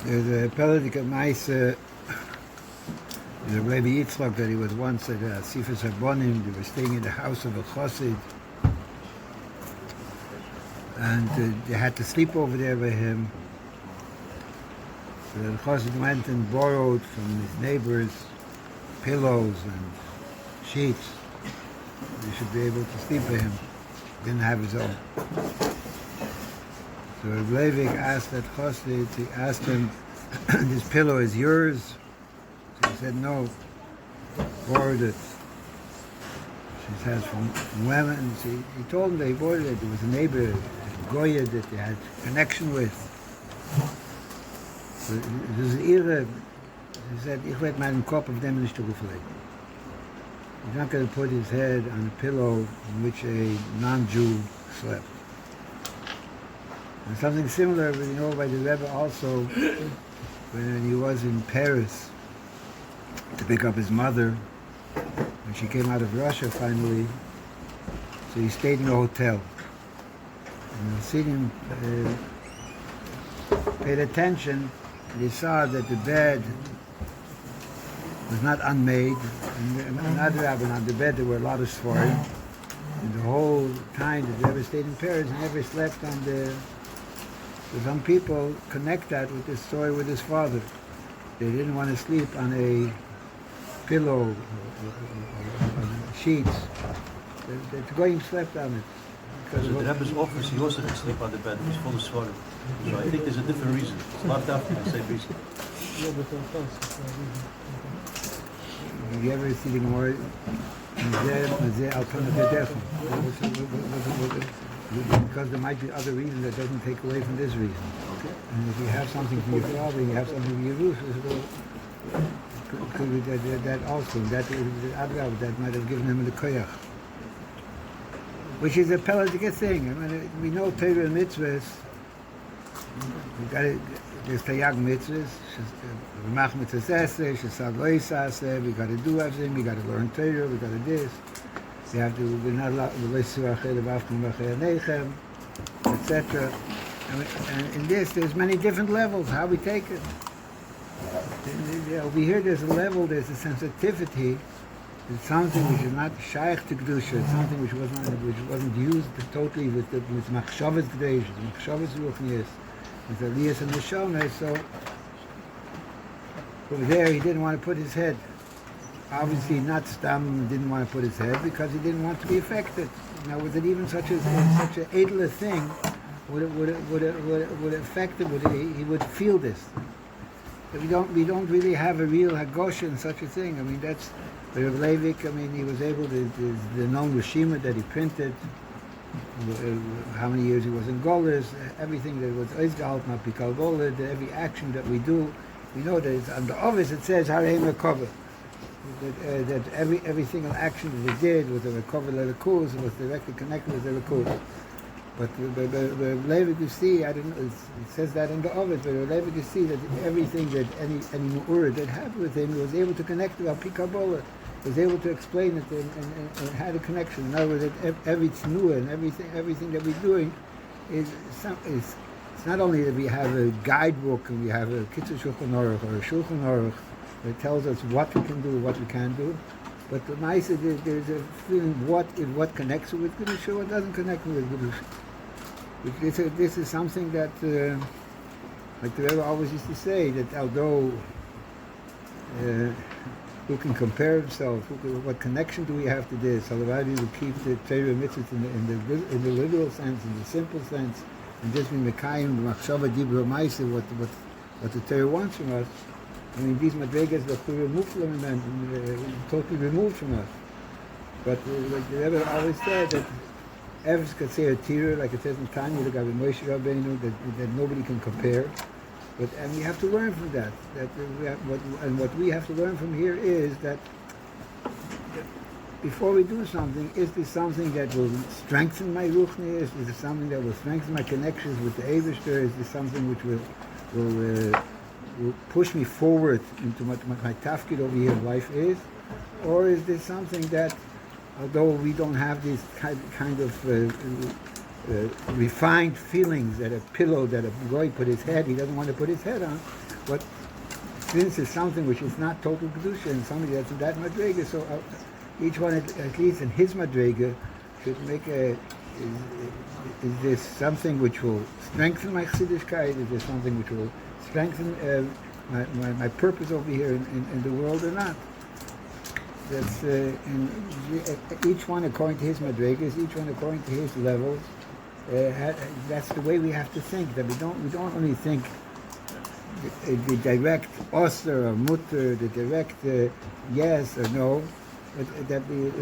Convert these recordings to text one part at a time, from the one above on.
There's a Peledik of Bais, there's a Rabbi Yitzchok that he was once at Sifas Abonim. They were staying in the house of a Chassid, and they had to sleep over there with him. So the Chassid went and borrowed from his neighbors pillows and sheets. They should be able to sleep with him. He didn't have his own. So Levi asked that Chassid, he asked him, this pillow is yours? So he said, no, borrowed it. She says, from women. So he told him that he borrowed it. There was a neighbor, Goya, that they had connection with. So it was ihre, he said, ich werde meinen Kopf auf dem nicht zurücklegen. He's not going to put his head on a pillow in which a non-Jew slept. And something similar, you know, by the Rebbe also, when he was in Paris to pick up his mother, when she came out of Russia finally, so he stayed in a hotel. And the Hasidim paid attention, and they saw that the bed was not unmade, and another Rabbi, on the bed there were a lot of svarim, and the whole time that the Rebbe stayed in Paris, he never slept on the... So some people connect that with this story with his father. They didn't want to sleep on a pillow or on sheets. The Goyim slept on it. Because the Rebbe's office, he also didn't sleep on the bed. It was full of svarim. So I think there's a different reason. It's not after the same reason. You ever see the Gemara? Because there might be other reasons that doesn't take away from this reason. Okay. And if you have something from your father, you have something from your roof, could be that also. That might have given him the koyach. Which is a Peledik thing. I mean, we know Torah and mitzvahs. There's Tayag mitzvahs. Ramach mitzvah, Shesag loisaseh. We got to do everything. We got to learn Torah. We got to this. We have to, we're not allowed to, etc. And in this, there's many different levels, how we take it. Over here, there's a level, there's a sensitivity. It's something which is not shaykh to Kedusha. It's something which wasn't used totally with machshavas Kedusha, machshavas ruchnius, with aliyas and neshama. So over there, he didn't want to put his head. Obviously, not Stam didn't want to put his head because he didn't want to be affected. Now, was it even such an edler thing? Would it affect him? He would feel this. we don't really have a real Hagosh in such a thing. I mean, that's Rav Leivik. I mean, he was able to the known Rishima that he printed. How many years he was in Golis, everything that was Eizgehalt, not Pikal Golid, every action that we do, we know that it's, on the office it says Harei Merkava. That every single action that he did was a Merkava Lelekuz, was directly connected with the Lelekuz. But the Leivik, you see, I don't know, it says that in the office, but the Leivik, you see that everything that any Mu'ura that happened with him, he was able to connect with Pikal Golid. Was able to explain it and had a connection. In other words, that every tznuah and everything that we're doing it's not only that we have a guidebook and we have a Kitzur Shulchan Aruch or a Shulchan Aruch that tells us what we can do, what we can't do, but the nice is there's a feeling what connects with Kedusha, what doesn't connect with Kedusha. This is something that, like the Rebbe always used to say, that although who can compare himself? What connection do we have to this? Otherwise, we will keep the Torah mitzvahs in the literal sense, in the simple sense, and just be mekayim machshava dibra ma'aseh what the Torah wants from us. I mean, these madrigas that we removed from them, totally removed from us. But like the Rebbe always said that Evs could say a tira, like it says in Tanya, the Rabbi Moshe Rabbeinu, that nobody can compare. And we have to learn from that. What we have to learn from here is that before we do something, is this something that will strengthen my ruchnius? Is this something that will strengthen my connections with the Eibishter? Is this something which will push me forward into what my tafkid over here in life is? Or is this something that, although we don't have these kind of refined feelings that a pillow that a boy put his head, he doesn't want to put his head on, but since it's something which is not total kedusha and somebody that's in that madrega, so each one at least in his madrega should make is this something which will strengthen my chassidishkeit? Is this something which will strengthen my purpose over here in the world or not? That's each one according to his madregas, each one according to his levels. That's the way we have to think. That we don't only think the direct osir or mutter, the direct yes or no, but that we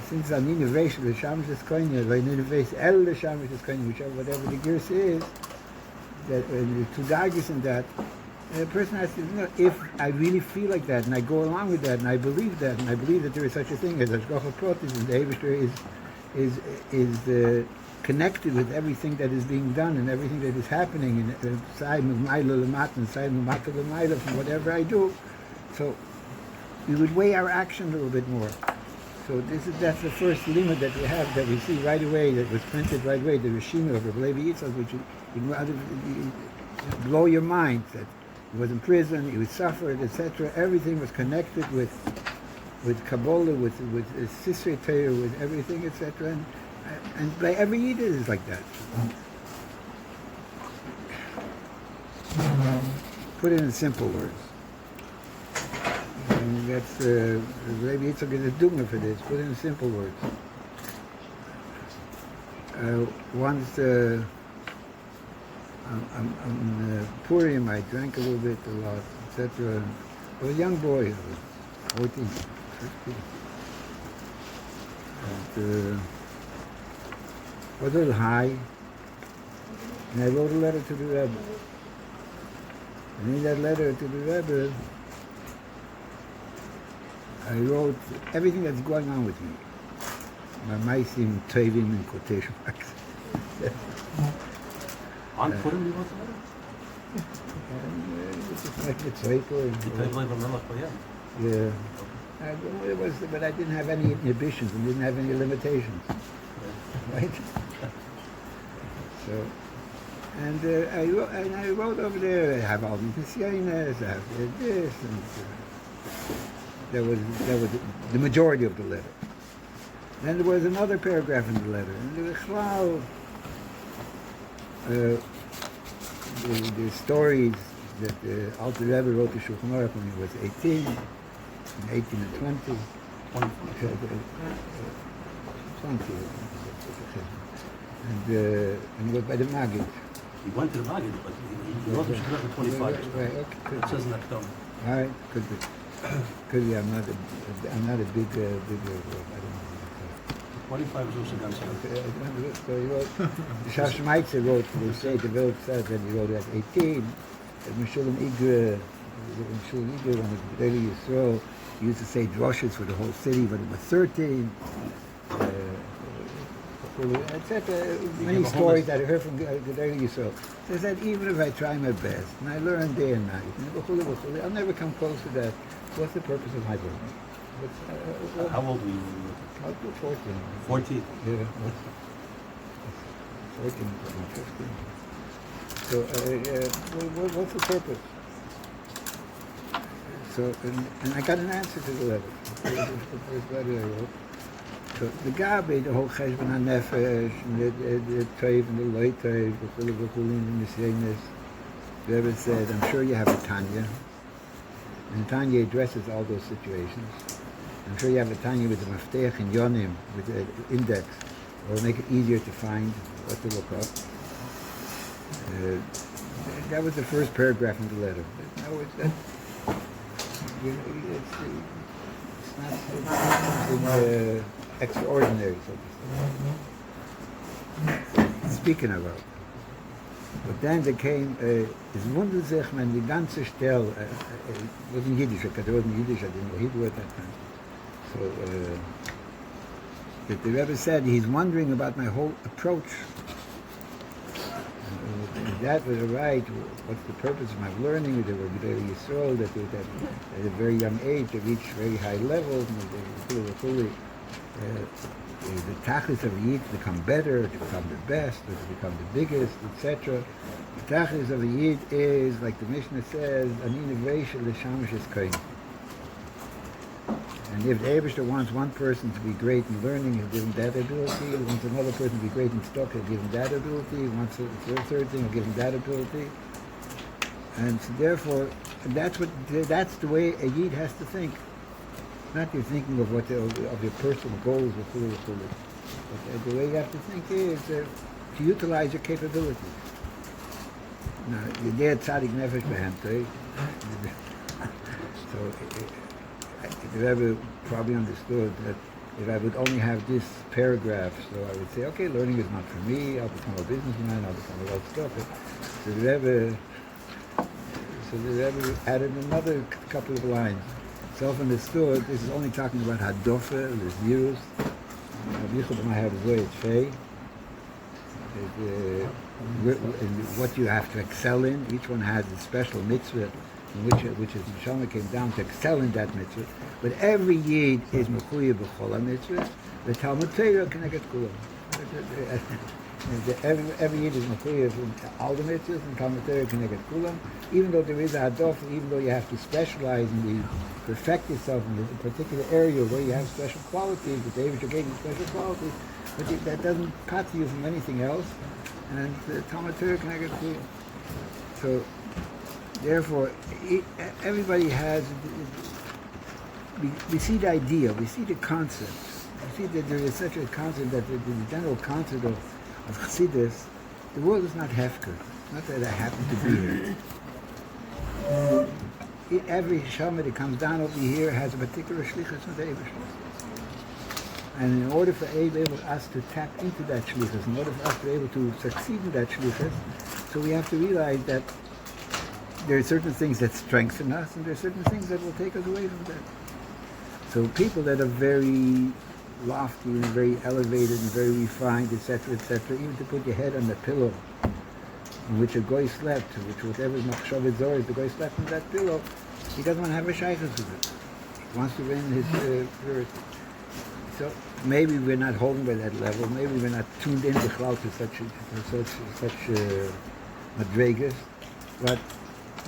since an innovation, the shamish is koine, the innovation el the shamish is koine, whatever the gears is, that the two daggers in that. A person has to know, if I really feel like that and I go along with that and I believe that and I believe that there is such a thing as Hashgacha Pratis and the Eibishter is connected with everything that is being done and everything that is happening inside M'mayla L'mat and inside M'mata L'mayla from whatever I do. So we would weigh our action a little bit more. So that's the first limit that we have, that we see right away, that was printed right away, the Rishima of Levi Yitzchok, which you blow your mind that he was in prison, he was suffered, etc. Everything was connected with Kabbalah, with Sisrei Torah, with everything, etc. And by every Yid it is like that. Put it in simple words. And that's Rabbi Yitzchok is a dogma for this. Put it in simple words. Once on Purim, I drank a little bit, a lot, etc. I was a young boy, 14, 15. And I was a little high, and I wrote a letter to the Rebbe. And in that letter to the Rebbe, I wrote everything that's going on with me. My maisim tovim in quotation marks. On Purim, you wrote the letter? It's just like the tzveiko. Yeah. It was, but I didn't have any inhibitions and didn't have any limitations. Right? So, and I wrote over there, I have all these nisyanas, I have this, and that was the majority of the letter. Then there was another paragraph in the letter, and there was the stories that the Alter Rebbe wrote to Shulchan Aruch when he was 18 and 20. 20. And he was by the Maggid. He went to the Maggid, but he wrote him for 25 years. Right, okay, could It says in that Tom. All right, could be. Could be. I'm not a big, I don't know. 25 is also ganz young. So he wrote, the Shashmaitze wrote, they say the Welt says that he wrote at 18. Meshulam Igre, when the early Yisrael, he used to say drushes for the whole city, but it was 13. Etc. Many stories that I heard from Gedali Yisrael. Says that even if I try my best, and I learn day and night, and I'll never come close to that. What's the purpose of my learning? How old were you? I was 14. 14. Yeah. 14, 15. So, what's the purpose? So, and I got an answer to the letter. The first letter I wrote. So, the Gabe, the whole Cheshbon HaNefesh, the Toiv and the Loi Toiv, the Chulu V'Chulin and the Seines, the Rebbe said, I'm sure you have a Tanya. And Tanya addresses all those situations. I'm sure you have a Tanya with the Mafteach and Yonim, with the index, or make it easier to find what to look up. That was the first paragraph in the letter. No, it's not something extraordinary, so to say. Speaking about. But then there came, es wundert sich, wenn die ganze Stelle, it was in Yiddish, because it wasn't Yiddish, I didn't know Hebrew at that time. So, that the Rebbe said he's wondering about my whole approach. That was right. What's the purpose of my learning? They were very Yisrael, that at a very young age they reached very high levels, and the tachlis of a yid to become better, to become the best, or to become the biggest, etc. The tachlis of a yid is, like the Mishnah says, an innovation l'shamash is kain. And if the Eibishter wants one person to be great in learning, he'll give him that ability. He wants another person to be great in stock, he'll give him that ability. He wants a third thing, he'll give him that ability. And so therefore, that's the way a yid has to think. Not you're thinking of of your personal goals, but the way you have to think is to utilize your capabilities. Now, you're there tzaddik nefesh behemtei. So, the Rebbe probably understood that if I would only have this paragraph, so I would say, okay, learning is not for me, I'll become a businessman, I'll become a lot of stuff. So the Rebbe added another couple of lines. Self-understood, this is only talking about Hadofe, the Zirus, what you have to excel in. Each one has a special mitzvah, which is Neshama came down to excel in that mitzvah. But every yid is mechuyev b'chol mitzvah. The Talmud Torah can get kulam. Every yid is mechuyev in all the mitzvahs, and Talmud Torah can get kulam. Even though there is a hadof, even though you have to specialize in perfect yourself in a particular area where you have special qualities, the David gave you special qualities, but that doesn't cut you from anything else. And the Talmud Torah can get kulam. So. Therefore, everybody has, we see the idea, we see the concept. We see that there is such a concept that the general concept of Chassidus, the world is not hefker. Not that I happen to be here. Every Shama that comes down over here has a particular shlichus from the Eibishter. And in order for us to tap into that shlichus, in order for us to be able to succeed in that shlichus, so we have to realize that there are certain things that strengthen us, and there are certain things that will take us away from that. So people that are very lofty and very elevated and very refined, etc., even to put your head on the pillow in which a goy slept, which whatever machshavah zor is, the goy slept on that pillow, he doesn't want to have a shaykhus with it. He wants to win his purity. So maybe we're not holding by that level, maybe we're not tuned in to such madregas, but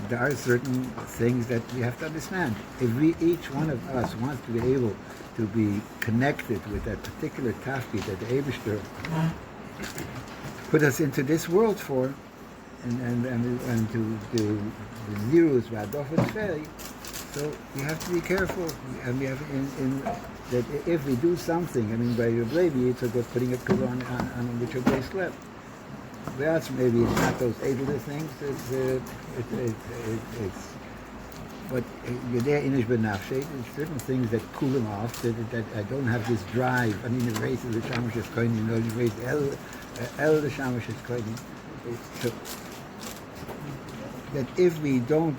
there are certain things that we have to understand. If each one of us wants to be able to be connected with that particular tafkid that the Eibishter put us into this world for, and to do the zirus v'adofet fei, so we have to be careful. And we have that if we do something, by Rabbi Levi, Yitzchok was putting a pillow on which a boy slept. Perhaps maybe it's not those ableist things. But you're there in Benafshe. There's certain things that cool him off. That I don't have this drive. I mean, the race of the Shamash is Kohen. You know, the race El the Shamash is Kohen. So that if we don't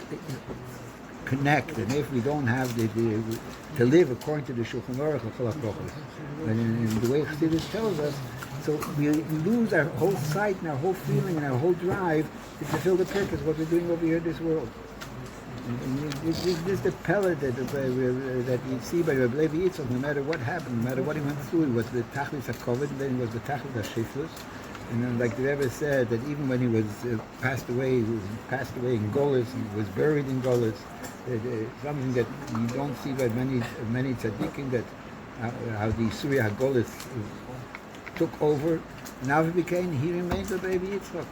connect and if we don't have to live according to the Shulchan Aruch and in the way Chassidus tells us, so we lose our whole sight and our whole feeling and our whole drive to fulfill the purpose of what we're doing over here in this world. And this is the pellet that we see by Rabbi Yitzchok. No matter what happened, no matter what he went through, it was the Tachlis HaKovod, and then it was the Tachlis HaShiflus. And then, like the Rebbe said, that even when he was passed away in Golis, he was buried in Golis. Something that you don't see by many tzaddikim, that how the Surya HaGolis took over. Now he remained the Rabbi Yitzchok,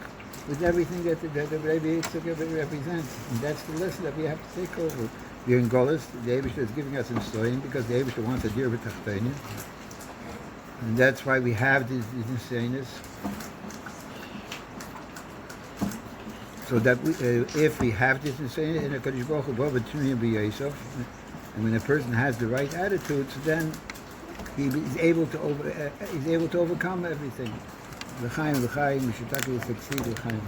with everything that the Rabbi Yitzchok represents. And that's the lesson that we have to take over. We're in Golis, the Eibishter is giving us instruction because the Eibishter wants a dir b'tachtonim. And that's why we have these insanes. So that if we have this insanes in a Kadosh Baruch Hu, and when a person has the right attitude, so then he is able to overcome everything. L'chaim, l'chaim, Mishitaki succeed, l'chaim.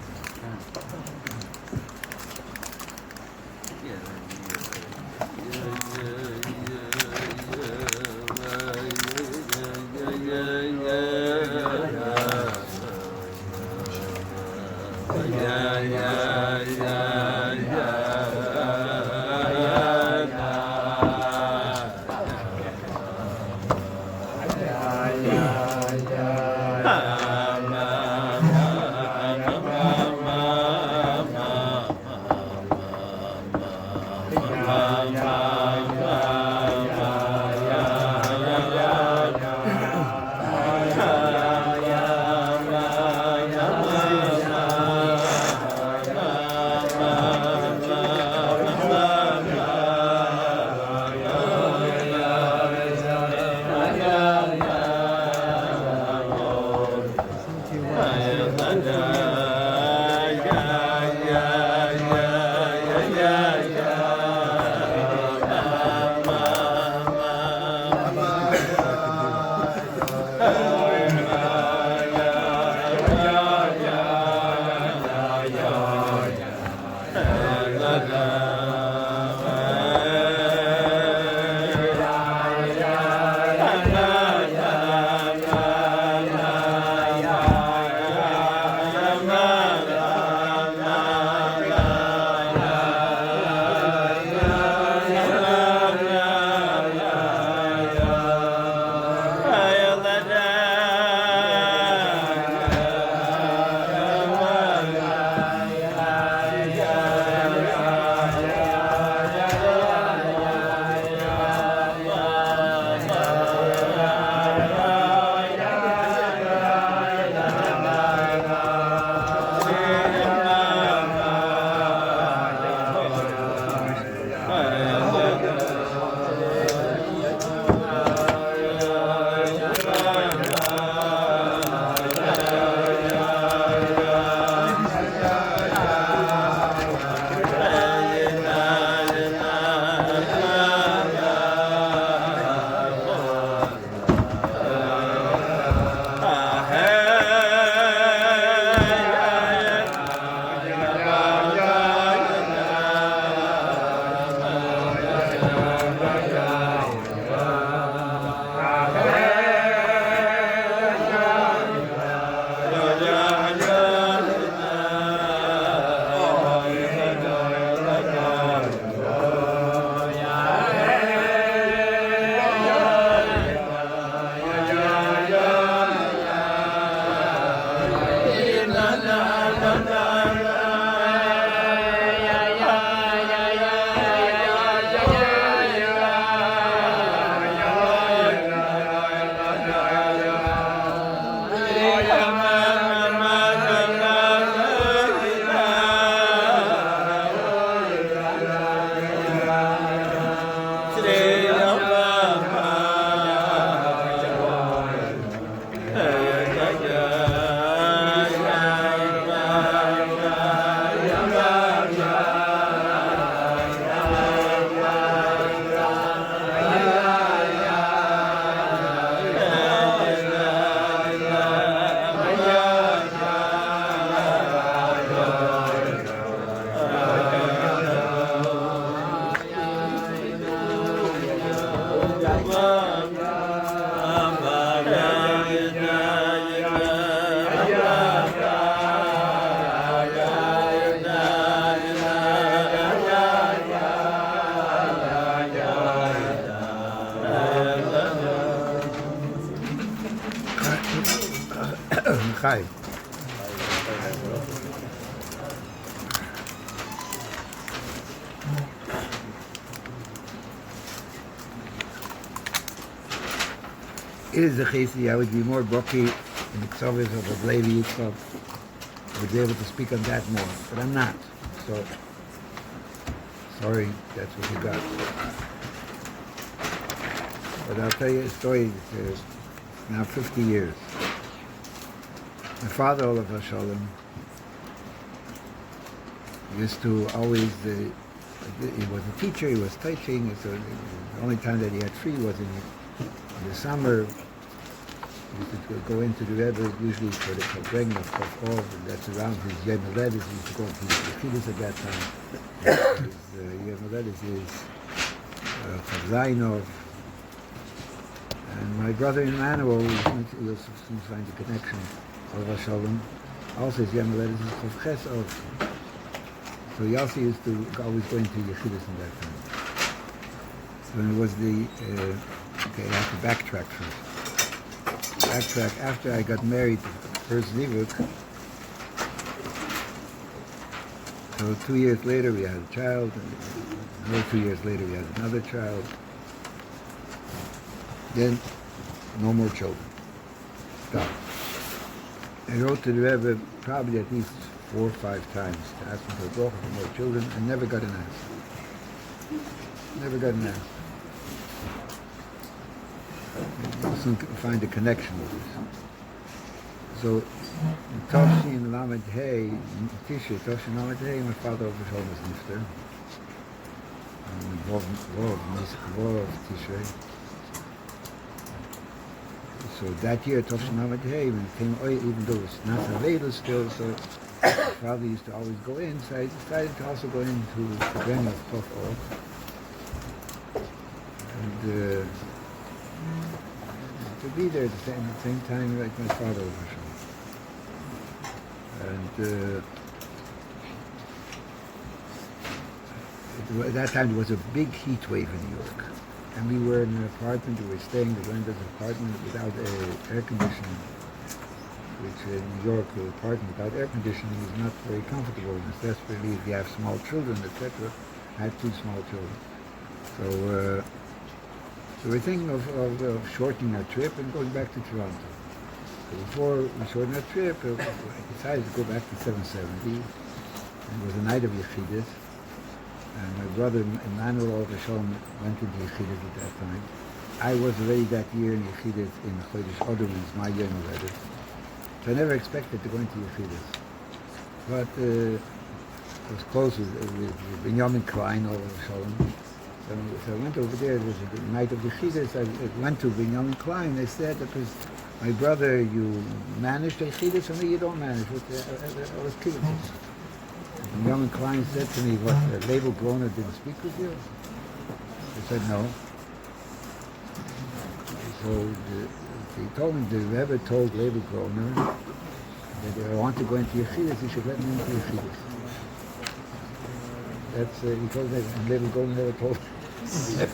Chai. It is the chesi. I would be more bucky in the ksavos of Levi Yitzchok. I would be able to speak on that more, but I'm not. So, sorry, that's what you got. But I'll tell you a story. Now 50 years. My father, Olav Hashalom, used to always, he was a teacher, he was teaching, so the only time that he had free was in the summer. He used to go into the Rebbe, usually for the Farbrengen of Chof Av, and that's around his Yom Haledes. He used to go to his Yeshivas at that time. His Yom Haledes is Chav. And my brother Emmanuel, you'll soon find the connection, Olav Hashalom, also his Yom Haledes is Chof Av. So he also used to always go into Yeshivas in that time. So it was the, okay, I have to backtrack first. After I got married to first Zivuk, so 2 years later we had a child, and another 2 years later we had another child. Then, no more children. Stop. I wrote to the Rebbe probably at least 4 or 5 times to ask him for a bracha for more children, and never got an answer. Never got an answer. We'll soon find a connection with this. So, Toshin Lamed Hey, Tisha, Toshin Lamed Hey, my father over home was nifter. Vov Tishrei. So that year, Toshin Lamed Hey, when it came, even though it's not available still, so my father used to always go in, so I decided to also go into the gaon of Chof Av. And to be there at the same time like my father was. And at that time there was a big heat wave in New York. And we were in an apartment, we were staying in the rented apartment without air conditioning, which in New York, the apartment without air conditioning is not very comfortable, especially if you have small children, etc. I had 2 small children. So we're thinking of shortening our trip and going back to Toronto. So before we shortened our trip, I decided to go back to 770. And it was a night of Yechidus. And my brother Emmanuel went into Yechidus at that time. I was already that year in Yechidus in Chodesh Adar, which is my Yom Haledes. So I never expected to go into Yechidus. But I was close with Benjamin Klein, Olav Hashalom. So I went over there. It was a night of the Yechidus. I went to Benjamin Klein. I said, because my brother, you manage the Yechidus, and me, you don't manage. I was kidding. Benjamin Klein said to me, what, Levi Groner didn't speak with you? I said, no. So he told me, the Rebbe told Levi Groner that if I want to go into Yechidus, he should let me into Yechidus. That's, he told me, and Levi Groner never told me.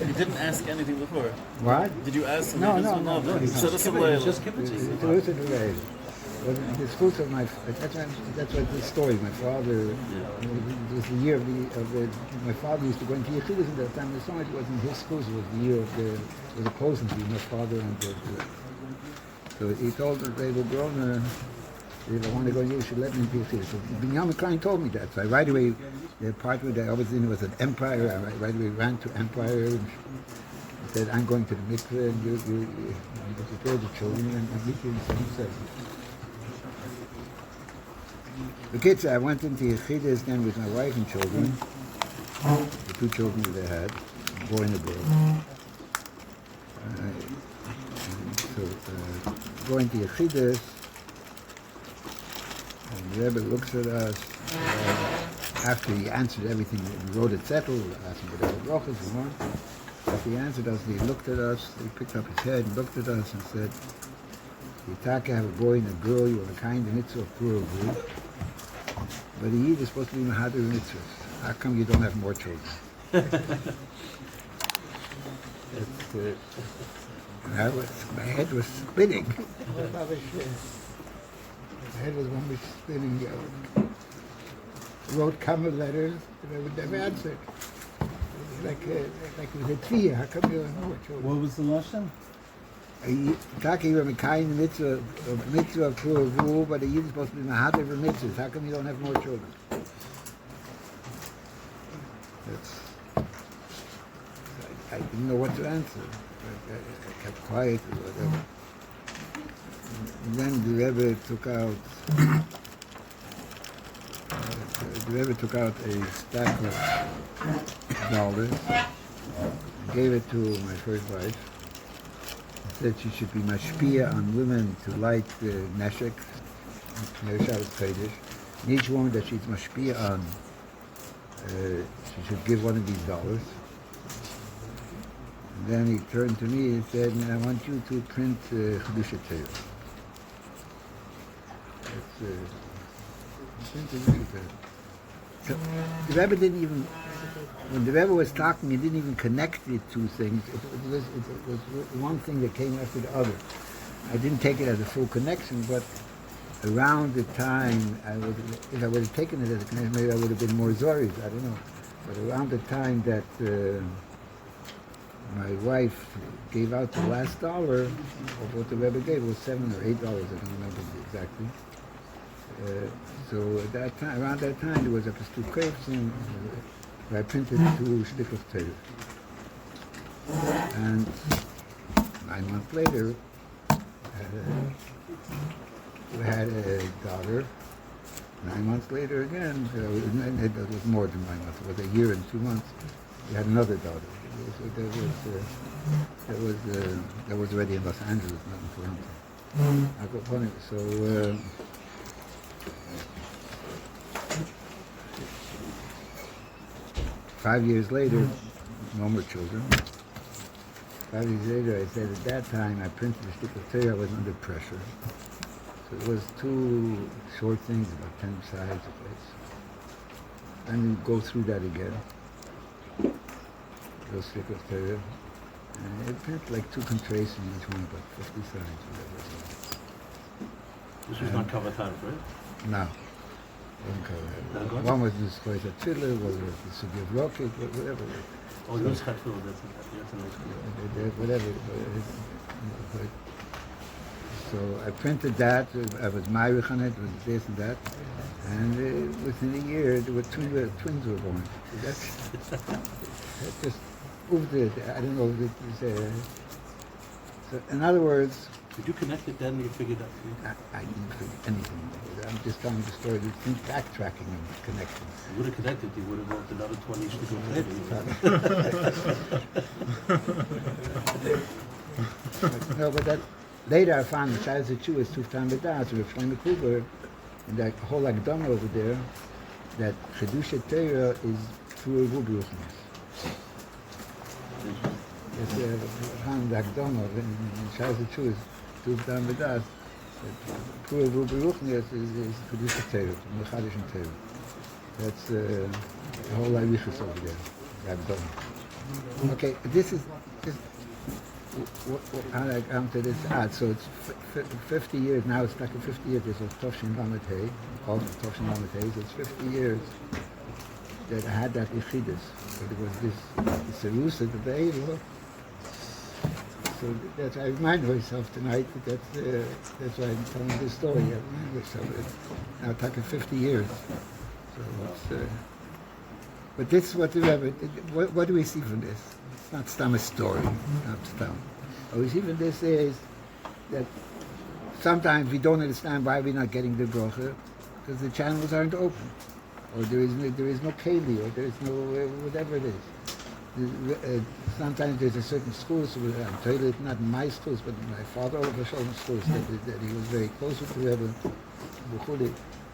You didn't ask anything before. What? Did you ask him? No. Just keep it to you. The schools of my, that's what the story. My father, it was the year of the my father used to go into Yechidus at that time. The summer it wasn't his schools, it was the year of it was a closing between my father and so he told the Levi Groner, if I want to go, you should let me into Yechidus. So Benjamin Klein told me that. So I right away, the apartment that I was in was an Empire. I right away ran to Empire and said, I'm going to the mikveh and you prepare the children and meet you in 77. The kids, I went into Yechidus then with my wife and children, the 2 children that I had, a boy and a girl. Going to Yechidus, and the Rebbe looks at us, after he answered everything, we wrote it settled, asked him whatever brachas we want. After he answered us, he looked at us, he picked up his head and looked at us and said, you have a boy and a girl, you are a kind of mitzvah of plural group. But the Yid is supposed to be Mahadir mitzvahs. How come you don't have more children? My head was spinning. My head was one big spinning. Wrote common letters that I would never answer. Like it was a tzia. How come you don't know what children? What was the lesson? Talking about a kind mitzvah of rule, but a yid is supposed to be mahad over mitzvahs. How come you don't have more children? I didn't know what to answer. I kept quiet or whatever. And then the Rebbe took out a stack of dollars, gave it to my first wife, said she should be mashpia on women to light the neshek, Shabbos Kodesh. And each woman that she's mashpia on, she should give one of these dollars. And then he turned to me and said, I want you to print Chedusha Torah. So the Rebbe didn't even, when the Rebbe was talking, he didn't even connect the two things. It was one thing that came after the other. I didn't take it as a full connection, but around the time, if I would have taken it as a connection, maybe I would have been more Zoris, I don't know. But around the time that my wife gave out the last dollar of what the Rebbe gave, it was $7 or $8, I don't remember exactly. So at that time, around that time, there was a two crepes and I printed 2 sticks of Torah. And 9 months later, we had a daughter. 9 months later again, it was more than 9 months, it was a year and 2 months, we had another daughter. So that was already in Los Angeles, not in Toronto. So 5 years later, no more children. 5 years later, I said at that time I printed a stick of Torah, I was under pressure. So it was 2 short things, about 10 sides of place. And we go through that again. Those stick of Torah. And it printed like 2 contrasts in each one, about 50 sides, whatever it was. This was not Chabad, right? No. One was the Chof Av, one was the Sugi of Rocket, whatever. Oh, those Chatfilah, that's a nice one. Whatever. So I printed that, I was Myrich on it, it was this and that, and within a year, there were twins were born. So that just moved it. I don't know if it was, so in other words, Did you connect it then and you figured out? I didn't figure anything. I'm just telling the story, there's backtracking and connections. You would have connected, you would have wrote another 20 to go No, but that later I found the Shai Zachu is Tuftan B'das, or Shlomo Kuber, and that whole Agdama over there, that Chedusha Torah is through Rubuchnis. It's found the Agdama, and Shai Zachu is Tuftan B'das. Through Rubuchnis is Chedusha Torah, Mechadish Torah. That's the whole Arichus over there, the Agdama. Okay, this is how I come to this ad. So it's 50 years now. It's stuck in 50 years. There's a Tovshin Lamed Hey, called Tovshin Lamed Hey. So it's 50 years that I had that Yechidus. So there was this Sarusa, the Be'er. So that's, I remind myself tonight that that's why I'm telling this story. I remind myself it. Now it's like 50 years. So it's, but this is what the Rebbe, what do we see from this? It's not Stam a story, not Stam. What we see from this is that sometimes we don't understand why we're not getting the bracha, because the channels aren't open, or there is no keli, or there is no whatever it is. Sometimes there's a certain school, so I'm telling you, not in my schools, but in my father over schools, that he was very close with the Rebbe.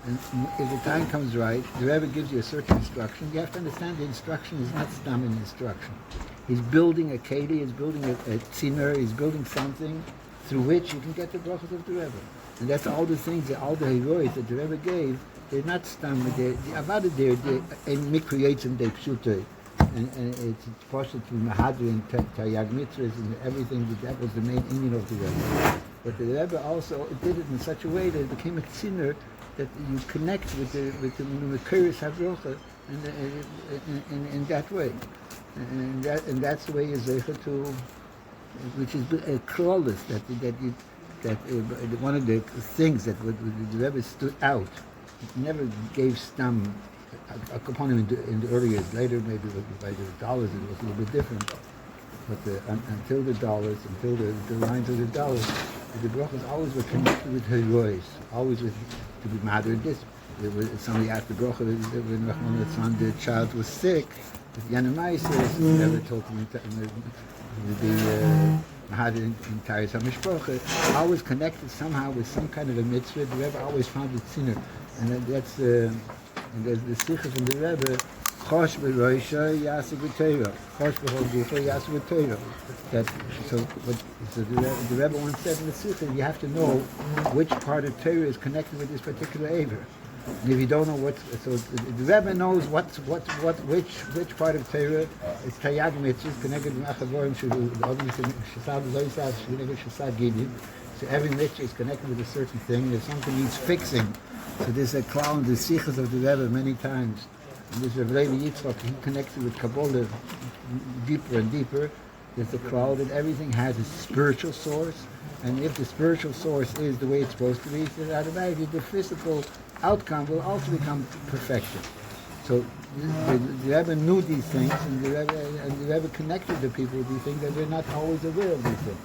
And if the time comes right, the Rebbe gives you a certain instruction. You have to understand the instruction is not Stam an instruction. He's building a keli, he's building a tzimmer, he's building something through which you can get the brachas of the Rebbe. And that's all the things, all the heroics that the Rebbe gave, they're not Stam, the Avada there, and Mikriyates and they pshutay. And it's possible to be Mahadri and Taryag Mitzvahs and everything, that was the main union of the Rebbe. But the Rebbe also did it in such a way that it became a tzinner that you connect with the Mekuris HaBrocha in that way. And that's the way you're zeicher to, which is a clawless, that one of the things that the Rebbe stood out, it never gave stam upon him in the early years. Later, maybe by the dollars, it was a little bit different. But until the dollars, until the lines of the dollars, the brachas always were connected with heroes, always with to be mad at this. Somebody asked the bracha when the child was sick. Yanamaisis never told him to be had in entire Samishpoche, always connected somehow with some kind of a mitzvah. The Rebbe always found it sinner, and that's and there's the sikha from the Rebbe. Chosh b'roisha yasik b'teira. Chosh b'hogufa yasik b'teira. That so the Rebbe once said in the sikha, you have to know which part of Torah is connected with this particular aver. And if you don't know what, so the Rebbe knows which part of Torah is Tayag Mitzvah connected with Achavorim Shesad. So every mitzvah is connected with a certain thing. If something needs fixing, so there's a clown in the sichas of the Rebbe many times. And there's a Levi Yitzchok, he connected with Kabbalah deeper and deeper. There's a cloud that everything has a spiritual source, and if the spiritual source is the way it's supposed to be, so automatically the physical outcome will also become perfection. So the Rebbe knew these things, and the Rebbe connected the people with these things that they're not always aware of these things.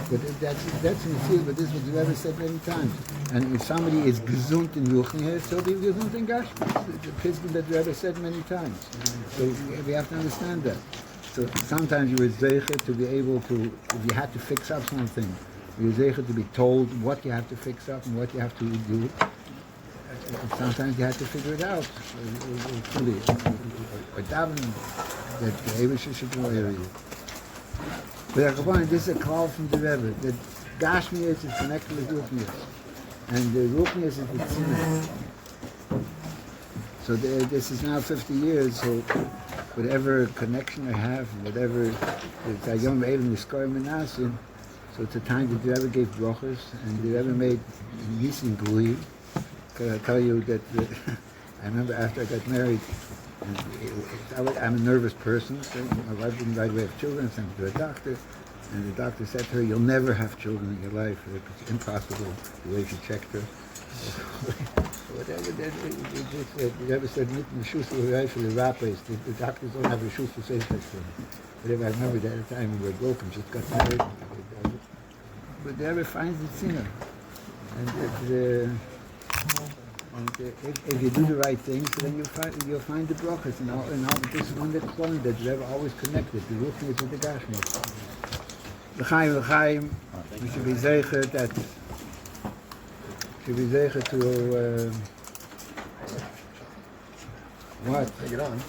But that's in the field, but this is what the Rebbe said many times. And if somebody is gesund in Ruchniya, so be gesund in Gashmis. The pisgah that the Rebbe said many times. So we have to understand that. So sometimes you were zeicher to be able to, if you had to fix up something, you were zeicher to be told what you have to fix up and what you have to do. Sometimes you have to figure it out fully, or daven that the Eibusher should know area. But this is a call from the Rebbe that Gashmias is connected with Ruchnias, and the Ruchnias is the Tzimah. So this is now 50 years. So whatever connection I have, whatever the Yom Eilim Yiskorim Menasim, so it's a time that the Rebbe gave brachas, and the Rebbe made Nisim Gluim. Can I tell you that I remember after I got married, I'm a nervous person, so my wife didn't right away have children, sent me to a doctor, and the doctor said to her, you'll never have children in your life, it's impossible, the way she checked her. Whatever, the Rebbe said, the doctors don't have a shoes to say such things. Whatever, I remember that at the time we were broken, just got married, but the Rebbe finds it sinner. And if you do the right things, then you'll find the brachas. And all, this is one of the clones that Rebbe always connected, the Ruchnias with the Gashmias. L'chaim, we should be zeicher that, to, what? Take it on.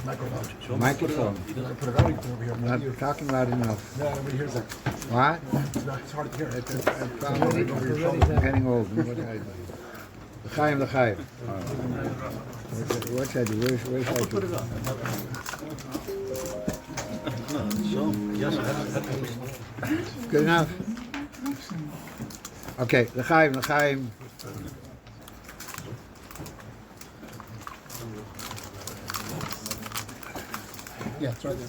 Microphone. Microphone. Put it on over here. Not talking loud enough. No, nobody hears that. What? It's hard to hear. I'm getting old. What do I do? L'chaim. What should I do? Where should I put it on? Good enough? Okay, l'chaim. Yeah, it's right there.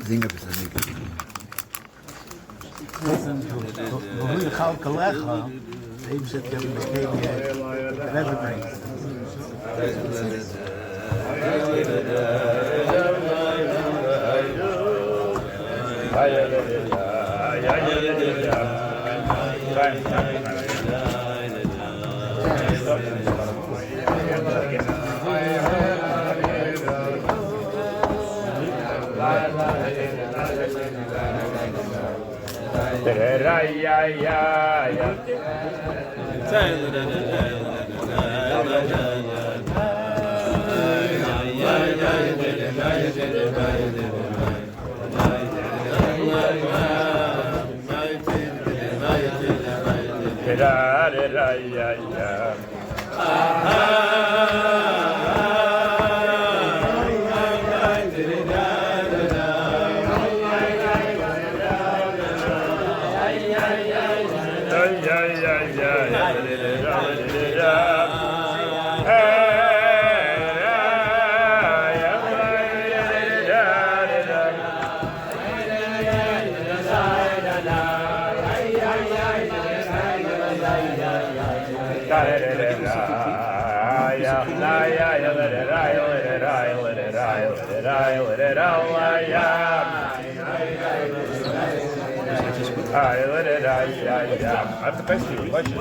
Zinga b'sanika. Listen to Kalecha, Abe said that we became everybody. have to pass you a question.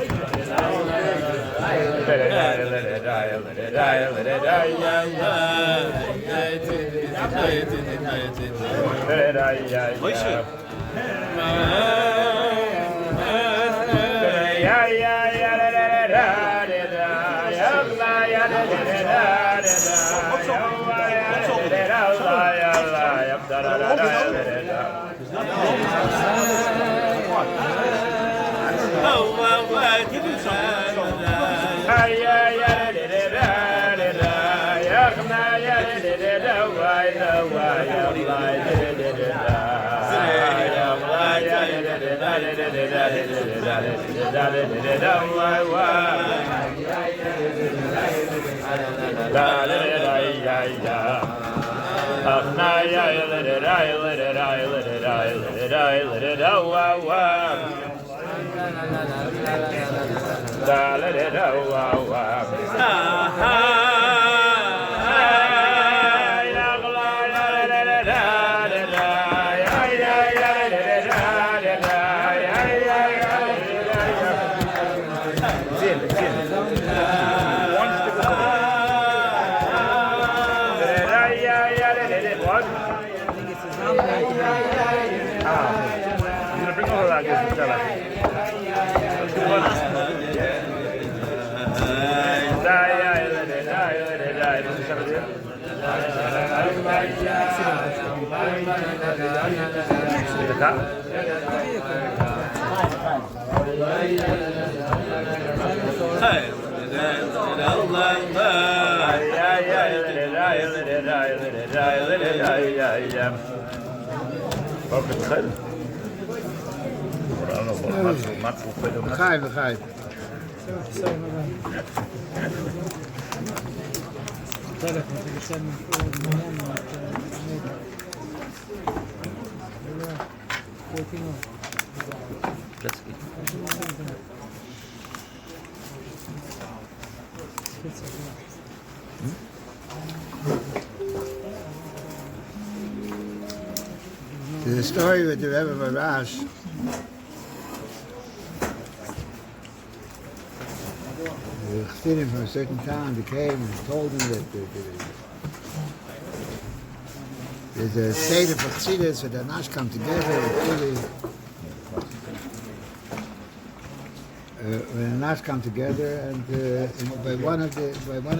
Begrijp. The story with the Rebbe Rosh. The Chassidim from a certain town came and told him that there's a state of Chassidus where the Nash come together. When the Nash come together, and by one of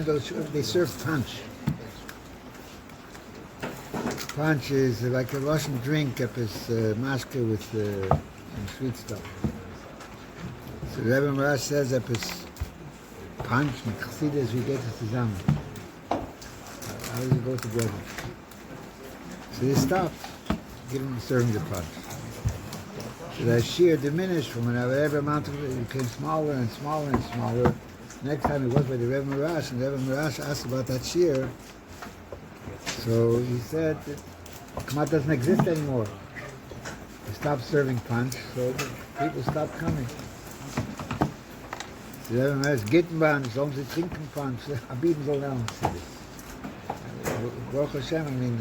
those they serve punch. Punch is like a Russian drink, up as masker with some sweet stuff. So Rebbe Rosh says that punch and Chassidus, we get it together. How does it go together? So they stopped serving the punch. So that shear diminished from whatever amount of it became smaller and smaller and smaller. Next time it was by the Rebbe Rosh, and the Rebbe Rosh asked about that shear. So he said that Chabad doesn't exist anymore. They stopped serving punch, so the people stopped coming. So the Rebbe Rosh Gittenbahn, sollen sie trinken punch, Abiden soll lernen. Baruch Hashem, I mean,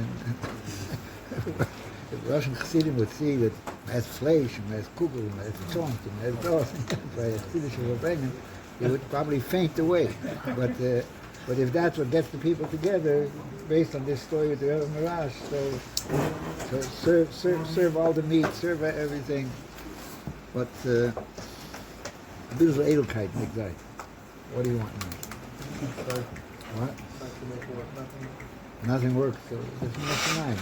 the Russian Chassidim would see that as flesh, and as kugel, and as chont, and as dos, by a Chassidish Farbrengen, they would probably faint away. But if that's what gets the people together, based on this story with the Rebbe Rosh, so serve all the meat, serve everything. But a bit of Edelkeit, exactly. What do you want now? What? Nothing works, so there's nothing mind.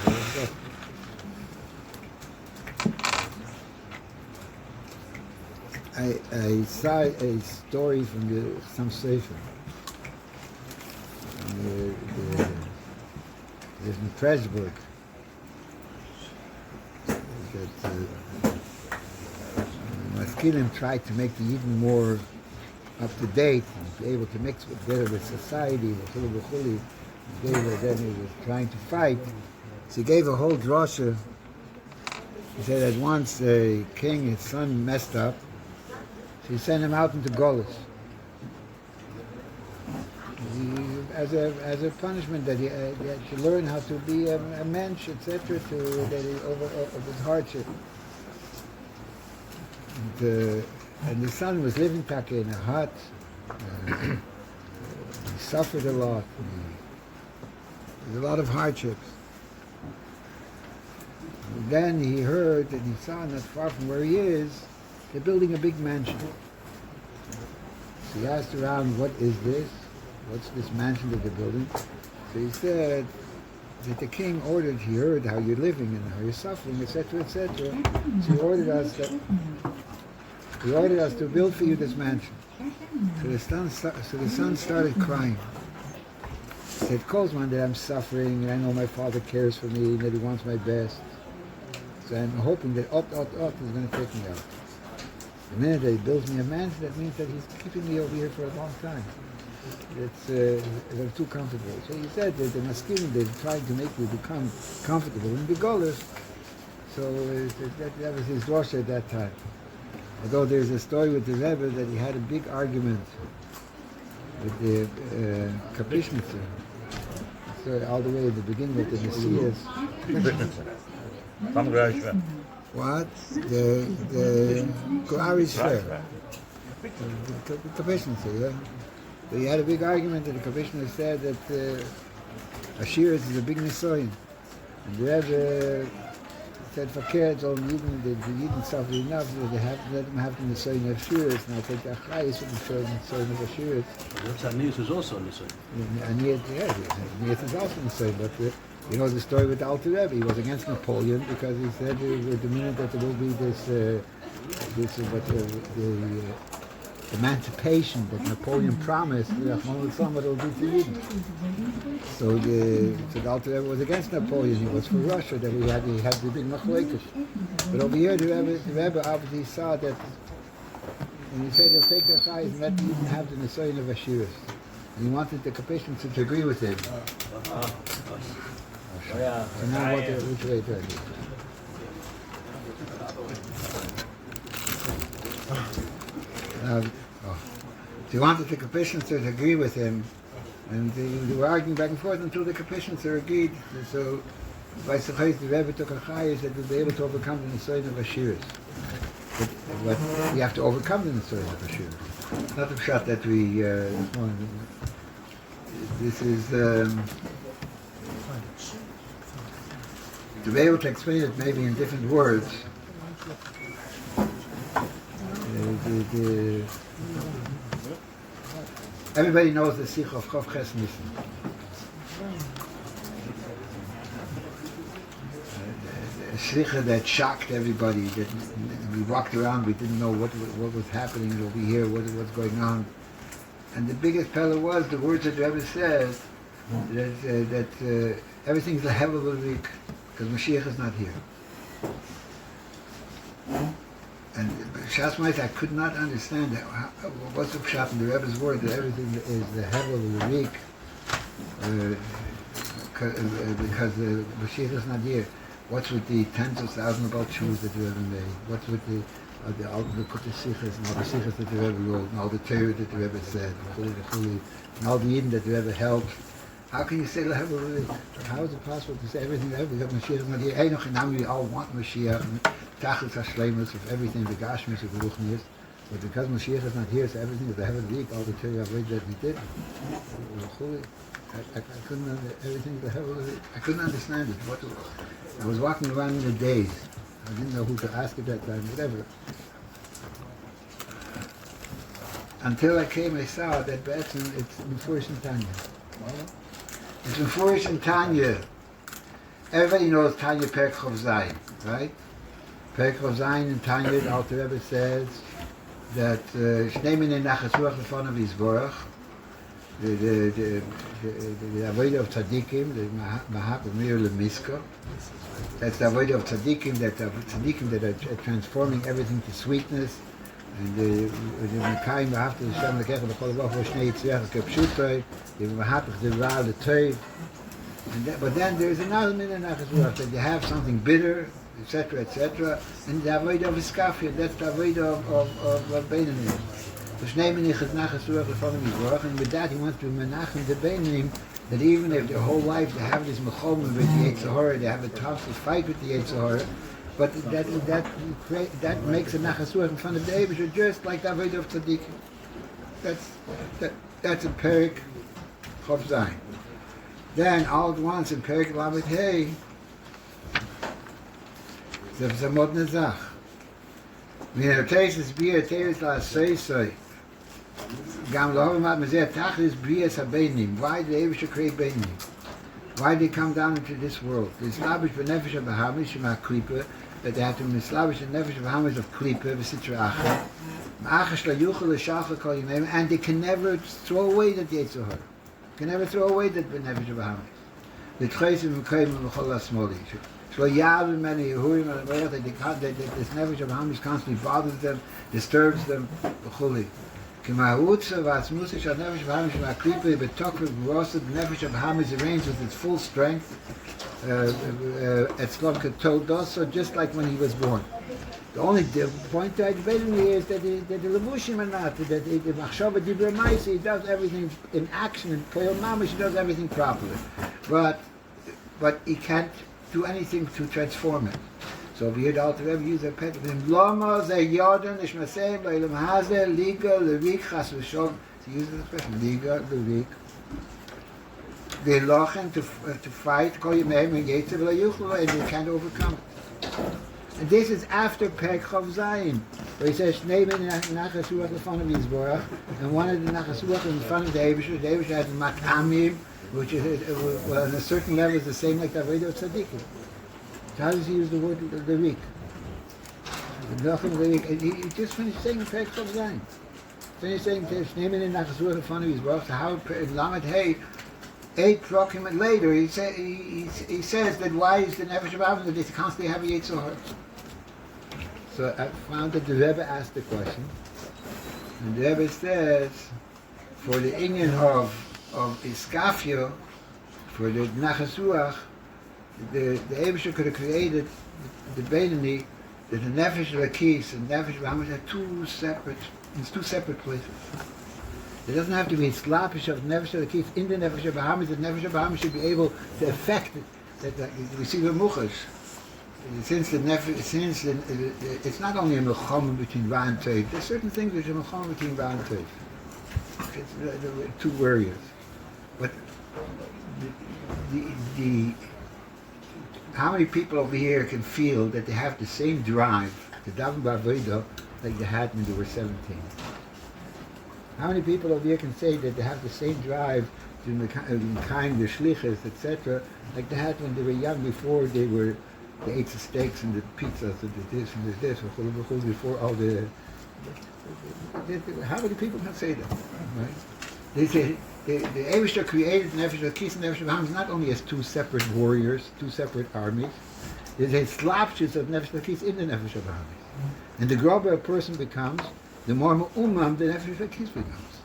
I saw a story from some sefer. There's in Pressburg that Maskilim tried to make the Yidden more up to date and be able to mix better with society. Then he was trying to fight. So he gave a whole drasha. He said that once a king, his son messed up, so he sent him out into Golis. as a punishment that he had to learn how to be a mensch, etc. To that he of his hardship. And the son was living back in a hut. He suffered a lot. There's a lot of hardships. And then he heard and he saw not far from where he is, they're building a big mansion. So he asked around, what is this? What's this mansion that they're building? So he said that the king ordered, he heard how you're living and how you're suffering, etc., etc. So he ordered us to build for you this mansion. So the son started crying. He said, Kozman, that I'm suffering, and I know my father cares for me, and that he wants my best. So I'm hoping that Ot is going to take me out. The minute that he builds me a mansion, that means that he's keeping me over here for a long time. They're too comfortable. So he said that the masculine, they're trying to make you become comfortable in the Golas. So that was his Rosh at that time. Although there's a story with the Rebbe that he had a big argument with the Kapishmitzer. So all the way at the beginning with the Messias. What? The Kuari Shver. The Kapishmitzer, yeah. So he had a big argument that the Kapishmitzer said that Ashiris is a big Nisoyin. And the Rebbe said for kids, all the Yidden suffer enough, that they have let them have the Nisoyin of Ashiris. Now take the Achayis with the Nisoyin of Ashiris. Anias is also Nisoyin. Anias is also Nisoyin, but you know the story with the Alter Rebbe. He was against Napoleon because he said the minute that there will be this emancipation that Napoleon promised, it will be to Yidden. So the Alter Rebbe was against Napoleon. He was for Russia. That he had the big machloekes. But over here, the Rebbe obviously saw that, and he said he'll take their chayes and let the Yidden have the Nisoyin of Ashiris. And he wanted the Kapishtim to agree with him. So now which way to do? So he wanted the Kapishtim to agree with him, and they were arguing back and forth until the Kapishtim agreed. And so by Schochet, the Rebbe took a chayes that would be able to overcome the Nisoyin of Ashiris. But you have to overcome the Nisoyin of Ashiris. Not the shot that we. This is. To be able to explain it maybe in different words, everybody knows the Sikh of Chof Ches Nissen. A Sikh that shocked everybody, that we walked around, we didn't know what was happening over here, what's going on. And the biggest pella was the words that the Rebbe says, that everything's a hevel v'rik, because Mashiach is not here. And Shas Ma'is, I could not understand that. What's the pshat in the Rebbe's word that everything is the hevel v'rik, because Mashiach is not here. What's with the tens of thousands of shoes that the Rebbe made? What's with the Kutte Sichas and all the Sichas that the Rebbe wrote, and all the Torah that the Rebbe said, and all the Yidden that the Rebbe helped? How can you say how is it possible to say everything that Mashiach is not here? Hey, noch now we all want Mashiach, Tachlis HaShleimus of everything, the Gashmis of the Ruchnis, but because Mashiach is not here, so everything is the heaven week, all the Torah that we did. I couldn't everything the heaven. I couldn't understand it. I was walking around in the daze. I didn't know who to ask at that time, whatever. Until I came, I saw that it's Mefurish in Tanya. It's Mefurish in Tanya. Everybody knows Tanya Perek Chof Zayin, right? Perek Chof Zayin in Tanya, the Alter Rebbe says that Shnei Minei Nachas Ruach Lefonav Yisborach, the avodah of tzaddikim, the mahap of mir lemiska. That's the avodah of tzaddikim that are transforming everything to sweetness. And the mekayim mahap to Hashem lekecha b'chol avach v'shnei yitzriach kepshutay, the mahap of the ra the toiv. But then there's another minute nachas ruach that you have something bitter, etc., etc. And the avodah of iskafia, that's the avodah of beinanim. And with that, he wants to menachem the Beinim, that even if their whole life they have this mechomim with the Yitzchok, they have a tough fight with the Yitzchok, but that makes a nachasuach in front of the Eibusher, just like the Avodah of Tzaddikim. That's a Perik Chof Zayin. Then all at once in Perik Lamed Hey, there's a modern Zach. When er taste is beer, teres la say. Gam lohamat mazeh tachlis brias habeinim. Why did the Eibusher create beinim? Why did they come down into this world? The Slavish benefesh of Bahamish shema klipa, that they had to mislavish the nefesh of Bahamish of klipa v'sitra acha. Ma'achash la yuchel l'shachla kol yimem, and they can never throw away that Yitzchok. Can never throw away that benefesh of Bahamish. The tcheisim v'kayim v'chol ha'smoli. So Yahweh many Yehurim and this nefesh of Bahamish constantly bothers them, disturbs them, v'chuli. K'ma'utza v'asmusa shal nefesh of Bahamish v'aklipa b'tokra v'rosa the nefesh of Bahamish arranged with its full strength at Slomka told us, so just like when he was born. The only point I debated is that the Levushim are not, that the Machshava Dibra Maisa, he does everything in action, in Koyol Mamish, he does everything properly. But he can't do anything to transform it. So we heard Alter Rebbe use a pet of him. Lama ze Yordan ishmasem le'elam hazeh liga le'rik chas v'shom. He uses the expression liga le'rik. They lochen to fight kol yemei and yetzer v'layuchlo, and they can't overcome it. And this is after Perek Chof Zayin, where he says Shnei ben nachasuach in front of Yisborach, and one of the nachasuach in front of the Eibusher. The Eibusher has makamim, which is well, on a certain level is the same like the Avodah of Tzaddikim. So how does he use the word the weak? He just finished saying Perek Chof Zayin. Finished saying Shnei ben nachasuach in front of Yisborach. So how in Lamed Hey 8 prokim later he says that why is the nefesh of Avon that they constantly have a Yitzchok? So I found that the Rebbe asked the question, and the Rebbe says, for the inyan of Iskafio, for the Nachasuach, the Eibusher could have created the Beinani, that the Nefesh of Akis and Nefesh of Hamas are two separate places. It doesn't have to be slapish of Nefesh of Akis in the Nefesh of Hamas. The Nefesh of Hamas should be able to affect it. We see the Muchas. Since it's not only a Melchama between Ra and Tev, there's certain things which are Melchama between Ra and Tev. It's two warriors. But how many people over here can feel that they have the same drive to daven b'avodah like they had when they were 17? How many people over here can say that they have the same drive in the kind, the shlichus, etc., like they had when they were young, before they ate the steaks and the pizzas and the this and the this, before all the... How many people can say that? Right? They say the Eibusher created Nefesh Akis and Nefesh of Hamas not only as two separate warriors, two separate armies. There's a slapshus of Nefesh Akis in the Nefesh of Hamas. And the grubber a person becomes, the more Mu'umam the Nefesh Akis becomes.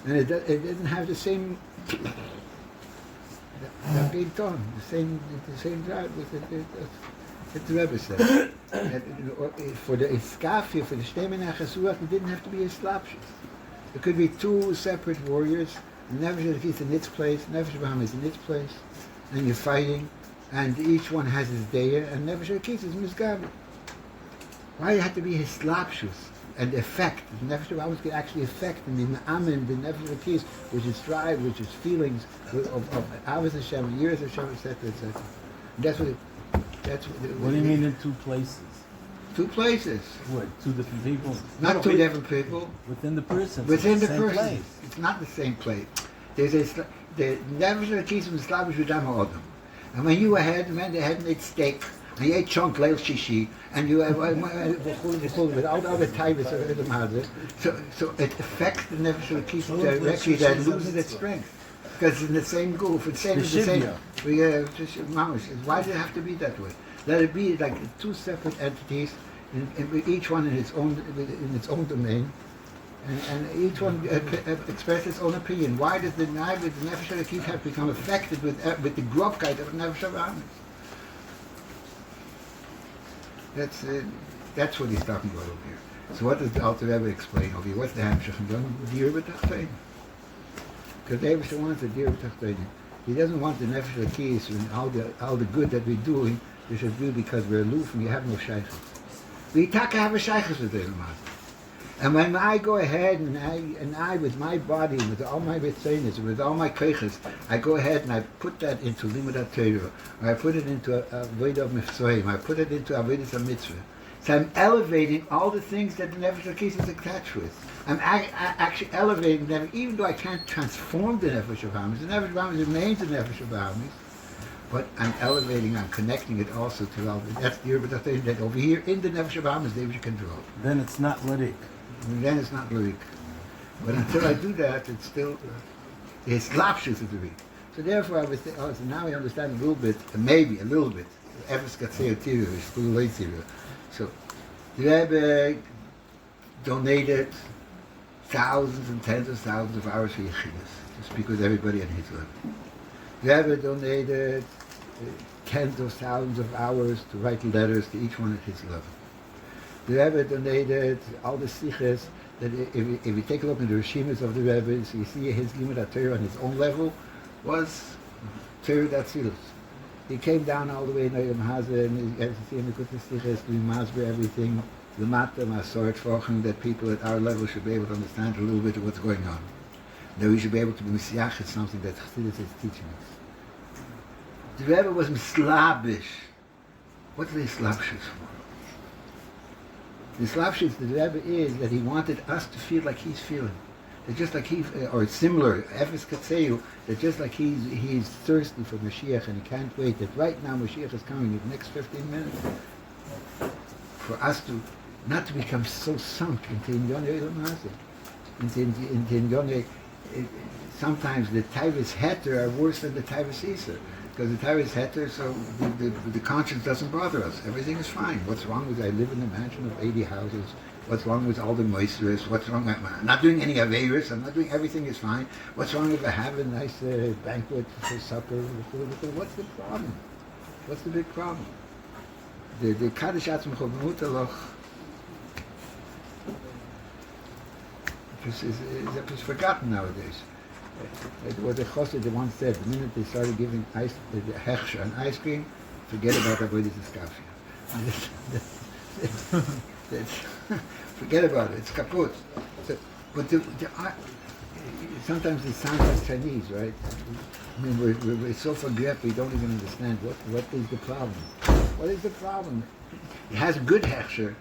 And it doesn't have the same that being done, the same drive with that the Rebbe said. For the Iskafia, for the Shnei ben Nachasuach, it didn't have to be a slapshus. It could be two separate warriors, Nefesh Akis in its place, Nefesh of Hamas in its place, and you're fighting, and each one has his day, and Nefesh Akis is misgabi. Why it had to be his slapshus? And effect, the Nefesh of Hamas could actually affect and be ma'amin, the Nefesh of Akis, which is drive, which is feelings of Avos Hashem, years of Hashem, etc., etc. That's what What do you mean in two places? Two places. What, two different people? Not two different people. Within the person. Within the same person. place. It's not the same place. There's the Nefesh of Akis is Slavish V'dam Ha'odam. And when you had and ate steak, and you ate chunk leil shishi, and you with all the other types of the matter, so it affects the Nefesh of Akis directly, that loses its strength. Because it's in the same goof, it's the same. Why does it have to be that way? Let it be like two separate entities, each one in its own domain, and each one expresses its own opinion. Why does the Nefesh of Akis have become affected with the grobkeit of Nefesh of Hamas? That's what he's talking about over here. So what does the Alter Rebbe explain over here? What's the Hamshach and done? Dir b'tachtein. Because the Rebbe wants the dir b'tachtein. He doesn't want the nefesh l'kiyus and all the good that we're doing. We should do because we're aloof and we have no shaykhs. We taka have a shaykhs with the Ilmad. And when I go ahead and I with my body, with all my ritzainus, with all my keiches, I go ahead and I put that into Limud HaTorah, or I put it into Avodah Mitzvahim, I put it into Avodah Mitzvah. So I'm elevating all the things that the Nefesh HaKis is attached with. I'm actually elevating them, even though I can't transform the Nefesh of Hamis. The Nefesh of Hamis remains the Nefesh of Hamis, but I'm elevating, I'm connecting it also to all. That's the Yerba that over here in the Nefesh of Hamis, they should control. Then it's not lyric. And then it's not lyric. But until I do that, it's still, it's lapshus of the week. So therefore, I was so now I understand a little bit, maybe a little bit. Efes Katzei Tira, Shkul Lei Tira. So the Rebbe donated thousands and tens of thousands of hours for Yeshivas to speak with everybody on his level. The Rebbe donated tens of thousands of hours to write letters to each one at his level. The Rebbe donated all the siches that if you take a look at the Rishimas of the Rebbe, so you see his Limud HaTorah on his own level was Torah Datzilus. He came down all the way in Olam Hazeh and you have to see him the good siches, doing masber everything, the matter, masoret, forching, that people at our level should be able to understand a little bit of what's going on. That we should be able to be Messiach, it's something that Chassidus is teaching us. The Rebbe was Mislabish. What are the Slabshis for? The Slavshitz, the Rebbe is that he wanted us to feel like he's feeling. That just like he, or similar, Efes Katzeu, that just like he's thirsty for Mashiach and he can't wait, that right now Mashiach is coming in the next 15 minutes, for us to, not to become so sunk into Inyonei Elam Hazeh, into Inyonei, sometimes the Taivas Heter are worse than the Taivas Isa. Because the Taivas Heter, so the conscience doesn't bother us. Everything is fine. What's wrong with I live in a mansion of 80 houses? What's wrong with all the moistures? What's wrong? I'm not doing any Averis. I'm not doing everything is fine. What's wrong if I have a nice banquet for supper? What's the problem? What's the big problem? The Kaddish Atzmach of Mutaloch is forgotten nowadays. It was a chassid that once said, the minute they started giving hechsher and ice cream, forget about avodas iskafia. Forget about it. It's kaput. So, but sometimes it sounds like Chinese, right? I mean, we're so forget we don't even understand what is the problem. What is the problem? It has good hechsher.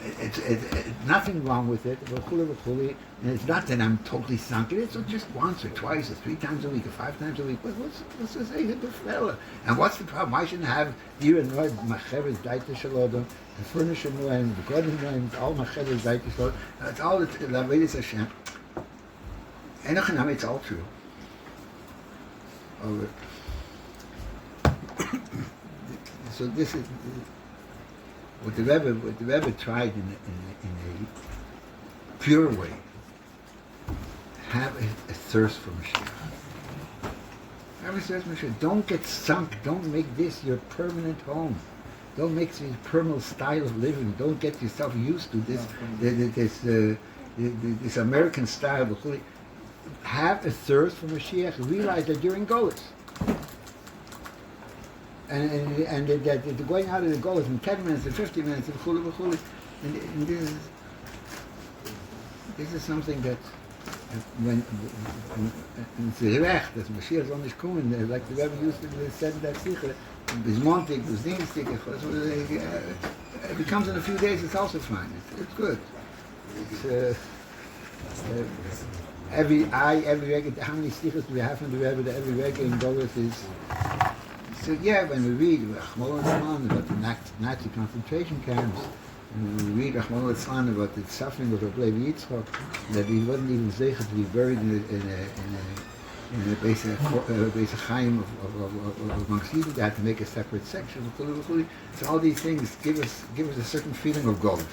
It's nothing wrong with it, and it's not that I'm totally sunk in it, so just once or twice or 3 times a week or 5 times a week. What's the say the fella? And what's the problem? Why shouldn't I have dir and roy macheres daita shalodom, the furniture noem, the garden noem, all macheres daita shalodom? It's all the avodas Hashem. Enochanam, it's all true. So this is. What the Rebbe tried in a pure way, have a thirst for Mashiach. Have a thirst for Mashiach. Don't get sunk. Don't make this your permanent home. Don't make this permanent style of living. Don't get yourself used to this American style. Have a thirst for Mashiach. Realize that you're in Golus. And that going out of the goal is in 10 minutes and 50 minutes and chuli. And this is something that when it's recht, that Mashiach is only coming, like the Rebbe used to say that sicher, bis Montag, bis Dienstag, it becomes in a few days, it's also fine. It's good. It's, every record, how many sichers do we have from the Rebbe, that every record in Golos is. So yeah, when we read about the Nazi concentration camps, and when we read about the suffering of Rabbi Yitzchok, that he wasn't even zecher to be buried in a Bais Chaim amongst Yidden, they had to make a separate section. So all these things give us a certain feeling of Golus.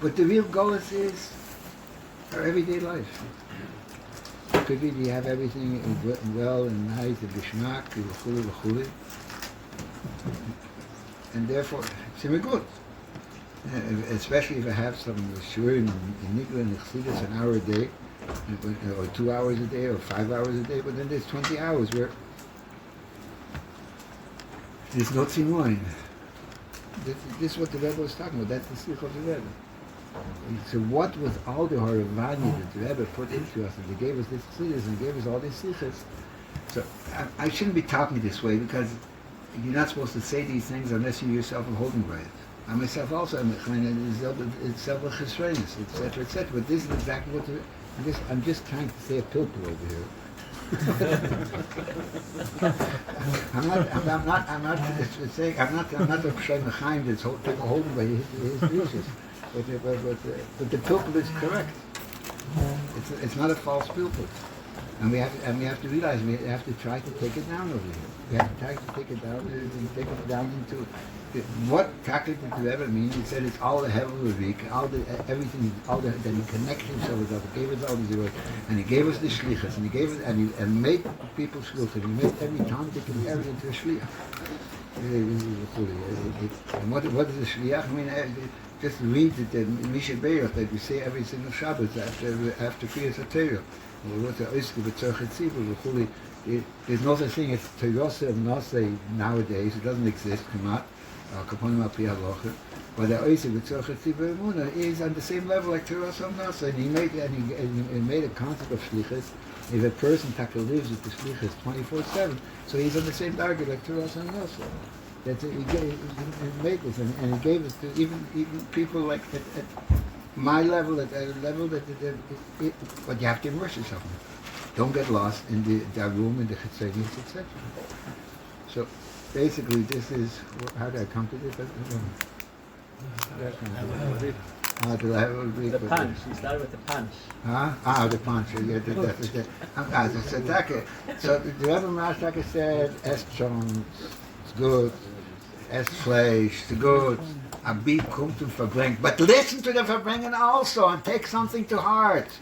But the real Golus is our everyday life. Could be you have everything well and nice and geschmack, and therefore it's very good. Especially if I have some shurim in Nikla and Chassidus an hour a day, or 2 hours a day, or 5 hours a day, but then there's 20 hours where there's no tzimoin. This is what the Rebbe was talking about. That's the Sikh of the Rebbe. So what was all the Haravani that the Rebbe put into us, and they gave us this Chassidus and gave us all these Sikhs. So I shouldn't be talking this way because you're not supposed to say these things unless you yourself are holding by it. I myself also am it's self-chesrenis, etc., etc. But this is exactly what I'm just trying to say a pilpul over here. I'm not saying I'm not a Pshay Mechaim that's holding by his wishes. But the pilpul is correct. It's not a false pilpul. And we have to realize we have to try to take it down over here. We have to try to take it down and take it down into what Taklit did ever mean. He said it's all the heavenly week, everything, that he connected himself with us, he gave us all these words, and he gave us the shlichus, and he gave us and made people shluchim. He made every time they can carry into a shliach. And what is a shliach? I mean, just read it in Misha Beirach that we say every single Shabbat after Kriyas HaTorah. There's no such thing as Terosa and Nosei nowadays. It doesn't exist. But the Oisik B'Tzorchet Tzibur Emuna is on the same level like Terosa and Nosei. And he made a concept of Shlichus. If a person lives with the Shlichus 24/7, so he's on the same target like Terosa and Nosei. That's it. He made this, and he gave us to even people like at my level, at a level but you have to immerse yourself in it. Don't get lost in the room, in the chitzonius, etc. So basically, this is how did I come to this? The punch. You started with the punch. The punch. Yeah, so the Rebbe Marashaka said, Elchonon, it's good. Fleisch, it's good. A beat kommt zum Farbrengen. But listen to the Farbrengen also and take something to heart.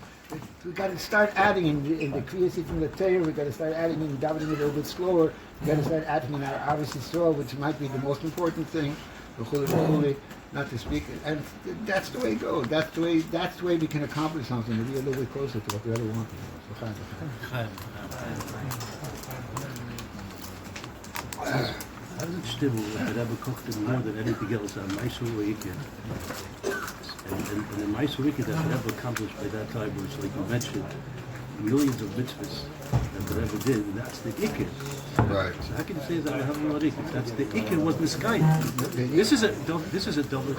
We got to start adding in the Kriyas from the Torah. We got to start adding in davening a little bit slower. We got to start adding in our Ahavas Yisrael, which might be the most important thing. Not to speak, and that's the way it goes. That's the way we can accomplish something. To be a little bit closer to what we really want. How does it stibble that the Rebbe cooked it more than anything else on Maisur Weekend? And the Maisur Weekend that the Rebbe accomplished by that time was, like you mentioned, millions of mitzvahs that the Rebbe did, and that's the Ikir. Right. So how can you say that I have a lot of Ikir? That's the Ikir was Miskayim. This is a double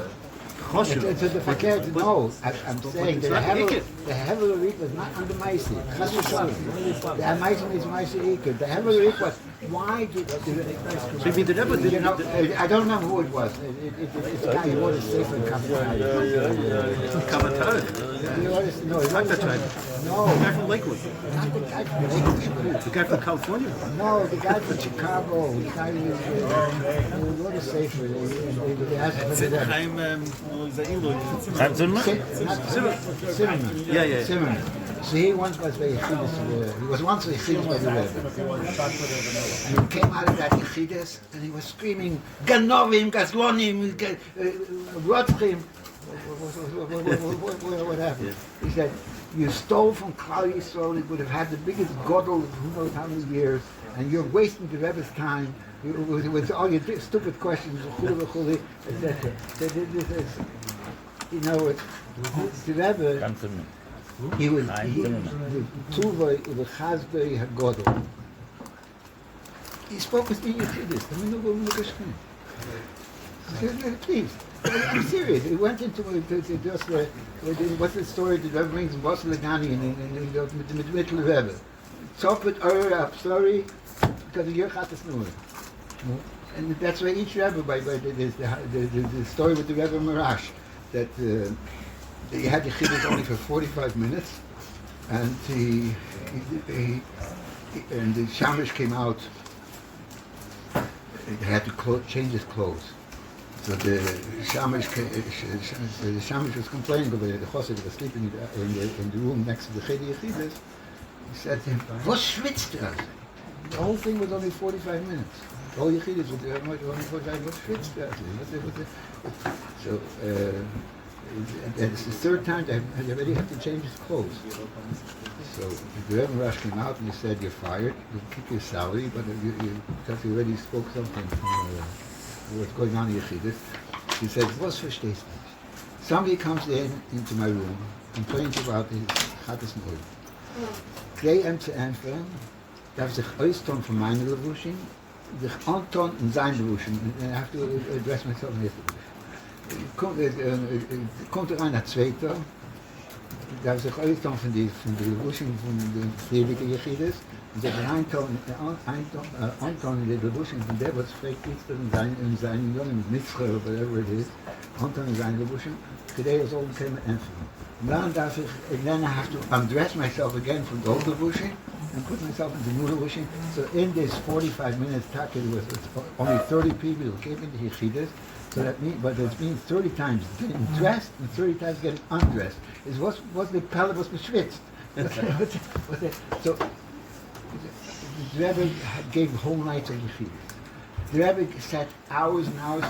choshev. It's a verkehrt, no. I'm saying that the Hevel Reek was not under Maisi. The Maisi is Maisi Ikir. The Hevel Reek was, why did... So you mean the Rebbe did... You know, I don't remember who it was. It's a guy who wrote a sefer in Chabad. Chabad. No, It's not that type. No. The guy from Lakewood. Not the guy from Lakewood. The guy from California. No, the guy from Chicago. The guy who wrote a sefer. They asked him to do that. Zimmerman. Yeah. Zimmerman. So he once was very Yechidus. He was once a Yechidus by the Rebbe. And he came out of that Yechidus and he was screaming, Ganovim, Gazlonim, Rotzchim. What happened? He said, you stole from Klal Yisrael, it would have had the biggest godel of who knows how many years, and you're wasting the Rebbe's time with all your stupid questions, etc. You know, the Rebbe, he was the Tuvay of the Chazbei HaGodol. He spoke with the Yechidus. Please. I'm serious. He went into just what's the story that Rebbe brings in Boston Legani in the middle of Rebbe. Chof Av, sorry, because of your Chatas Nur. And that's why each Rebbe, the story with the Rebbe Marash, that he had the Chiddush only for 45 minutes, and and the Shamish came out. He had to change his clothes. So the Shamish was complaining over the Chosed was sleeping in the room next to the Chedi Yechidus. He said to him, "Was schwitzt er?" The whole thing was only 45 minutes. All Yechidus, what schwitzt er? So, and it's the third time they already have to change his clothes. So the Rebbe Rosh came out and he said, "You're fired. We'll keep your salary, but because you already spoke something from what's going on in Yechidus." He said, "Was verstehst du nicht?" Somebody comes into my room, complains about his Chatas Noid. Twee te aanvullen, darf sich uitstonen van mijn levushing, zich aantonen in zijn levushing. And I have to address myself in his levushing. Komt er aan het tweede, darf sich uitstonen van de levushing van de vriendelijke Yechidus. En zich aantonen in de levushing van der, wat spreekt iets in zijn jongen, mitzvah, whatever it is, aantonen in zijn levushing. Today is all the same answer. Then I have to undress myself again from the old levushing and put myself into new levushing. So in this 45 minutes talk, it was only 30 people who came into Yechidus. So that means, but it means 30 times getting dressed and 30 times getting undressed. Is what's the pelle was beschwitzt. So the Rebbe gave whole nights of Yechidus. The Rebbe sat hours and hours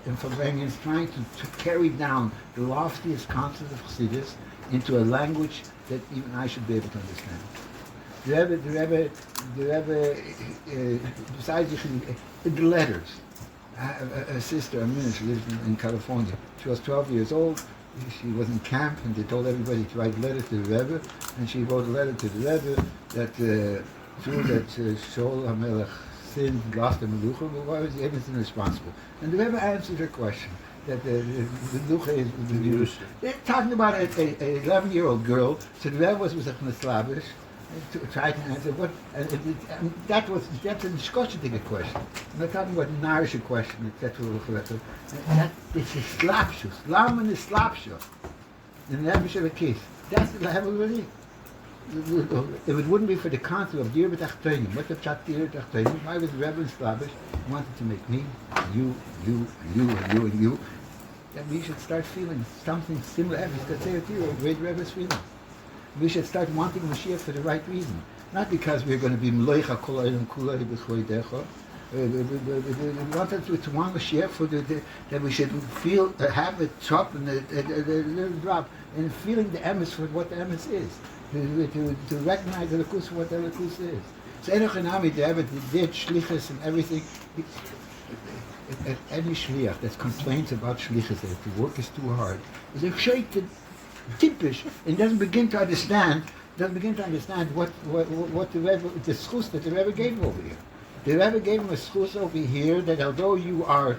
in Farbrengen trying to carry down the loftiest concepts of Chassidus into a language that even I should be able to understand. The Rebbe, besides the letters, a sister, a minister, lived in California. She was 12 years old. She was in camp, and they told everybody to write letters to the Rebbe, and she wrote a letter to the Rebbe that through that Shaul HaMelech sinned, lost the Melucha, but why was everything responsible? And the Rebbe answered her question, that the Melucha is the Jews. They're talking about an 11-year-old girl, so the Rebbe was a Slavish, tried to answer what, and that's a Schochet question. I'm not talking about a Narische question, etc. That is a slapshus. Laman is slapshus. And the Rebbe should have a kiss. That's the Rebbe really. If it wouldn't be for the concept of Dir B'Tachtonim, what the Pshat Dir B'Tachtonim, why was the Rebbe Slavish? He wanted to make me, you, and you. That we should start feeling something similar. He's going to say it to you, a great Rebbe's feeling. We should start wanting Mashiach for the right reason. Not because we're going to be Mloicha Kol Eilam Kulei B'Choidecha. We want to want Mashiach for that we should feel, have a drop and a little drop, and feeling the emes for what the emes is. To recognize the Lakus for what the Lakus is. So Elchonon, the Rebbe did shlichus and everything. Any shliach that complains about shlichus, that the work is too hard, is a shaitan, typish, and doesn't begin to understand what the Rebbe, the schus that the Rebbe gave over here. The Rebbe gave him a schus over here that although you are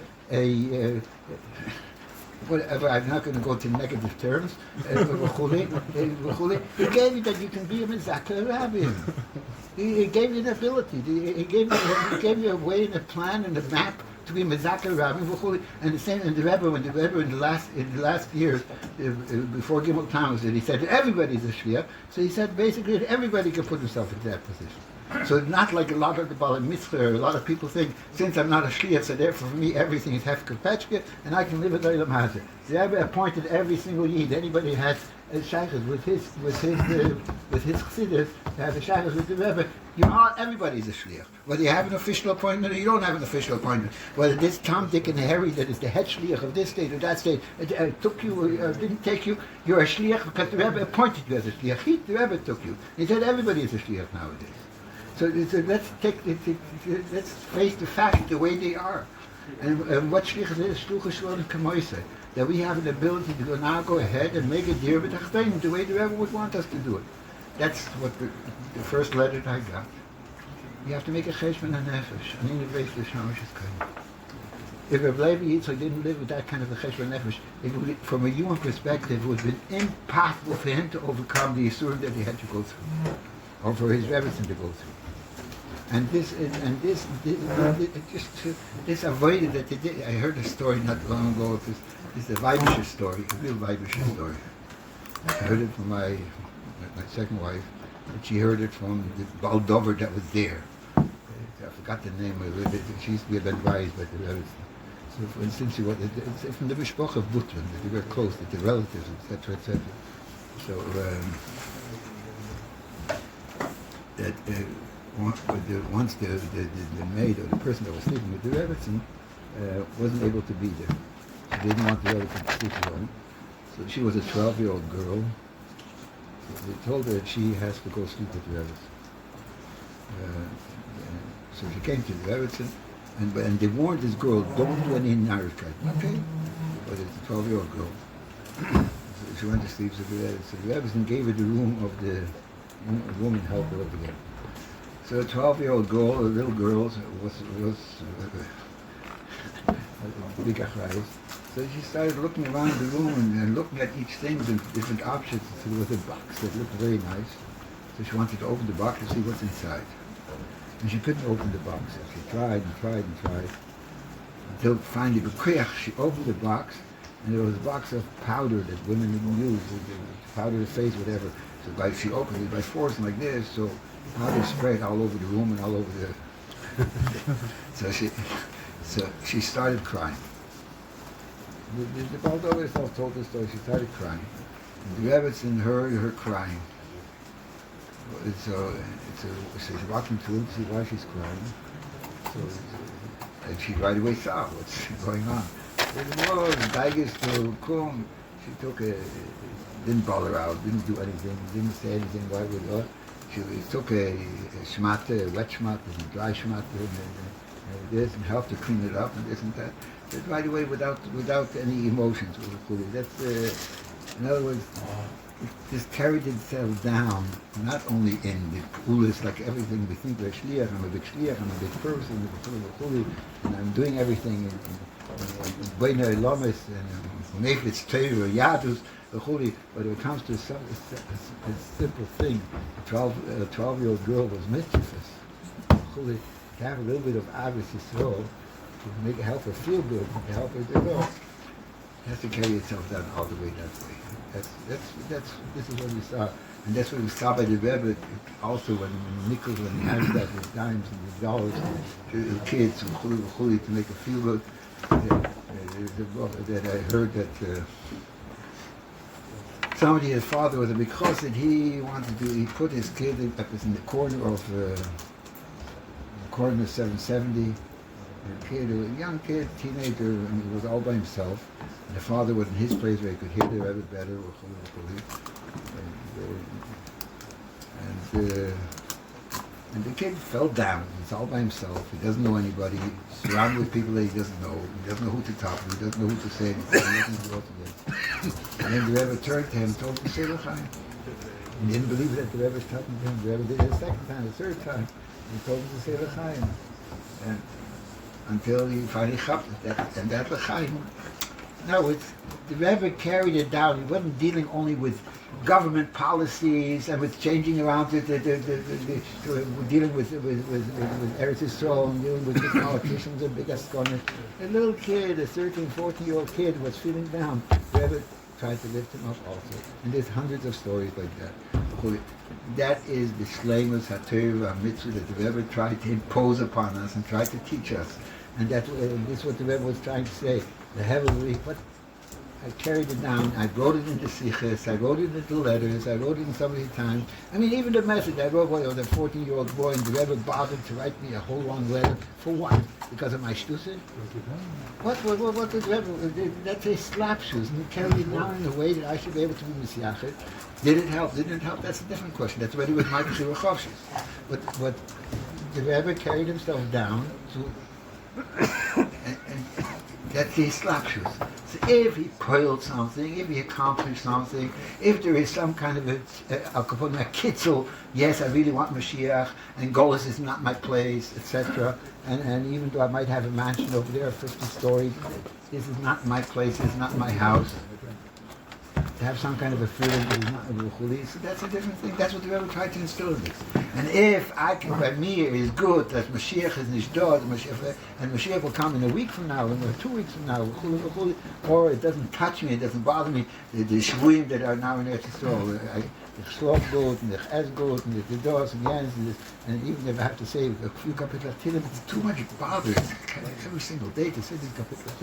whatever, I'm not going to go to negative terms, he gave you that you can be a Mezakeh Rabbi. He gave you the ability, he gave you a way and a plan and a map to be Mezakeh Rabbi. And the same in the Rebbe, when the Rebbe in the last years, before Gimel Tammuz, he said everybody's a Shliach, so he said basically that everybody can put himself into that position. So it's not like a lot of the Bala Mitzvah, a lot of people think, since I'm not a Shliach, so therefore for me everything is Hefker Petchke, and I can live at Olam Hazeh. The Rebbe appointed every single Yid, anybody has a shaykhs with his Chassidus, to have a shaykhs with the Rebbe. Everybody's a Shliach. Whether you have an official appointment or you don't have an official appointment. Whether this Tom, Dick, and Harry that is the head Shliach of this state or that state, took you or didn't take you, you're a Shliach because the Rebbe appointed you as a Shliach. The Rebbe took you. He said everybody is a Shliach nowadays. So let's face the facts the way they are. And what Shlichus is, Shluchus Shloim Kamoiseh, that we have an ability to now go ahead and make a Dir B'Tachtonim the way the Rebbe would want us to do it. That's what the first letter that I got. You have to make a cheshbon nefesh. I mean, the base of Shamash is kind. If Rabbi Yitzchok didn't live with that kind of a cheshbon nefesh, it would, from a human perspective, it would have been impossible for him to overcome the Yisurim that he had to go through, or for his Rebbetzin to go through. And this avoided that they did. I heard a story not long ago. It's a Weibischer story, a real Weibischer story. I heard it from my second wife, but she heard it from the Baldover that was there. I forgot the name of it. She used to be advised by the relatives. So, for instance, it's from the Mishpoch of Butman, that they were close, that the relatives, etc., etc. So once the maid or the person that was sleeping with the Rebbetzin wasn't able to be there. She didn't want the Rebbetzin to sleep alone. So she was a 12-year-old girl. So they told her that she has to go sleep with the Rebbetzin. So she came to the Rebbetzin, and they warned this girl, don't do any narrative. Okay? But it's a 12-year-old girl. So she went to sleep with the Rebbetzin. So the Rebbetzin gave her the room of the woman helper over there. So a 12-year-old girl, a little girl, was a big achrayus. So she started looking around the room and looking at each thing and different objects. So there was a box that looked very nice. So she wanted to open the box to see what's inside. And she couldn't open the box. So she tried and tried and tried. Until finally, she opened the box, and there was a box of powder that women use, powder the face, whatever. So she opened it by forcing like this, so powder spread all over the room and all over the... so she started crying. The Baldover herself told the story. She started crying. And the Rebbetzin heard her crying. So she walked into it to see why she's crying. And she right away saw what's going on. The tigers to come. She didn't bother her out, didn't do anything, didn't say anything. Why would her? She took a shmata, a wet shmata, and a dry shmata, and this, and helped to clean it up, and this and that. Just right away without any emotions. That's in other words, it just carried itself down, not only in the pulis, like everything we think we're shliach, I'm a big shliach, I'm a big person, and I'm doing everything in Beinei Lomis and Nefetz Torah, Yadus, but when it comes to a simple thing, a 12-year-old girl was mischievous. To have a little bit of Avis Yisrael, to help her feel good, to help her to go, it has to carry itself down all the way that way. This is what we saw, and that's what we saw by the Rebbe also when nickels and that with dimes and with dollars to the kids to make her feel good. That I heard that somebody, his father was a big chassid. He put his kid in the corner of 770. A young kid, teenager, and he was all by himself. And the father was in his place where he could hear the Rebbe better. And the kid fell down. He's all by himself. He doesn't know anybody. He's surrounded with people that he doesn't know. He doesn't know who to talk to. He doesn't know who to say anything. He doesn't know what to do. And then the Rebbe turned to him and told him to say l'chaim. He didn't believe that the Rebbe was talking to him. The Rebbe did it a second time, a third time. He told him to say l'chaim. And until he finally chopped it. And that l'chaim. No, the Rebbe carried it down. He wasn't dealing only with government policies and with changing around dealing with Eretz Yisrael and dealing with big politicians and big astronomers. A little kid, a 13, 14-year-old kid was feeling down. The Rebbe tried to lift him up also. And there's hundreds of stories like that. That is the shleimus haTorah mitzvah that the Rebbe tried to impose upon us and tried to teach us. And this is what the Rebbe was trying to say. The heavenly, but I carried it down. I wrote it into siches. I wrote it into letters. I wrote it in so many times. I mean, even the message I wrote was that 14-year-old boy, and the Rebbe bothered to write me a whole long letter. For what? Because of my shtusin? What did the Rebbe? That's a slapshus, and he carried it down in a way that I should be able to be misyachet. Did it help? Didn't it help? That's a different question. That's already with my Choshes. But the Rebbe carried himself down to. And that's his slapshus. So if he poiled something, if he accomplished something, if there is some kind of a kitzel, yes, I really want Mashiach, and Golis is not my place, etc. And even though I might have a mansion over there, 50 stories, this is not my place, this is not my house. To have some kind of a feeling that is not a ruchuli, so that's a different thing. That's what the Rebbe tried to instill in this. And if I can, by me, it is good that Mashiach is nishdod, and Mashiach will come in a week from now, or 2 weeks from now, or it doesn't touch me, it doesn't bother me, the shvuim that are now in Eretz Yisrael, the Chof Av, and the Ches Gut, and the Dos, and Jens, and even if I have to say a few kapitals of Tehillim, it's too much bother. Every single day to say these kapitals of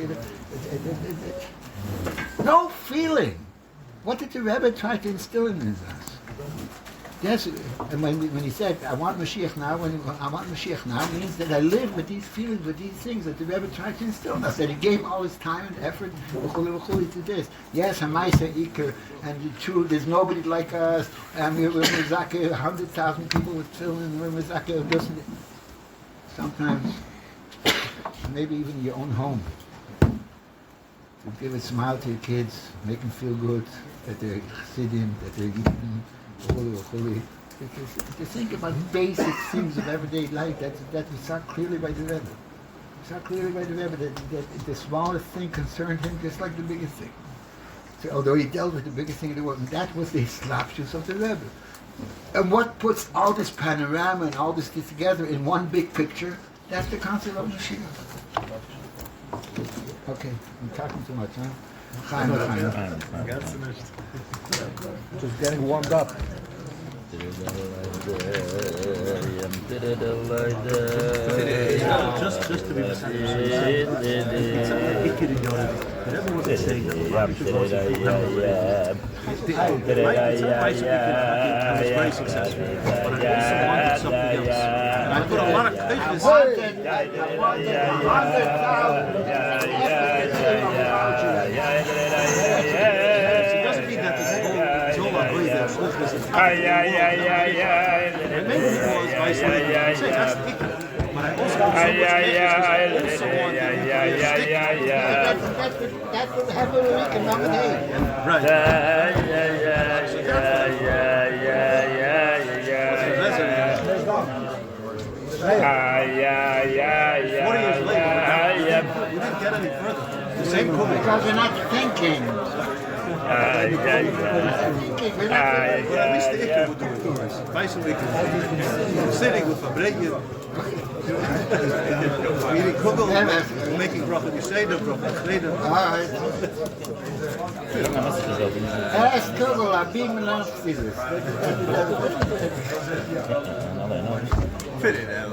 Tehillim. No feeling. What did the Rebbe try to instill in us? Yes, and when he said, I want Mashiach now, I want Mashiach now, means that I live with these feelings, with these things that the Rebbe tried to instill in us, that he gave all his time and effort to this. Yes, Hamaisa Iker, and true, there's nobody like us, and we're Mizake, 100,000 people with children, we're Mizake, doesn't. Sometimes, maybe even your own home, to give a smile to your kids, make them feel good, that they're Chassidim, that they're Yidden, to think about basic things of everyday life that we saw clearly by the Rebbe. We saw clearly by the Rebbe that the smallest thing concerned him just like the biggest thing. So, although he dealt with the biggest thing in the world, and that was the slapshus of the Rebbe. And what puts all this panorama and all this together in one big picture, that's the concept of Moshiko. Okay, I'm talking too much, huh? Just getting warmed up. Just to be the same. Whatever was saying, it's very successful. But I also wanted something else. And I put a lot of faith It doesn't mean that this is all ugly, there's all business. Maybe because I say that's the ticket. But I also want That's what happened when we came up with him. Right. We didn't get any further. The same Because we're not thinking. But at least the Ikke would do it for us. Bais sitting with Farbrengen, eating kugel, making bracha. You say the bracha. Later. All right. Ask kugel, I'm being monophysist. Fit it out.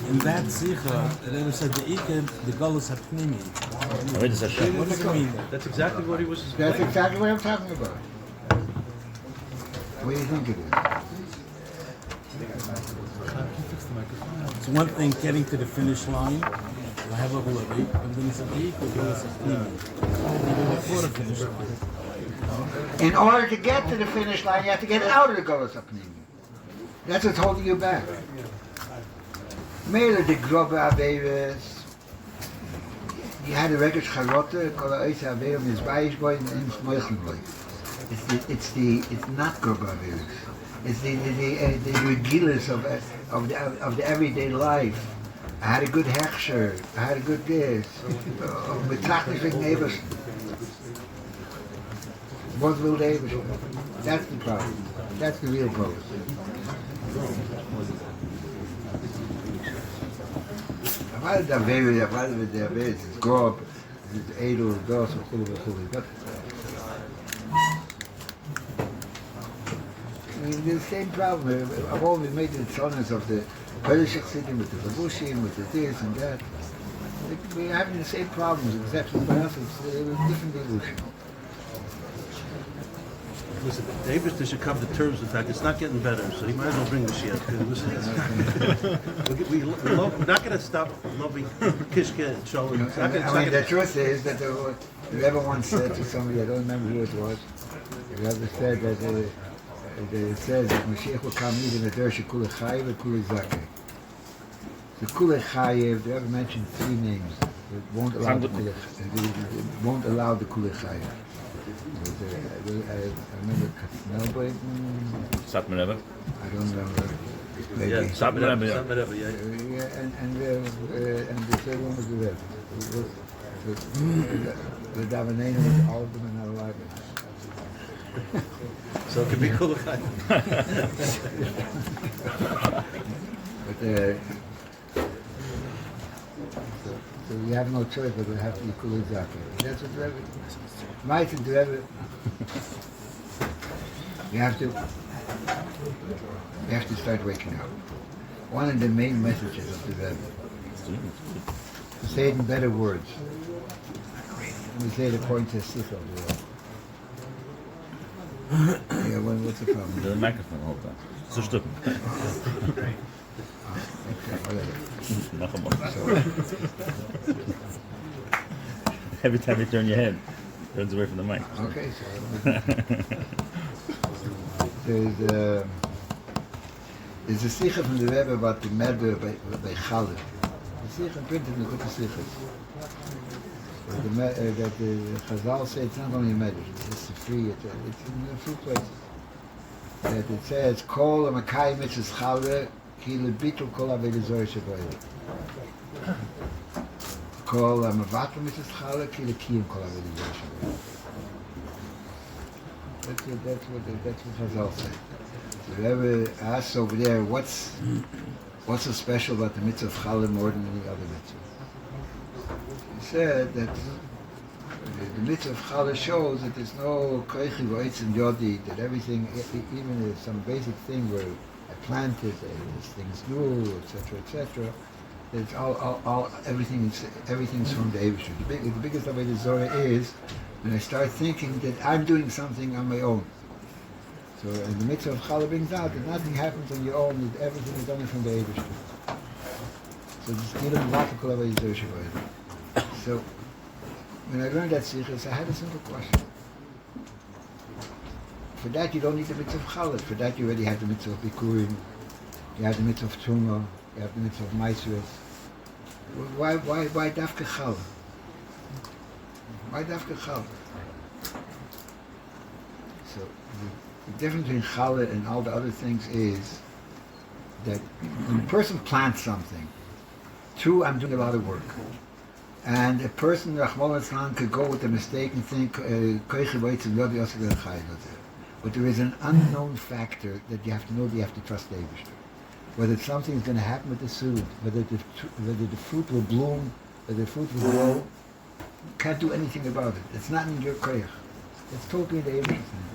In that Sikha, the Rebbe said the Ikke, the Galus Hapnimi. What does Hashem? What does it mean? That's exactly what he was That's explaining. exactly what I'm talking about. What do you think it is? It's one thing getting to the finish line, I have a holiday, and then it's a week or it's a cleaning. Even before the finish line. In order to get to the finish line, you have to get out of the Golos Apnimi. That's what's holding you back. Mele de Chof Av. You had a record charote, kol ha'ois ha'aveim is Bais boy and it's moichen boy. It's not Chof Av. It's the regulars of the everyday life. I had a good hechsher, I had a good this. Betrachtig wegen Ebersen. What will the Ebersen? That's the problem. That's the real problem. Weil der Weber, weil der Weber ist grob, ist edel, das und but the same problem. I've always made the songs of the Polish city with the Babushim, with the this and that. We're having the same problems, except for us, it's a different evolution. Listen, David should come to terms with the fact it's not getting better, so he might as well bring the shit. We're not going to stop loving Kishka and Shalom. The truth is that the Rebbe once said to somebody, I don't remember who it was, the Rebbe said that it says that Mashiach will come even a Dershi Kule Chayev and Kule Zakeh. The Kule Chayev, the Rebbe mentioned 3 names. It won't allow the Kule Chayev. I remember Katznelboy. Satmanever. I don't remember. Maybe. Yeah, Satmanever, yeah. Yeah, and the third one was the Rebbe. The Davanena, all of them are not alive. So it could be cool. But so we have no choice, but we have to be cool exactly. That's what Rebbe. Might and Rebbe. You have to start waking up. One of the main messages of the Rebbe. To say it in better words. We say it according to Sikha. Yeah, what's the problem? The microphone hold on. So stop. Okay, whatever. Every time you turn your head, it turns away from the mic. Okay, so there's a sikha from the Rebbe about the medder by Challah. The sikha printed in the good sikha. That the Chazal say it's not only a medder, it's free, it's in a few places. That it says, Kol ha'makai mitzvahs Challah, ki lebitul kol ha'vedizor sheboyel. Kol ha'mavatul mitzvahs Challah, ki lekiyim kol ha'vedizor sheboyel. That's what Chazal said. So the Rebbe asks over there, what's so special about the mitzvah of Challah more than any other mitzvah? He said that the mitzvah of Challah shows that there's no koichi v'oitz and yodi, that everything, even if some basic thing where I planted, this thing's new, etc., it's all everything's from the Eibusher. The biggest of the Zohar is when I start thinking that I'm doing something on my own. So and the mitzvah of Challah brings out that nothing happens on your own, that everything is done from the Eibusher. So this Gilam Vakakol of Zohar. So when I learned that Sichos, I had a simple question. For that you don't need the mitzvah of Challah. For that you already have the mitzvah of Bikurim, you have the mitzvah of Truma, you have the mitzvah of Maisros. Why Dafka Challah? Why Dafka Challah? So the difference between Challah and all the other things is that when a person plants something, true, I'm doing a lot of work. And a person, Rahman al could go with a mistake and think, but there is an unknown factor that you have to know, that you have to trust the Eibusher. Whether something is going to happen with the seed, whether the fruit will bloom, whether the fruit will grow, you can't do anything about it. It's not in your koyach. It's totally the Eibusher's hand.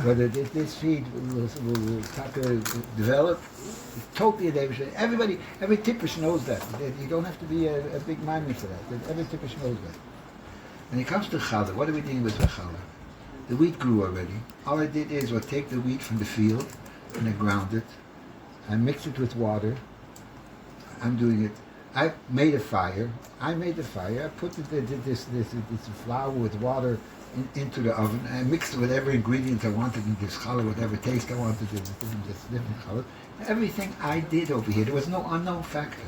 Whether this seed will develop, it's totally the Eibusher. Every tippish knows that. You don't have to be a big mimer for that. Every tippish knows that. When it comes to challah, what are we doing with the challah? The wheat grew already. All I did is take the wheat from the field and I ground it. I mixed it with water. I'm doing it. I made a fire. I put this flour with water into the oven. I mixed whatever ingredients I wanted in this challah, whatever taste I wanted in this different challah. Everything I did over here. There was no unknown factors.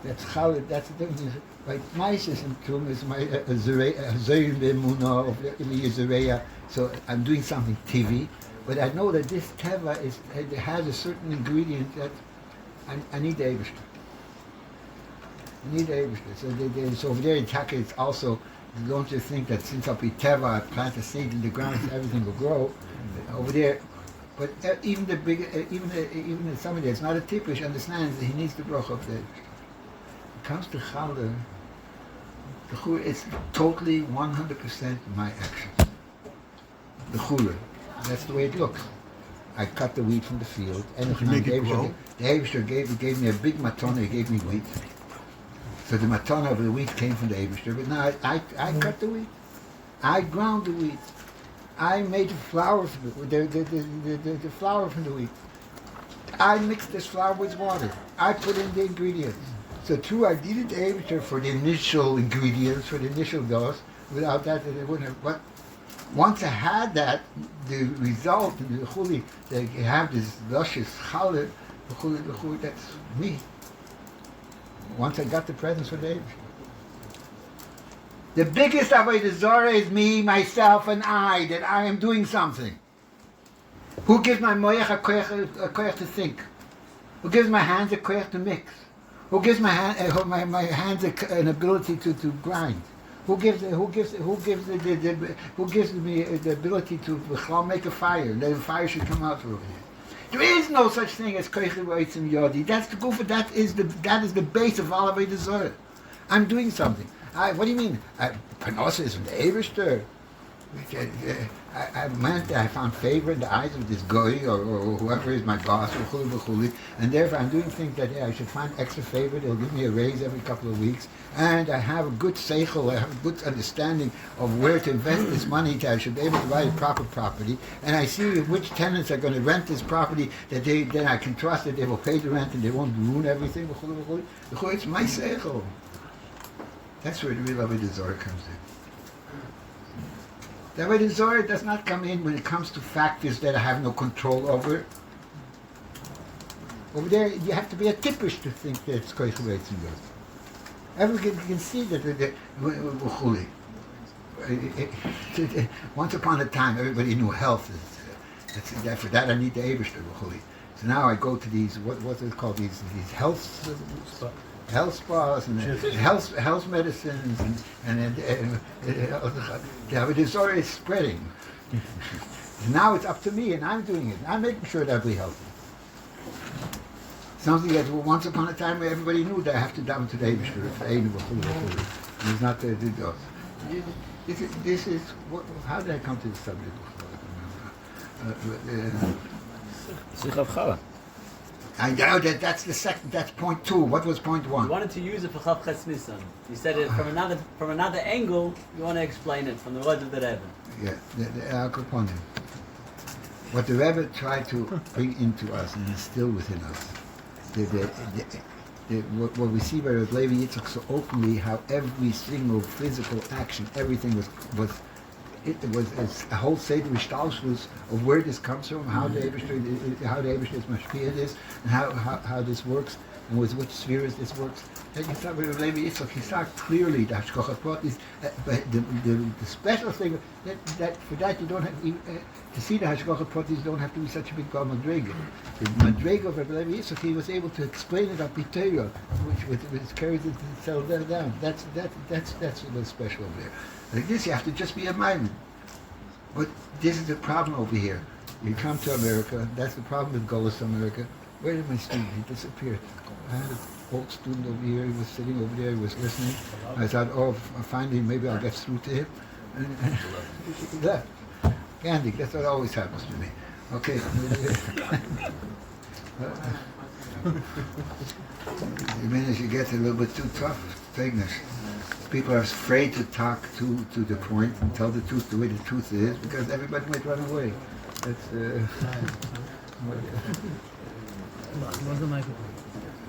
That's challah. That's the difference. Like Maises and Tum is my Zerim B'Emunah of Zereya. So I'm doing something TV, but I know that this teva has a certain ingredient that I need the Eibishter. I need the Eibishter. So over there in Taka, it's also, don't you think that since I'll be teva, I plant a seed in the ground, so everything will grow. Over there, but even the big, even somebody that's not a tipish understands that he needs the bracha of the Eibishter. When it comes to challah, the chura is totally 100% my actions. The chura, that's the way it looks. I cut the wheat from the field, and the Eibishter gave me a big matana. He gave me wheat. So the matana of the wheat came from the Eibishter. But now I cut the wheat. I ground the wheat. I made flour from the flour from the wheat. I mixed this flour with water. I put in the ingredients. So true, I needed the Eibishter for the initial ingredients, for the initial dose. Without that, they wouldn't have. But once I had that, the result, the chuli, that you have this luscious challah, the chuli, that's me. Once I got the presence for the Eibishter. The biggest avodah zarah is me, myself, and I, that I am doing something. Who gives my moyach a koyach to think? Who gives my hands a koyach to mix? Who gives my hands an ability to grind? Who gives me the ability to make a fire? That the fire should come out over here. There is no such thing as koyach v'otzim yodi. That's the goof. That is the base of all avodah zarah. I'm doing something. What do you mean? Panosa is from the Eibishter. I found favor in the eyes of this guy or whoever is my boss, and therefore I'm doing things that I should find extra favor. They'll give me a raise every couple of weeks, and I have a good seichel, I have a good understanding of where to invest this money. That I should be able to buy a proper property, and I see which tenants are going to rent this property. Then I can trust that they will pay the rent and they won't ruin everything. It's my seichel. That's where the real avodah zarah comes in. The avodah zarah does not come in when it comes to factors that I have no control over. Over there, you have to be a tippish to think that it's koyach v'otzim yodi. Everyone can see that once upon a time, everybody knew health is. For that, I need the Eibishter. So now I go to these what's it called? These health spas and health medicines and the avodah zarah is spreading. Now it's up to me, and I'm doing it. I'm making sure that I'll be healthy. Something that once upon a time everybody knew that I have to daven to the Eibishter. It's not the dose. This is how did I come to this subject? Chof Av. I know that's the second. That's point 2. What was point 1? You wanted to use it for Chav Ches Nisan. You said it from another angle. You want to explain it from the words of the Rebbe. Yeah, the Al Capone. What the Rebbe tried to bring into us and instill within us, what we see by Levi Yitzchok so openly, how every single physical action, everything was a whole seder shtalshus of where this comes from, how the Eibishter is mashpia this, and how this works, and with which spheres this works. And you start with Levi Yitzchok, he saw clearly that Hashgachah is the special thing that for that you don't have to see the Hashgachah Pratis, you don't have to be such a big madrega. The madrega of Levi Yitzchok, he was able to explain it up B'Torah, which carries itself down. That's what's special over there. Like this, you have to just be a mind. But this is the problem over here. You come to America, that's the problem with Golos America. Where did my student? He disappeared. I had an old student over here, he was sitting over there, he was listening. I thought, finally, maybe I'll get through to him. And he left. Gandhi, that's what always happens to me. Okay. The minute you get a little bit too tough, thickness. People are afraid to talk to the point and tell the truth the way the truth is because everybody might run away. That's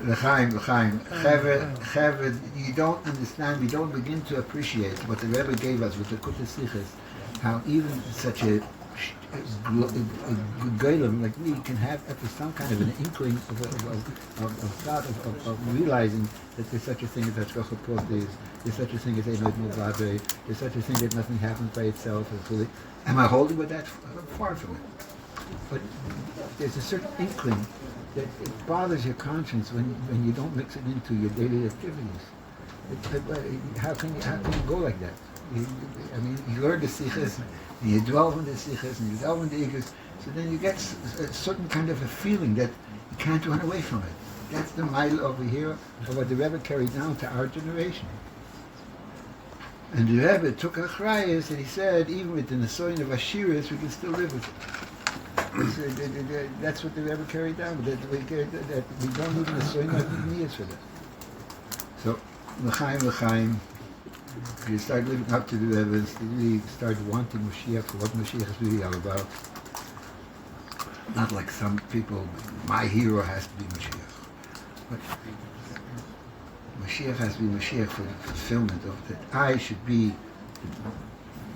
L'chaim. Chaver, you don't understand, we don't begin to appreciate what the Rebbe gave us with the Kutas Sichas, how even such a golem like me can have some kind of an inkling of realizing that there's such a thing as Hashgacha Protis, there's such a thing as Einod Mulvade, there's such a thing that nothing happens by itself. Am I holding with that? Far from it. But there's a certain inkling that it bothers your conscience when you don't mix it into your daily activities. How can you go like that? You learn the sichas, and you dwell on the sichas, and you dwell on the igus, so then you get a certain kind of a feeling that you can't run away from it. That's the mile over here of what the Rebbe carried down to our generation. And the Rebbe took a chrayas and he said, even with the nesoin of Ashiris, we can still live with it. That's what the Rebbe carried down, that we don't need nesoin of Niyas for that. So, l'chaim, you start living up to the Rebbe, you start wanting Mashiach for what Mashiach is really all about. Not like some people, my hero has to be Mashiach. But Mashiach has to be Mashiach for the fulfillment of that. I should be,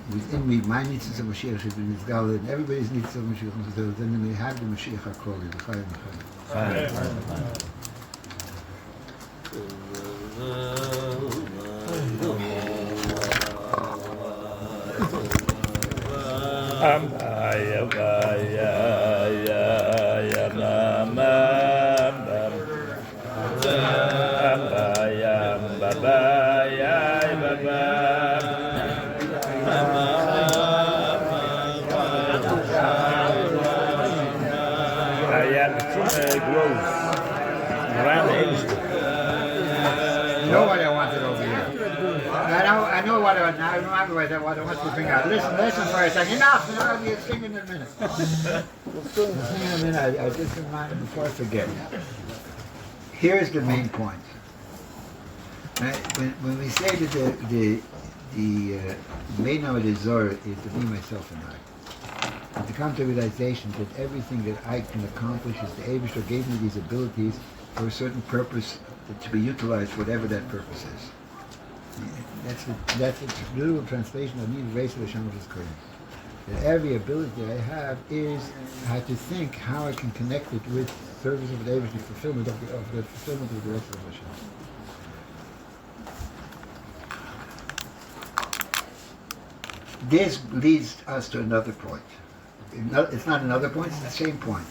within me, my needs of Mashiach should be Nizgala, and everybody's needs of Mashiach, then we have the Mashiach HaKoli, l'chaim. You know what I wanted over here. I know what I want. I remember what I want to bring out. Listen for a second. Enough. You'll sing in a minute. We'll sing in a minute. I just remind before I forget. Here's the main point. When we say that the main of the Zohar is to be myself and I. And to come to realization that everything that I can accomplish is the Eibishter gave me these abilities for a certain purpose to be utilized, whatever that purpose is. That's a literal translation of Yiv Reis L'Shamash's Kohen. That every ability I have is I have to think how I can connect it with service of the Eibishter, fulfillment of the fulfillment of the rest of Hashem. This leads us to another point. It's not another point, it's the same point.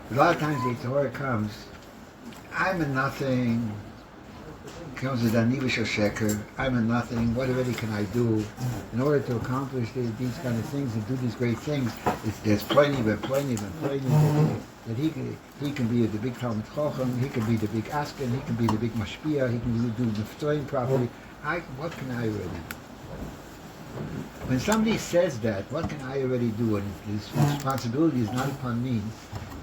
A lot of times the Torah comes, I'm a nothing, comes with Aniva Sheker, I'm a nothing, what already can I do? In order to accomplish these kind of things and do these great things, there's plenty that he can be the big Talmud Chochem, he can be the big Asken, he can be the big Mashpia, he can do the Neftoim properly. What can I already do? When somebody says that, what can I already do, and his responsibility is not upon me,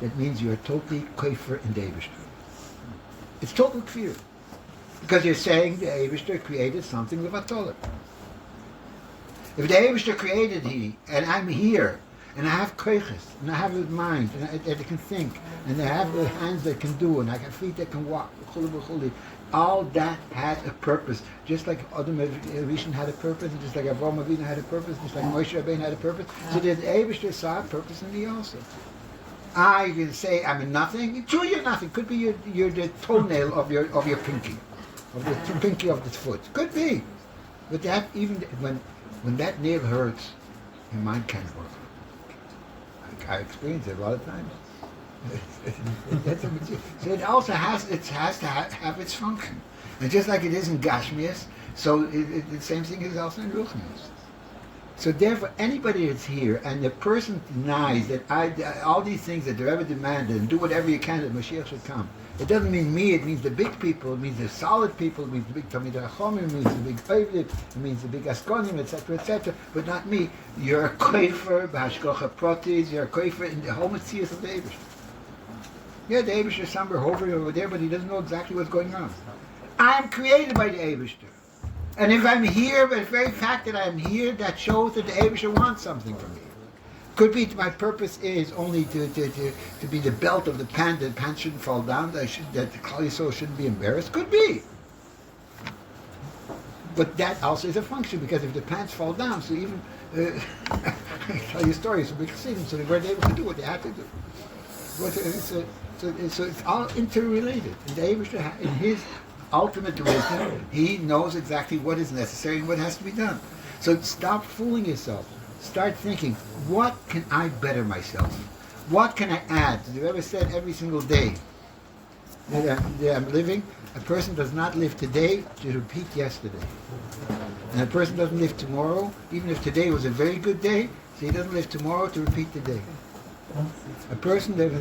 that means you're totally kofer in the Eibishter. It's total kfir. Because you're saying the Eibishter created something levatolim. If the Eibishter created he, and I'm here, and I have koiches, and I have a mind, and I can think, and I have the hands that can do, and I have feet that can walk, all that had a purpose, just like Adam Rishon had a purpose, and just like Avraham Avinu had a purpose, just like Moshe Rabbeinu had a purpose. So the Eibishter saw a purpose in me also. You can say I'm a nothing. True, you're nothing. Could be you're the toenail of your pinky, of the pinky of the foot. Could be, but that even when that nail hurts, your mind can't work. I experienced it a lot of times. So it also has to have its function, and just like it is in Gashmias, so the same thing is also in Ruchnius. So therefore, anybody that's here and the person denies that all these things that the Rebbe demanded and do whatever you can that Mashiach should come. It doesn't mean me. It means the big people. It means the solid people. It means the big Talmidei Chacham. It means the big Oivdim. It means the big Askonim, etc., but not me. You're a kofer b'hashgacha protis. You're a kofer in the whole metzius of the Eibishter. Yeah, the Eibishter is somewhere hovering over there, but he doesn't know exactly what's going on. I'm created by the Eibishter. And if I'm here, the very fact that I'm here, that shows that the Eibishter wants something from me. Could be my purpose is only to be the belt of the pant, that the pants shouldn't fall down, that the Klal Yisrael shouldn't be embarrassed. Could be. But that also is a function, because if the pants fall down, so even, I tell you stories of big Chassidim, so they weren't able to do what they had to do. So it's all interrelated. And the Eibishter, in his ultimate wisdom, he knows exactly what is necessary and what has to be done. So stop fooling yourself. Start thinking, what can I better myself? What can I add? Have you ever said every single day that I'm living? A person does not live today to repeat yesterday. And a person doesn't live tomorrow, even if today was a very good day, so he doesn't live tomorrow to repeat the day. A person lives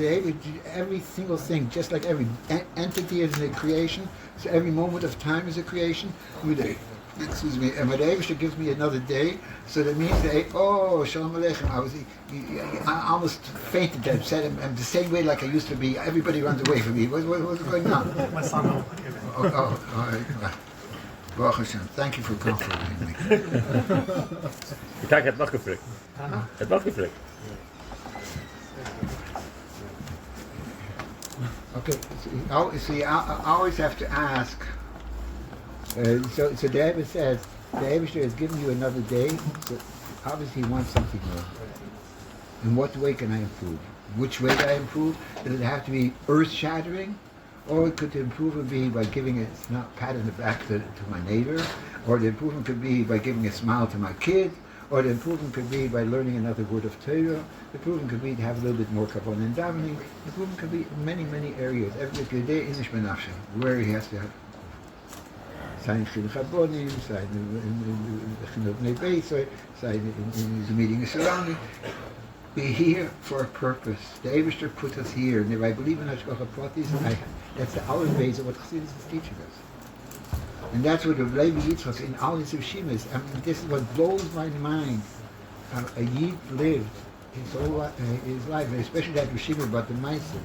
every single thing, just like every entity is a creation, so every moment of time is a creation. Excuse me, and the Eibishter gives me another day, so that means that, oh, Shalom Aleichem, I almost fainted and said, I'm the same way like I used to be, everybody runs away from me. What's going on? My son will All right. Baruch Hashem, thank you for comforting me. Die Tag hat noch geflickt. Hat noch geflickt. Okay, so you always have to ask. So the Rebbe says, the Eibishter has given you another day, so obviously he wants something more. In what way can I improve? Which way do I improve? Does it have to be earth-shattering? Or could the improvement be by giving a pat on the back to my neighbor? Or the improvement could be by giving a smile to my kid? Or the improvement could be by learning another word of Torah? The improvement could be to have a little bit more kavon and davening. The improvement could be in many, many areas. Every day, inish benafshe, where he has to have. Sein in Chabonim, sein in Bais, sein in the meeting surrounding. We're here for a purpose. The Eibishter put us here. And if I believe in Hashgacha Pratis, that's the outer base of what Chassidus is teaching us. And that's what Rabbi Yitzchok in all his Rishimas. I mean, this is what blows my mind. How a Yid lived his life, and especially that Rishima about the mindset,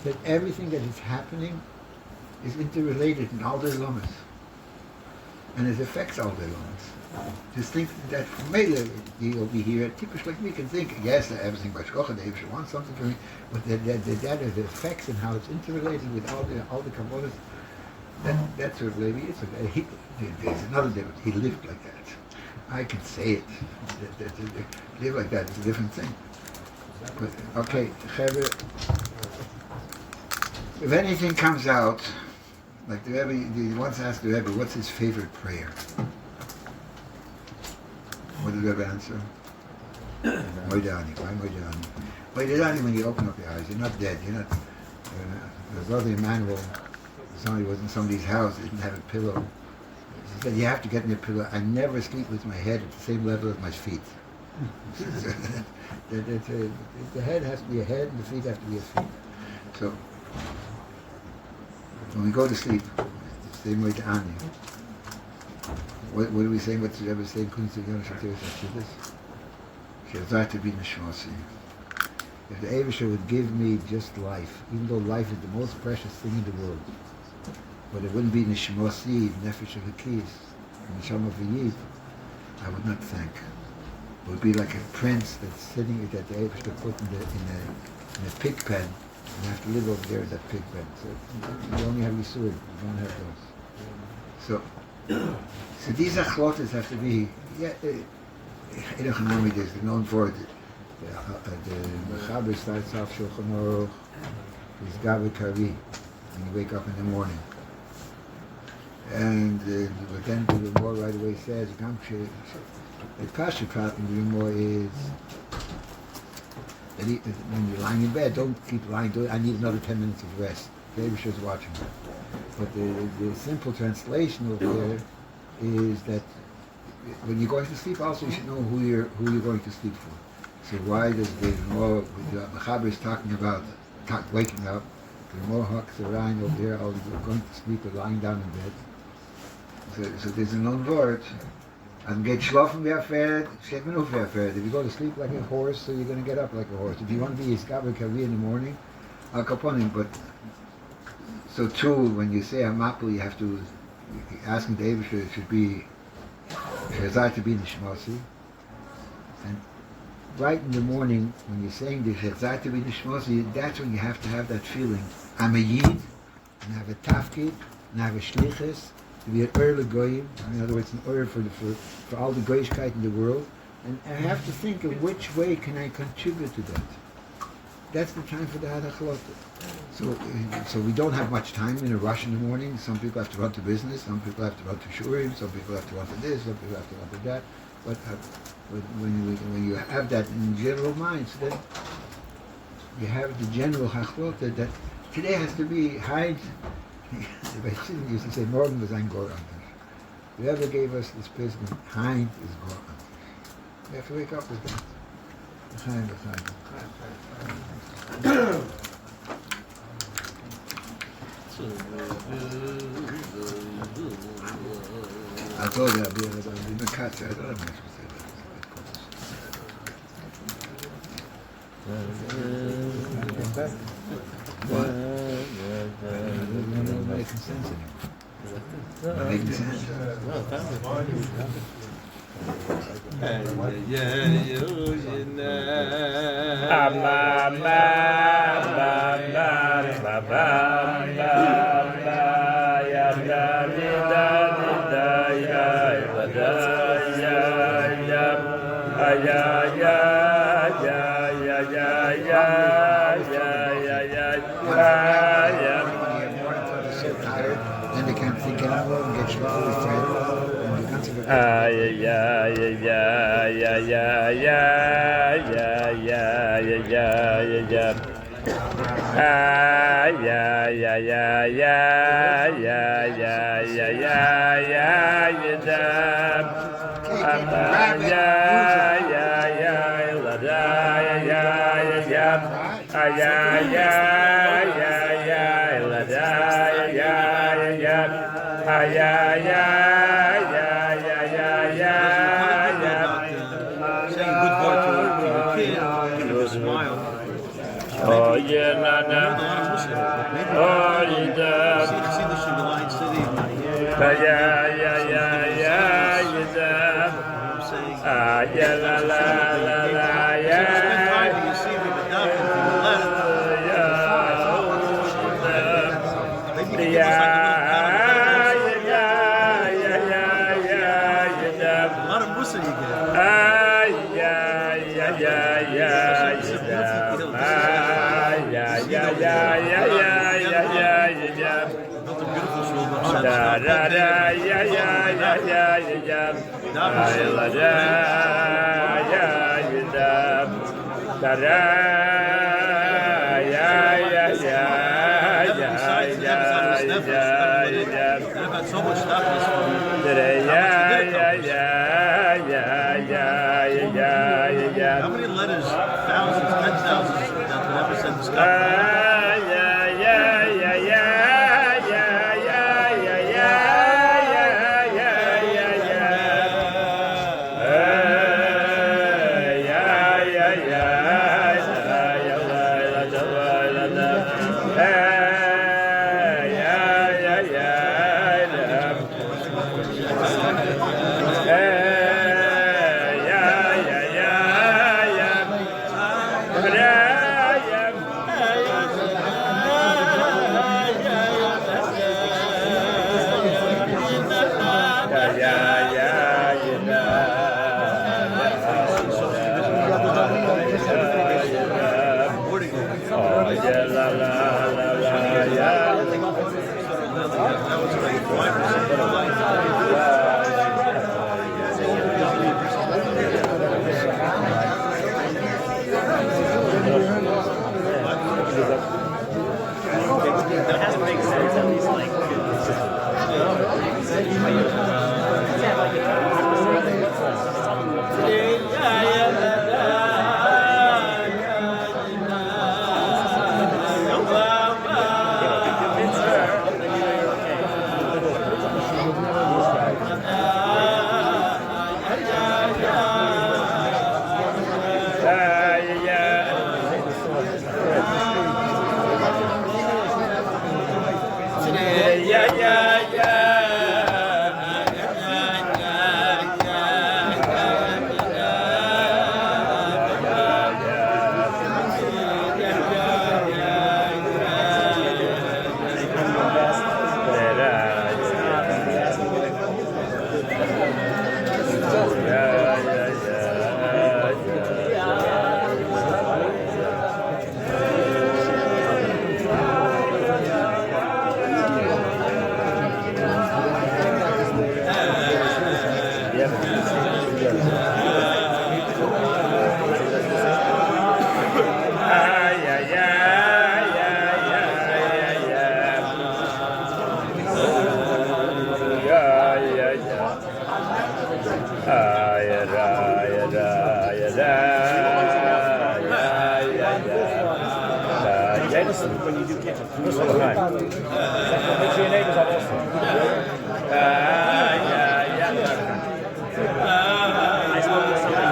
that everything that is happening is interrelated in all the lamas. And it affects all the lamas. Just think that for me, you'll be here, typisch like me, can think, yes, everything by Schochet, the Eibishter wants something from me, but that is the effects and how it's interrelated with all the kavodas. That's what Levi is. There's another difference. He lived like that. I can say it. Live like that is a different thing. But, okay, Chavre, if anything comes out, like the Rebbe, he once asked the Rebbe, what's his favorite prayer? What did the Rebbe answer? Moidani. Why Moidani? Moidani, when you open up your eyes, you're not dead. You're not. The brother Emmanuel, somebody was in somebody's house, didn't have a pillow. He said, you have to get me a pillow. I never sleep with my head at the same level as my feet. The head has to be a head, and the feet have to be a feet. So, when we go to sleep, same way to Ani. What are we saying? What's the Rebbe saying? If the Eibishter would give me just life, even though life is the most precious thing in the world, but it wouldn't be Neshmosi, Nefesh of the Keys, Neshama of the Yid, I would not thank. It would be like a prince that's sitting that the Eibishter put in a pig pen, and have to live over there in that pig pen. So you only have Yisur, you don't have those. So these achlotas have to be, Elchonon is known for it. The Mechaber starts off Shulchan Aruch, is Gabe Kavi, when you wake up in the morning. And but then the Rimor right away says, the Kasha part in the Rimor is, that when you're lying in bed, don't keep lying, I need another 10 minutes of rest. The Eibishter is watching. But the simple translation over there is that when you're going to sleep also you should know who you're going to sleep for. So why does the Mechaber is talking about waking up, the Mohawk, the Ryan over here, all going to sleep or lying down in bed. So there's a known word. And get schlafen wie ein Pferd, steht man auf wie ein Pferd. If you go to sleep like a horse, so you're going to get up like a horse. If you want to be Yitzchok in the morning, Al Capone, but so too, when you say a mapel, you have to asking the Eibusher, it should be Shazar to be Nishmosi. And right in the morning, when you're saying the Shazar to be Nishmosi, that's when you have to have that feeling. I'm a Yid, and I have a Tafkid, and I have a Shlichus, to be an early Goyim, in other words, an Ur for all the Goyishkeit in the world. And I have to think of which way can I contribute to that. That's the time for the Hadachalot. So we don't have much time in a rush in the morning. Some people have to run to business, some people have to run to shurim, some people have to run to this, some people have to run to that. But when you have that in general mind, so then you have the general Hachlot that today has to be Heid. The Yeshiva used to say, morgen was ein Goran. Whoever gave us this person, Heid is Goran. We have to wake up with that. L'chaim. I told you I'd be in the cut. I don't know much to say that. What? It's not making sense anymore. Not making sense. Then they can't think anymore and get slowly tired. And you can't think Oh yeah, na. Oh yeah. See the Shivaline city. Yeah, la. Spend time to see me, but not if you were left. Maybe you can give us like a lot of musa you built a beautiful shul. I've had so much stuff this How many letters? Thousands, 10,000 that never sent this guy. listen. When you do kitchen. Make sure your neighbors are also. I spoke to somebody.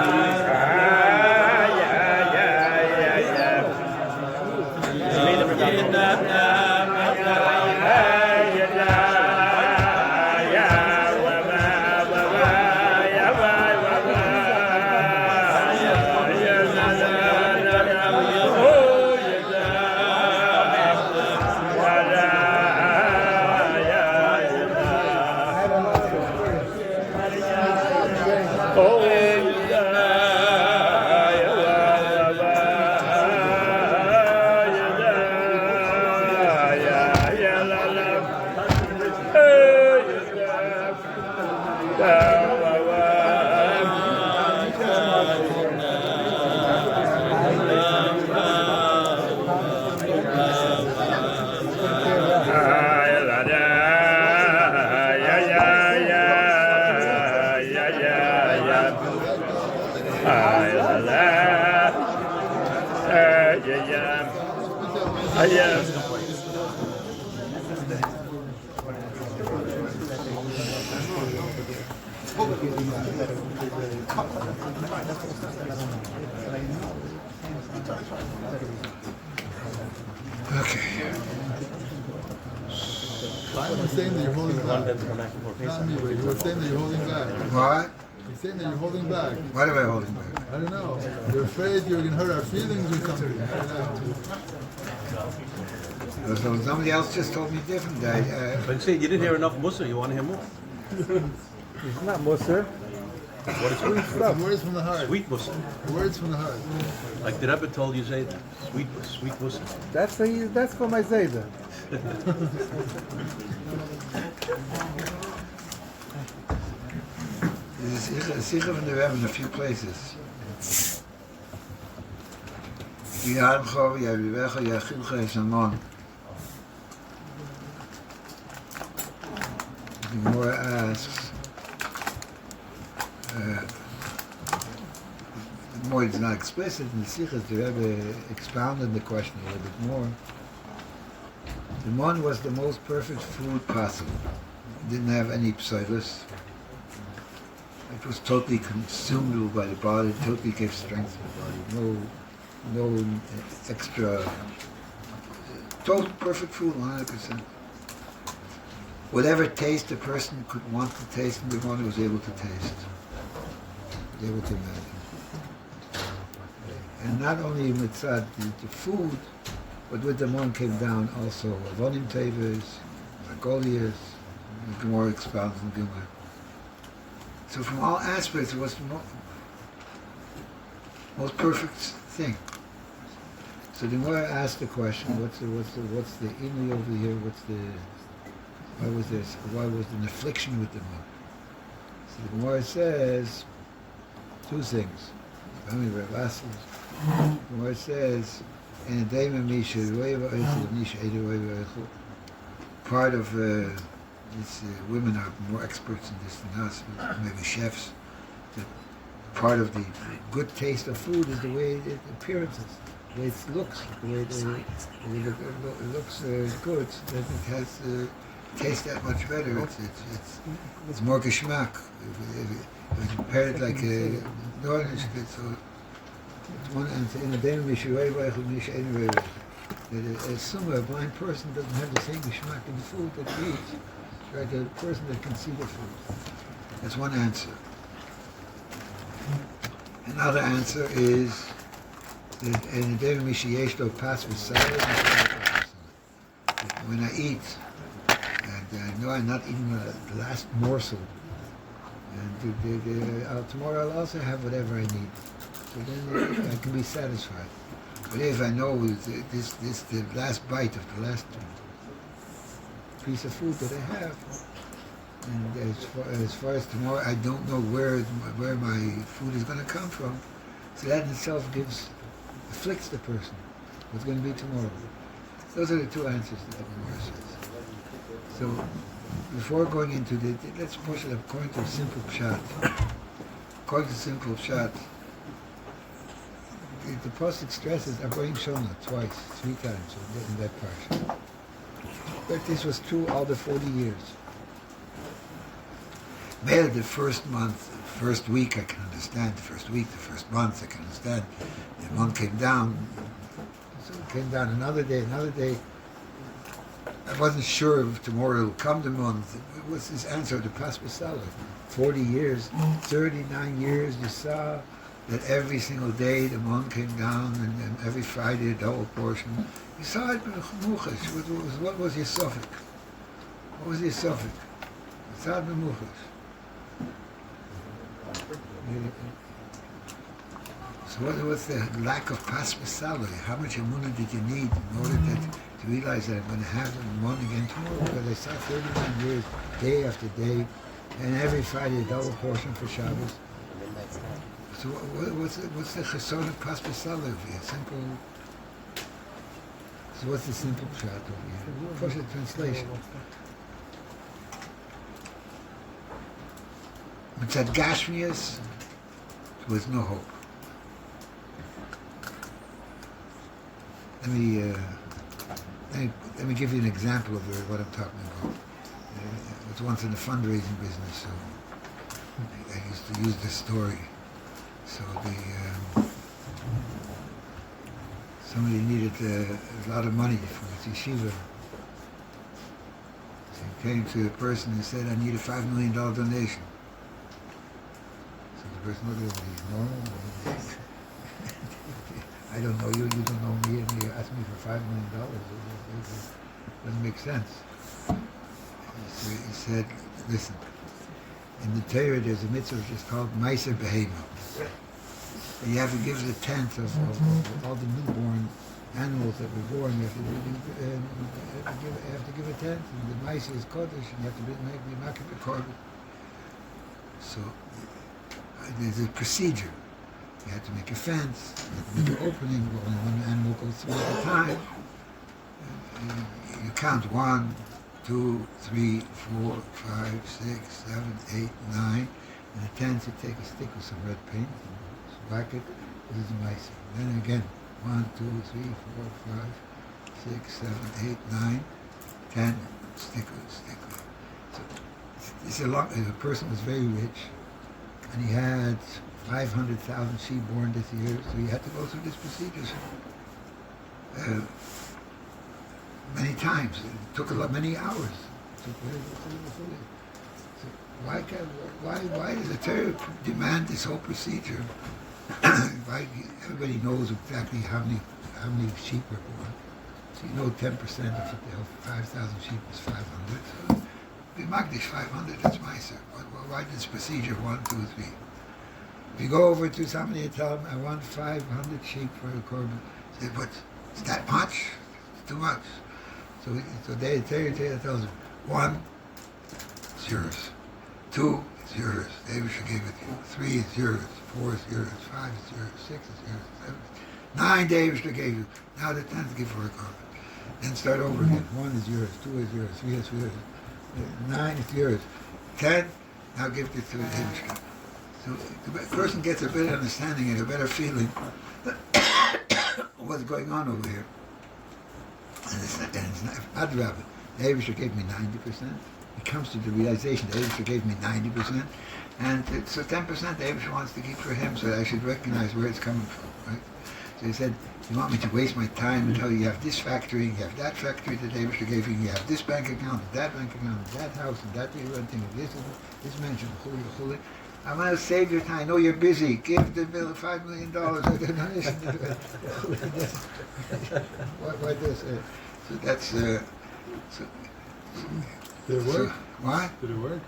Saying that you're holding back. You were saying that you're holding back. What? You're saying that you're holding back. What am I holding back? I don't know. You're afraid you're going to hurt our feelings or something. I don't know. So somebody else just told me different. But you say you didn't hear enough Musa, you want to hear more? It's not Musar. What is Sweet stuff. Words from the heart. Sweet Musa. Words from the heart. Like the Rebbe told you, say that. Sweet Musa. That's for my Zayda. Sikha van the Rebbe in a few places. Yadcho, Yavivecha, Yachilcha, Yeshamon. The Gemara asks, the more it's not explicit in the Sikhas, the Rebbe expounded the question a little bit more. The mon was the most perfect food possible. It didn't have any psilus. It was totally consumable by the body, totally gave strength to the body. No extra. Total perfect food, 100%. Whatever taste the person could want to taste, the one was able to taste. Was able to imagine. And not only mitzad the food, but with the mon came down also avonim tevas, magolias, the Gemara expounds in Gemara. So from all aspects, it was the most perfect thing. So the Gemara asked the question: what's the inu over here? Why was there an affliction with the mon? So the Gemara says two things. The Gemara says, part of these women are more experts in this than us, maybe chefs. That part of the good taste of food is the way it appearances, the way it looks, the way it looks good, that it has tastes that much better. It's more geschmack. If you compare it like a orange, so it's one, and in the day a blind person doesn't have the same geschmack in the food that he eats. Right, the person that can see the food. That's one answer. Another answer is that in the day of pass with salad, when I eat, and I know I'm not eating the last morsel, and tomorrow I'll also have whatever I need. So then I can be satisfied. But if I know this the last bite of the last piece of food that I have, and as far as tomorrow, I don't know where my food is going to come from. So that in itself afflicts the person. What's going to be tomorrow? Those are the two answers that the Gemara says. So before going into let's push it according to a simple pshat. According to simple pshat, the Pasuk stresses Aboim Shona twice, 3 times in that part. But this was true all the 40 years. Well, the first month, first week I can understand, the first week, the first month I can understand. The month came down, so it came down another day. I wasn't sure if tomorrow will come the month. It was his answer to Pas B'Saleh. 40 years, 39 years, you saw that every single day the month came down and every Friday a double portion. You saw it in Mechuches. What was your suffix? What was your suffix? You saw it in Mechuches. So what's the lack of Pas B'Saleh? How much emunah did you need in order to realize that I'm going to have the month again tomorrow? Because I saw 39 years, day after day, and every Friday a double portion for Shabbos. So what's the chesed of Pas B'Saleh over here? Simple. So what's the simple shot over here? Push the translation. Mitzad Gashmias, there was no hope. Let me give you an example of what I'm talking about. I was once in the fundraising business, so I used to use this story. So somebody needed a lot of money for his yeshiva. So he came to a person and said, "I need a $5 million donation." So the person looked at him, "He's normal." I don't know you, you don't know me, and you ask me for $5 million. It doesn't make sense. He said, "Listen, in the Torah there's a mitzvah which is called Meiser Behema. You have to give the tenth of all the newborn animals that were born. You have to give a tenth, and the Meiser is Kodesh, and you have to make the Makah Kodesh. So there's a procedure. You have to make a fence, you have to make an opening, only one animal goes through at a time. You count 1, 2, 3, 4, 5, 6, 7, 8, 9. And the 10th you take a stick with some red paint, whack it, this is the mice. Then again, 1, 2, 3, 4, 5, 6, 7, 8, 9, 10, stick with. So it's a person was very rich, and he had 500,000 sheep born this year, so he had to go through this procedure many times. It took many hours. So why does the Torah demand this whole procedure? Why everybody knows exactly how many sheep are born. So you know 10% of 5,000 sheep is 500. So we mark this 500. That's my sir. Why this procedure 1, 2, 3? If you go over to somebody and tell them, "I want 500 sheep for a korban," say, "But is that much? It's too much." So they tells them, 1, it's yours. 2, it's yours. David should give it to you. 3, it's yours. 4, it's yours. 5, it's yours. 6, it's yours. 7, 9, David should give you. Now the 10th give for a korban. Then start over again. 1 is yours. 2 is yours. 3 is yours. 9 is yours. 10, now give it to David. So the person gets a better understanding and a better feeling of what's going on over here. And it's not Rabbi. The Abisha gave me 90%. It comes to the realization the Abisha gave me 90%. And so 10% the Abisha wants to keep for him, so I should recognize where it's coming from, right? So he said, "You want me to waste my time and tell you have this factory, you have that factory that the Abisha gave you have this bank account, that bank account, that house, and that you're renting, this mansion, chuli. I want to save your time. I know you're busy. Give the bill $5 million. Why this? So that's. Did it work? What? Did it work?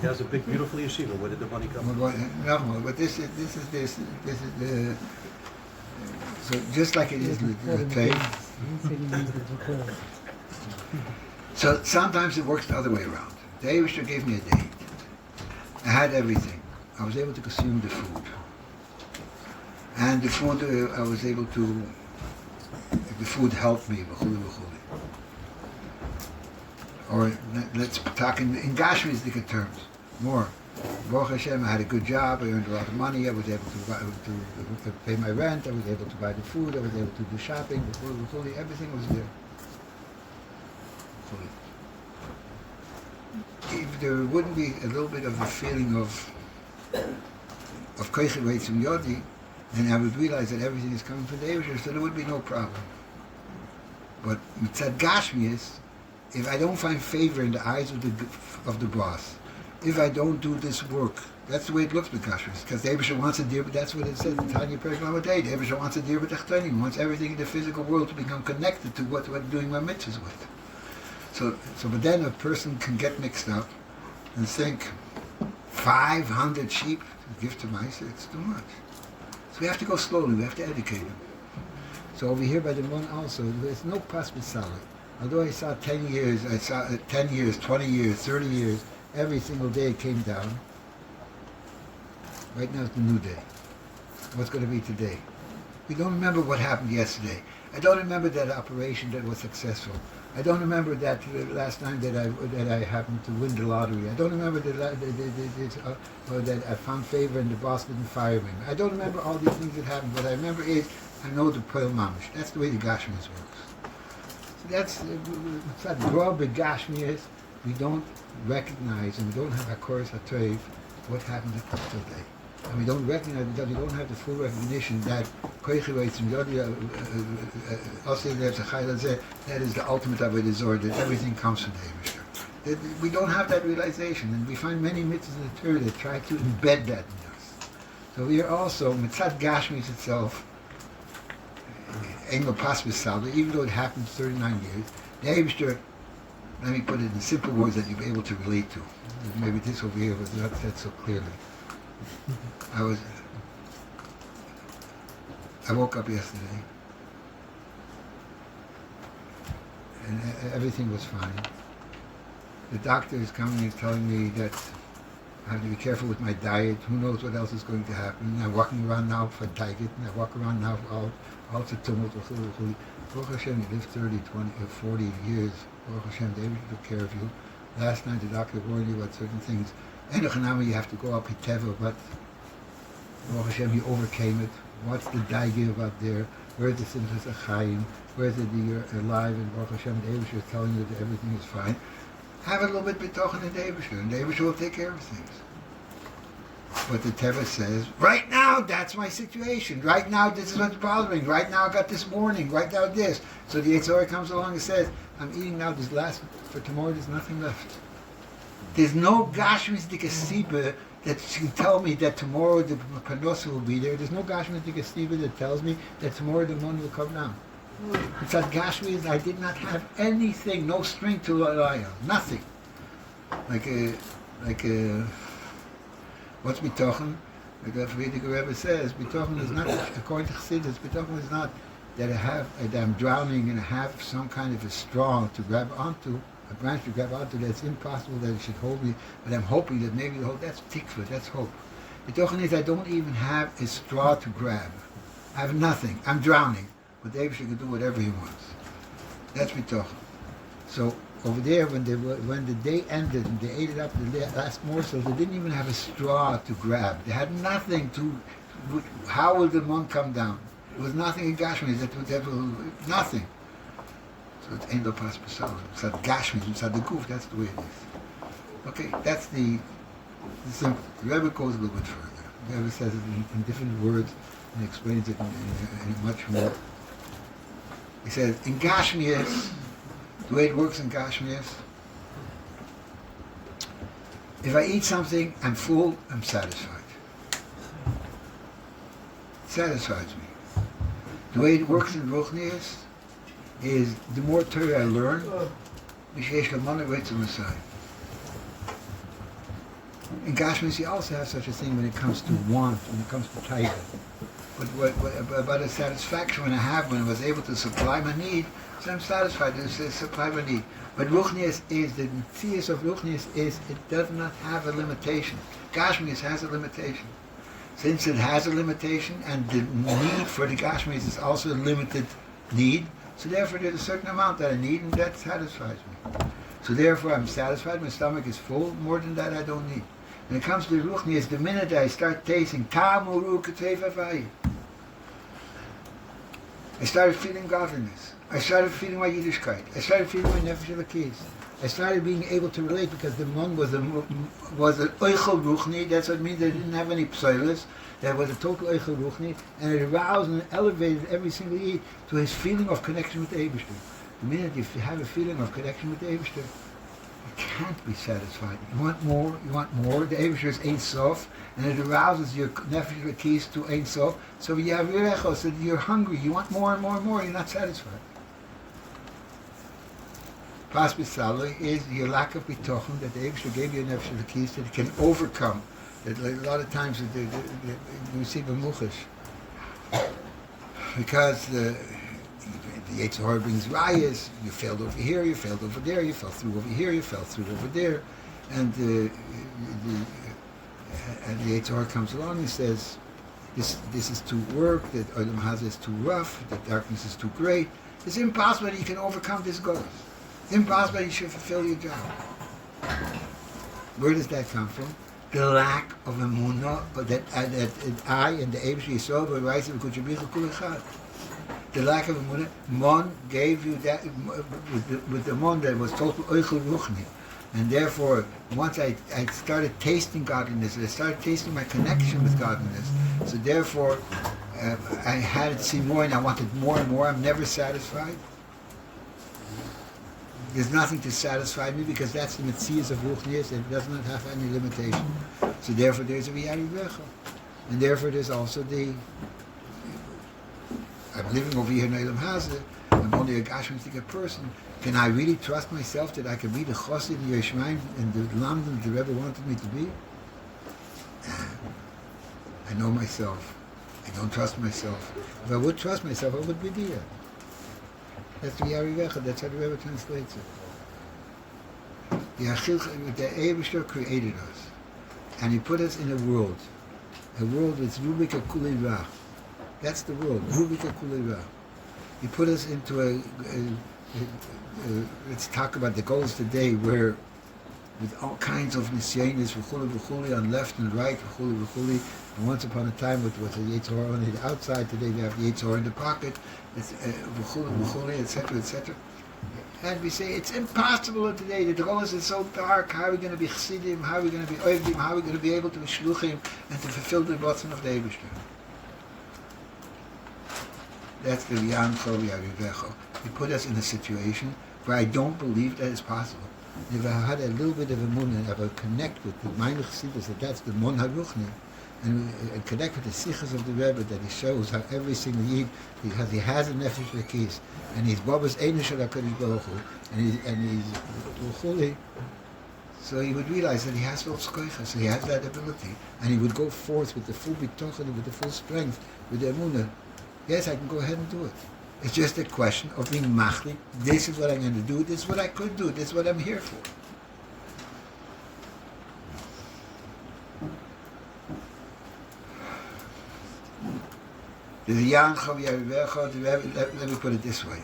He has a big, beautiful yeshiva. Where did the money come from? No, but this is the. So just like it is the play. So sometimes it works the other way around. The Eibusher gave me a date. I had everything. I was able to consume the food. And the food, I was able to, the food helped me, or let's talk in Gashmi's terms, more. Baruch Hashem, I had a good job, I earned a lot of money, I was able to pay my rent, I was able to buy the food, I was able to do shopping, the food was fully, everything was there. Fully. If there wouldn't be a little bit of a feeling of Koiche Reitzim Yodi, then I would realize that everything is coming from the Eibusher, so there would be no problem. But Mitzad Gashmias, if I don't find favor in the eyes of the boss, if I don't do this work, that's the way it looks with Gashmias, because the Eibusher wants a deer, but that's what it says in Tanya Perek Lamed. The Eibusher wants a deer with Echtonim, wants everything in the physical world to become connected to what we're doing my mitzvahs with. But then a person can get mixed up and think 500 sheep to give to Meiser, it's too much. So we have to go slowly, we have to educate them. So over here by the Mon also, there's no pas b'saleh. Although I saw 10 years, 20 years, 30 years, every single day it came down. Right now it's the new day. What's going to be today? We don't remember what happened yesterday. I don't remember that operation that was successful. I don't remember that last time that I happened to win the lottery. I don't remember that I found favor and the boss didn't fire me. I don't remember all these things that happened. What I remember is I know the Poel Mamish. That's the way the Gashmias works. So that's that broad big Gashmias. We don't recognize and we don't have Hakoras HaToiv what happened today. And we don't recognize that we don't have the full recognition that that is the ultimate Avodah Zorah, that everything comes from the Eibusher. We don't have that realization, and we find many mitzvahs in the Torah that try to embed that in us. So we are also, Mitzat Gashmis itself, Engel Pas B'Salda, even though it happened 39 years, the Eibusher, let me put it in simple words that you'll be able to relate to. Maybe this over here was not said so clearly. I woke up yesterday and everything was fine. The doctor is coming and telling me that I have to be careful with my diet. Who knows what else is going to happen. And I'm walking around now for diet, and I walk around now for all the tumult. Baruch Hashem, you live 30, 20, 40 years. Baruch Hashem, David took care of you. Last night the doctor warned you about certain things. Elchonon, you have to go up Hiteva, but Baruch Hashem, you overcame it. What's the daigir about there? Where's the Simchas Achayim? Where's it that you're alive? And Baruch Hashem, the Eibusher is telling you that everything is fine. Have a little bit betochen in the Eibusher, and the Eibusher will take care of things. But the Teva says, right now, that's my situation. Right now, this is what's bothering. Right now, I got this warning. Right now, this. So the Yitzchok comes along and says, I'm eating now this last, for tomorrow, there's nothing left. There's no Gashmis Dikasiba that can tell me that tomorrow the Panosa will be there. There's no Gashmis Dikasiba that tells me that tomorrow the moon will come down. It's that Gashmis, I did not have anything, no string to rely on, nothing. What's bitochen? Like the Frierdiker Rebbe says, bitochen is not, according to Chassidus, bitochen is not that I'm drowning and I have some kind of a straw to grab onto, a branch to grab onto that's impossible that it should hold me, but I'm hoping that maybe it'll hold. That's tikva, that's hope. Bitochen is I don't even have a straw to grab. I have nothing. I'm drowning. But David can do whatever he wants. That's bitochen. So over there, when the day ended and they ate it up, the last morsel, they didn't even have a straw to grab. They had nothing to. How will the monk come down? There was nothing in Gashmi. Nothing. So it's Ein Lo Pas B'Saleh. It's not Gashmi. It's not the goof. That's the way it is. Okay, that's the simple. The Rebbe goes a little bit further. The Rebbe says it in different words and explains it in much more. He says in Gashmias, the way it works in Gashmias, if I eat something, I'm full, I'm satisfied. It satisfies me. The way it works in Ruchnias is the more Torah I learn, Mishesh Kamana waits on the side. In Gashmias, you also have such a thing when it comes to want, when it comes to taiga. But about the satisfaction when I was able to supply my need, so I'm satisfied to supply my need. But Ruchnias is, the theus of Ruchnias is, it does not have a limitation. Gashmias has a limitation. Since it has a limitation, and the need for the Gashmias is also a limited need, so therefore there's a certain amount that I need, and that satisfies me. So therefore I'm satisfied, my stomach is full, more than that I don't need. When it comes to the Ruchni, it's the minute I start tasting Tamuru Chof Av. I started feeling godliness. I started feeling my Yiddishkeit. I started feeling my Nefesh Elokis. I started being able to relate because the Mon was an Oichel Ruchni. That's what it means they didn't have any psoilus. There was a total Oichel Ruchni, and it aroused and elevated every single Yid to his feeling of connection with the Eibishter. The minute you have a feeling of connection with the Eibishter, you can't be satisfied. You want more, you want more. The Eibishter is Ein Sof, and it arouses your Nefesh Elokis to Ein Sof. So you have Yirecho, so you're hungry, you want more and more and more, you're not satisfied. Pas B'Saloi is your lack of bitochen that the Eibishter gave you a Nefesh Elokis that it can overcome. That a lot of times you receive a muchash. Because the Yitzchok brings rayas, you failed over here, you failed over there, you fell through over here, you fell through over there, and the Yitzchok comes along and says, this is too work, that Olam Hazeh is too rough, that darkness is too great. It's impossible that you can overcome this goal. It's impossible that you should fulfill your job. Where does that come from? The lack of emunah, but that I and the Eibush Yisrael were rising because you be the The lack of emunah, Mon gave you that with the Mon that was total oichel ruchni, and therefore once I started tasting godliness, I started tasting my connection with godliness. So therefore, I had to see more, and I wanted more and more. I'm never satisfied. There's nothing to satisfy me because that's the Metzias of Ruchnius and it does not have any limitation. So therefore there's a V'yari Vecha. And therefore there's also I'm living over here in Olam Hazeh, I'm only a Gashmitic person. Can I really trust myself that I can be the Chassid in Yerushalayim and the Lamdan the Rebbe wanted me to be? I know myself. I don't trust myself. If I would trust myself, I would be there. That's the Yari Vecha, that's how the Rebbe translates it. The Eibishter created us, and he put us in a world that's Rubika Kulei Ra. That's the world, Rubika Kulei Ra. He put us into let's talk about the goals today, where with all kinds of nisyanis, v'chuli on left and right, v'chuli. And once upon a time, it was a Yitzchok on the outside. Today we have the Yitzchok in the pocket. It's v'chuli, etc., etc. And we say it's impossible today. The Drollos is so dark. How are we going to be chassidim? How are we going to be oivdim? How are we going to be able to be shluchim and to fulfill the botzon of the Eibishter? That's the Rian Chol Yarivecho. He put us in a situation where I don't believe that is possible. If I had a little bit of a mun and I would connect with the Minor Chassidus, that's the Mon HaRuchni, and connect with the Sichas of the Rebbe, that he shows how every single Yid, because he has a Nefesh Lekis, and he's Babas Einish Al HaKadosh Baruch Hu, and he's Uchuli, so he would realize that he has those koichas, so he has that ability, and he would go forth with the full bitochen, with the full strength, with the emunah. Yes, I can go ahead and do it. It's just a question of being machli. This is what I'm going to do. This is what I could do. This is what I'm here for. Let me put it this way.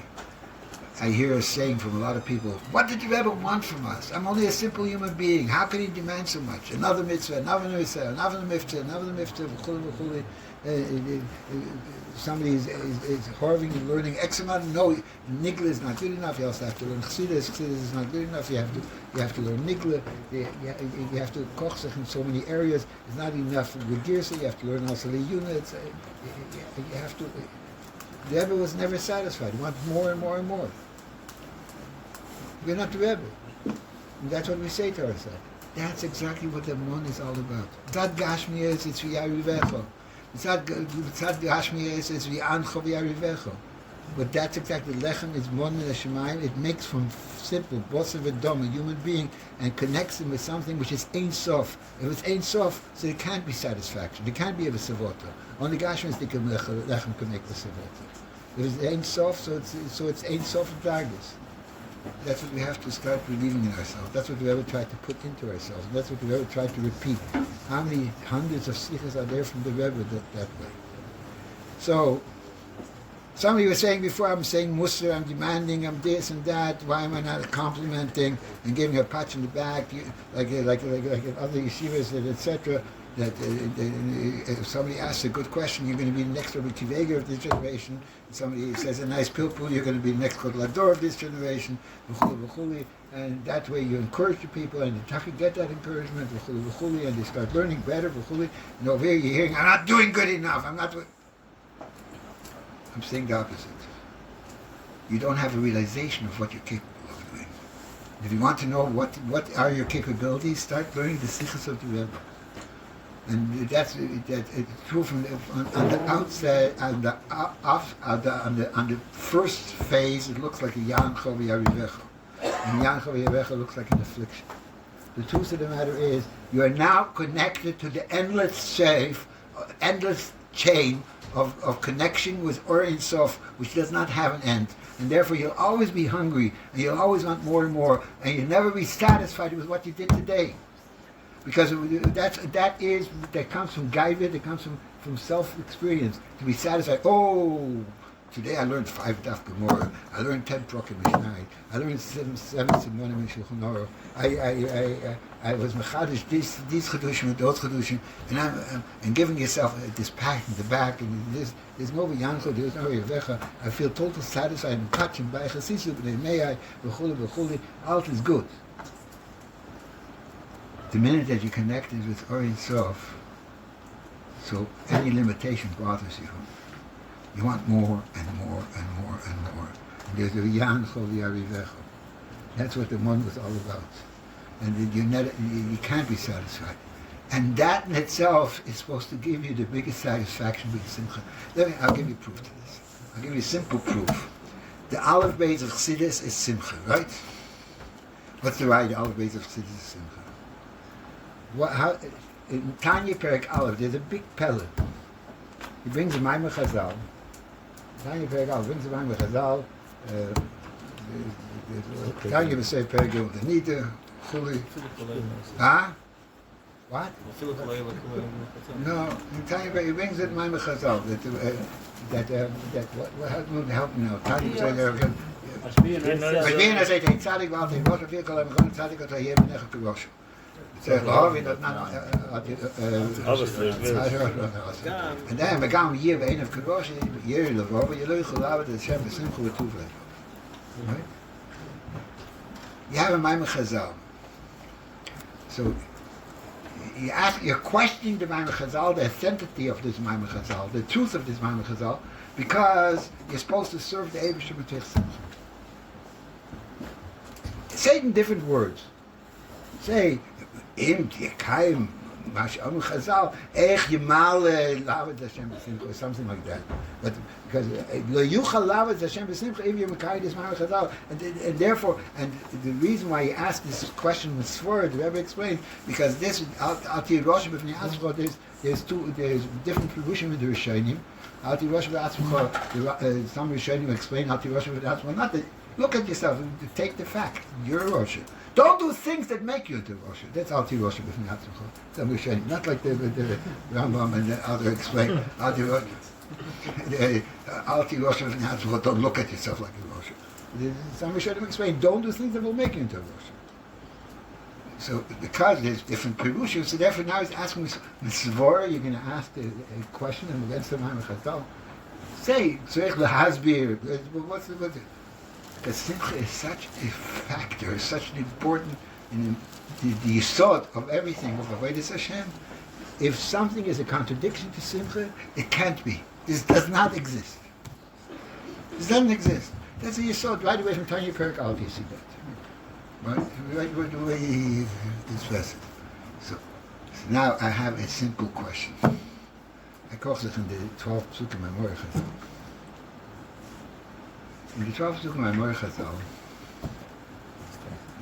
I hear a saying from a lot of people, what did the Rebbe want from us? I'm only a simple human being. How can he demand so much? Another mitzvah, another mitzvah, another mitzvah, another mitzvah, somebody is harving and learning X amount. No, Nigla is not good enough. You also have to learn Chassidus. Chassidus is not good enough. You have to learn Nigla. You have to kochzach in so many areas. It's not enough with Girsa. You have to learn also the units. You have to. The Rebbe was never satisfied. He wanted more and more and more. We're not the Rebbe. And that's what we say to ourselves. That's exactly what the Mon is all about. Tzad Gashmi is, it's V'yari Vecho. Tzad Gashmi is, it's V'yancho V'yari Vecho. But that's exactly, Lechem is Mon and Hashemayim. It makes from simple, Bosser V'dom, a human being, and connects him with something which is Ein Sof. If it's Ein Sof, so it can't be satisfaction. It can't be a Savota. Only Gashmi is the Lechem can make the Savota. If it's Ein Sof, so it's Ein Sof of Dargis. That's what we have to start believing in ourselves. That's what we ever try to put into ourselves. And that's what we ever try to repeat. How many hundreds of sichas are there from the Rebbe that way? So, Somebody was saying before, I'm saying Musar, I'm demanding, I'm this and that. Why am I not complimenting and giving a pat on the back, like in other yeshivas, etc. That if somebody asks a good question, you're going to be the next Rabbi Akiva of this generation. If somebody says a nice pilpul, you're going to be the next Kodlador of this generation. And that way you encourage the people, and the Taki get that encouragement, and they start learning better. And over here you're hearing, I'm not doing good enough. I'm saying the opposite. You don't have a realization of what you're capable of doing. If you want to know what are your capabilities, start learning the sichos of the Rebbe. And it's true from on the outside, on the first phase, it looks like a Yan Chof Av, and Yan Chof Av looks like an affliction. The truth of the matter is, you are now connected to the endless chain of connection with Or Ein Sof, which does not have an end. And therefore you'll always be hungry, and you'll always want more and more, and you'll never be satisfied with what you did today. Because that comes from Gaiva, that comes from self-experience, to be satisfied. Oh, today I learned 5 Daf Gemara, I learned 10 Prokim Mishnai, I learned 7 Simonim in Shulchan Aruch, I was mechadish these chedushim and those chedushim, and giving yourself this pat in the back, and there's no Yancho, there's no Yevecha. I feel totally satisfied and touching by Chasisu, b'nei Meyai, v'chuli, all is good. The minute that you connected with Or Ein Sof, so any limitation bothers you. You want more and more and more and more. And there's a Yan Chof Av. That's what the one was all about. And you can't be satisfied. And that in itself is supposed to give you the biggest satisfaction with Simcha. I'll give you proof to this. I'll give you simple proof. The Aleph Bais of Chassidus is Simcha, right? What's the right? The Aleph Bais of Chassidus is Simcha. In Tanya Perek Aleph, there's a big pellet. He brings a Maimon Chazal. Tanya Perek Aleph brings a Maimon Chazal. Tanya will say Perek Yom Danita, Chuli. What? No, in Tanya Perek, he brings it Maimon Chazal. Help me now. Tanya will say there. Masbiyan has said, Tzadik Valtei Rosh, Afir Kol HaMechon, Tzadik Ot HaYeh B'necha K'Rosh. And then we gaan hier bij een of Kadosh, hier levoven, je leuk gelaten, dat Shem is simcha with toevleid. Right? You have a Maimon Chazal. So you're questioning the Maimon Chazal, the authenticity of this Maimon Chazal, the truth of this Maimon Chazal, because you're supposed to serve the Eibusher with simcha. Say it in different words. Say, Im Yekayim Masham Chazal Ech Yimale Lavet Hashem B'Simcha or something like that. But because Lo Yuchal Lavet Hashem B'Simcha Im Yekayim is Masham Chazal, and therefore, and the reason why he asked this question with Sfor, the Rebbe explained, because this Al-Ti Rosh B'Fnei Atzmcha, there's different Perushim in the Rishonim. Al-Ti Rosh B'Fnei Atzmcha, some Rishonim explain Al-Ti Rosh B'Fnei Atzmcha, not that. Look at yourself, take the fact, you're a Rosh. Don't do things that make you into Rosh. That's Al-Ti Rosh B'Fnei Atzmcha. Not like the Rambam and the other explain. Al-Ti Rosh B'Fnei Atzmcha, don't look at yourself like a Rosh. Some Rishonim explain, don't do things that will make you into Rosh. So because there's different Perushim, so therefore now he's asking Svora, you're going to ask a question against the Maimon Chazal. Say, Tzreich L'Hasbir, what's it? Because Simcha is such a factor, such an important, the yesod of everything, of Avodas Hashem. If something is a contradiction to Simcha, it can't be. This does not exist. This doesn't exist. That's a yesod right away from Tanya Perek Aleph, you see that. Right away he discusses it. So now I have a simple question. I koch zich in de 12 Psukim Morgen. In the 12 Psukim Morgen,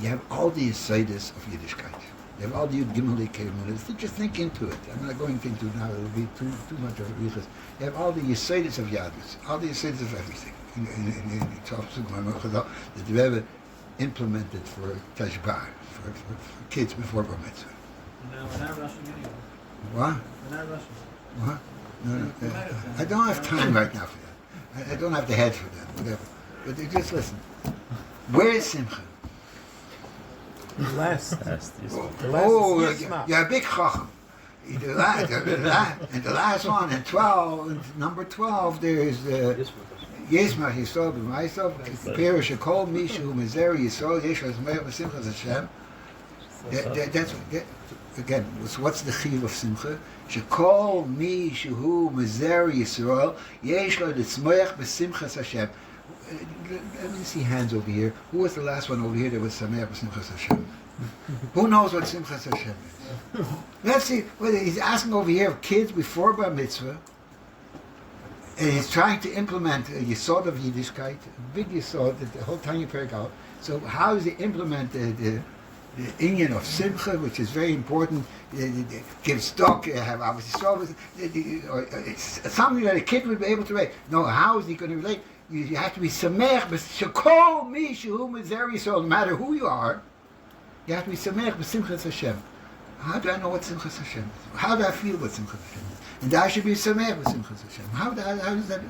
you have all the Yesodis of Yiddishkeit. You have all the Yud Gimel Kemulis. Just think into it. I'm not going into it now. It will be too much of a riches. You have all the Yesodis of Yadus, all the Yesodis of everything. In the 12 Psukim Morgen, that the Rebbe implemented for Tashbar, for kids before Bar Mitzvah. No, we're not rushing anyway. What? We're not rushing. What? No. I don't have time right now for that. I don't have the head for that, whatever. But just listen. Where is Simcha? Last. You're a big chacham. And the last one, in 12, in number 12, there's Yismach Yisrael b'maisav, Perish Shekol Mishu Mizeri Yisrael Yeshua Zmeir B'Simchas Hashem. That's again. What's the chiv of Simcha? Shekol Mishu Mizeri Yisrael Yeshua Zmeir B'Simchas Hashem. Let me see hands over here. Who was the last one over here that was Sameach B'Simchas Hashem? Who knows what Simchas Hashem is? Let's see. Well, he's asking over here of kids before Bar Mitzvah, and he's trying to implement a Yesod of Yiddishkeit, a big Yesod, the whole tiny parak out. So how does he implement the inyan of Simcha, which is very important? Give stock, have obviously service, it's something that a kid would be able to relate. No, how is he going to relate? You have to be Sameach, but Shekol Mishu Mizeri Yisrael, no matter who you are, you have to be Sameach B'Simchas Hashem. How do I know what Simchas Hashem is? How do I feel what Simchas Hashem is? And I should be Sameach B'Simchas Hashem. How does that,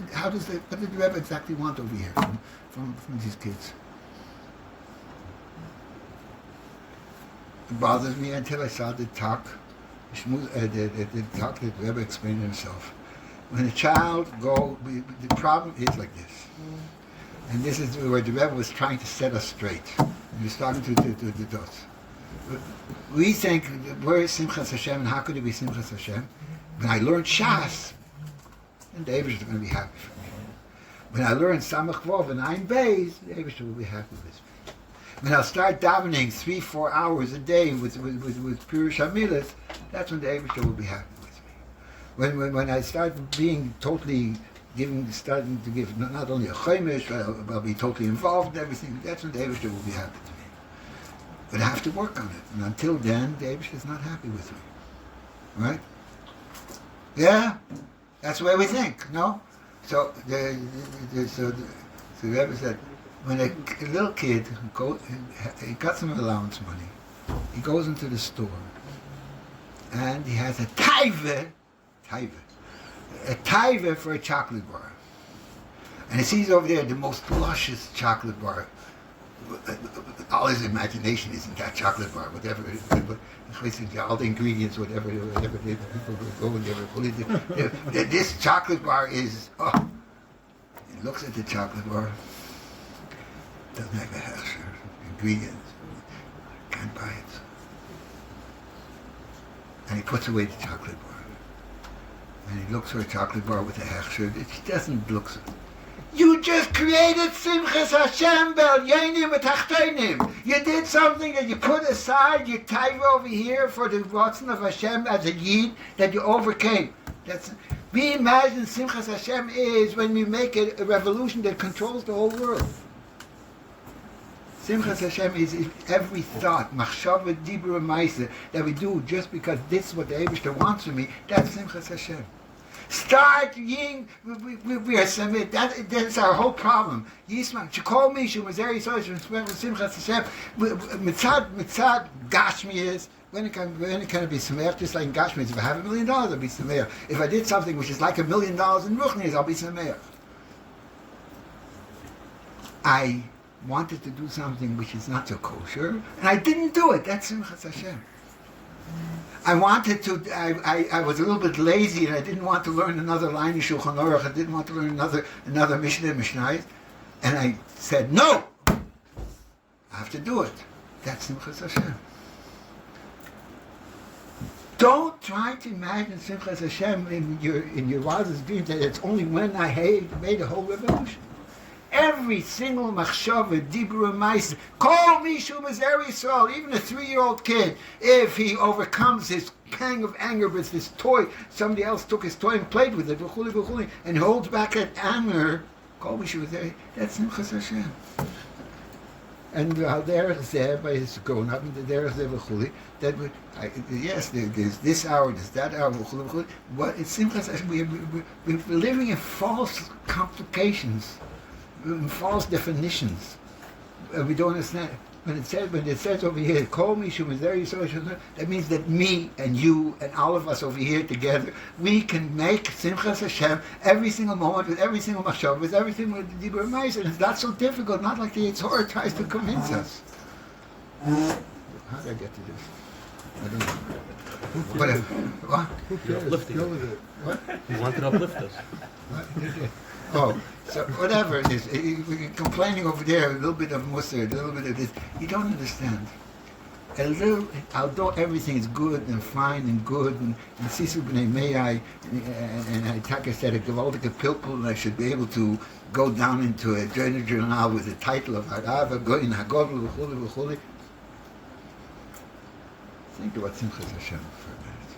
what did the Rebbe exactly want over here from these kids? It bothers me until I saw the talk, the talk that the Rebbe explained himself. When a child the problem is like this. And this is where the Rebbe was trying to set us straight. He was talking to the dots. We think, where is Simchas Hashem and how could it be Simchas Hashem? When I learned Shas, then the Eibush is going to be happy for me. When I learn Samach Vov and Ein Bais, the Eibush will be happy with me. When I'll start davening 3-4 hours a day with Pirush HaMilas, that's when the Eibush will be happy with me. When I start being totally starting to give not only a Chaimish, I'll be totally involved in everything, that's when the Eibush will be happy to me. But I have to work on it. And until then, the Eibush is not happy with me. Right? Yeah? That's the way we think, no? So the Rebbe said, when a little kid, he got some allowance money, he goes into the store, and he has a taiva for a chocolate bar. And he sees over there the most luscious chocolate bar. All his imagination is in that chocolate bar, whatever it is, but all the ingredients, whatever it is, people will go and they will put it. This chocolate bar is, he looks at the chocolate bar, doesn't have a hechsher, ingredients, can't buy it. And he puts away the chocolate bar. And he looks for a chocolate bar with a hechsher, it doesn't look so. You just created Simchas Hashem Bel Yenim V'Tachtenim. You did something that you put aside your taiva over here for the Ratzon of Hashem as a Yid that you overcame. We imagine Simchas Hashem is when we make it a revolution that controls the whole world. Simchas Hashem is every thought, machshava, dibur, and ma'aseh that we do just because this is what the Eibishter wants from me. That's Simchas Hashem. Start ying. We are submit. That's our whole problem. Yisman, Shekol Mishu Mizeri Yisrael Simchas Hashem. Mitzad Gashmi is when it can be sameach. Just like in Gashmi, if I have $1 million, I'll be sameach. If I did something which is like $1 million in Ruchnis, I'll be sameach. I wanted to do something which is not so kosher, and I didn't do it. That's Simchas Hashem. I wanted to, I was a little bit lazy and I didn't want to learn another line in Shulchan Aruch, I didn't want to learn another Mishnah, Mishnayos, and I said, no! I have to do it. That's Simchas Hashem. Don't try to imagine Simchas Hashem in your wildest dreams that it's only when I made a whole revolution. Every single machshava, dibur, ma'aseh, call Mishu Mizeri Yisrael, even a 3-year-old kid, if he overcomes his pang of anger with this toy, somebody else took his toy and played with it, and holds back that anger, call Mishu Mizeri, that's Simchas Hashem. And there is there by his grown up, and there is there that would, yes, there's this hour, there's that hour, but it's Simchas Hashem. We're living in false complications. False definitions. We don't understand. When it says over here, call me Shumazeri social, that means that me and you and all of us over here together, we can make Simchas Hashem every single moment with every single machshav, with everything with the Dibur Mais, and it's not so difficult, not like the Yitzchok tries to convince us. How did I get to this? I don't know. Whatever. What? You're uplifting Go us. with it. What? You want to uplift us. What? Oh, so whatever it is, we're complaining over there, a little bit of Musar, a little bit of this. You don't understand. A little, although everything is good and fine and good, and Sisu B'nai Mei, and Taka said a gewaltige pilpul, and I should be able to go down into a journal with the title of Harava, go in Hagodl, v'chuli, v'chuli. Think about Simchas Hashem for a minute.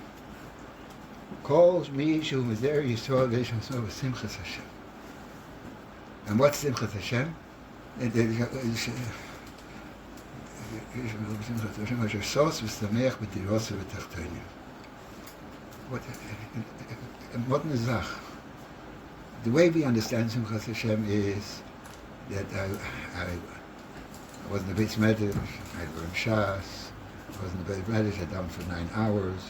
Calls me, Shu Mizer Yisrael, V'esham Sov, Simchas Hashem. And what's Simchas Hashem? The way we understand Simchas Hashem is that I wasn't a Bais Medrash, I learned Shas, I wasn't a Bais Medrash, I davened for 9 hours.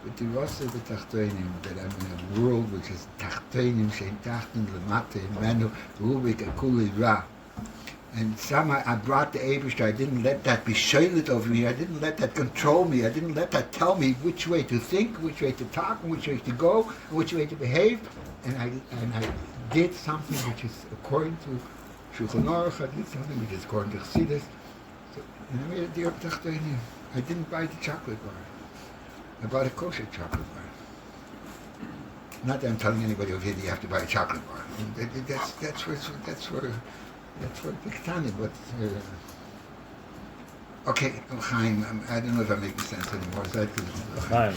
But the Rosh of the Tachtonim, that I'm in a world which is Tachtonim, Shein Tachten, Lamate, Menu, Rubik, Akuli, Ra. And somehow I brought the Eibishter, I didn't let that be shaylit over me, I didn't let that control me, I didn't let that tell me which way to think, which way to talk, which way to go, which way to behave. And I did something which is according to Shulchan Aruch, I did something which is according to Chassidus. So, and I made a deal of Tachtonim. I didn't buy the chocolate bar. I bought a kosher chocolate bar. Not that I'm telling anybody over here that you have to buy a chocolate bar. That's for Piktani, but okay, Chaim, I don't know if I'm making sense anymore. Fine.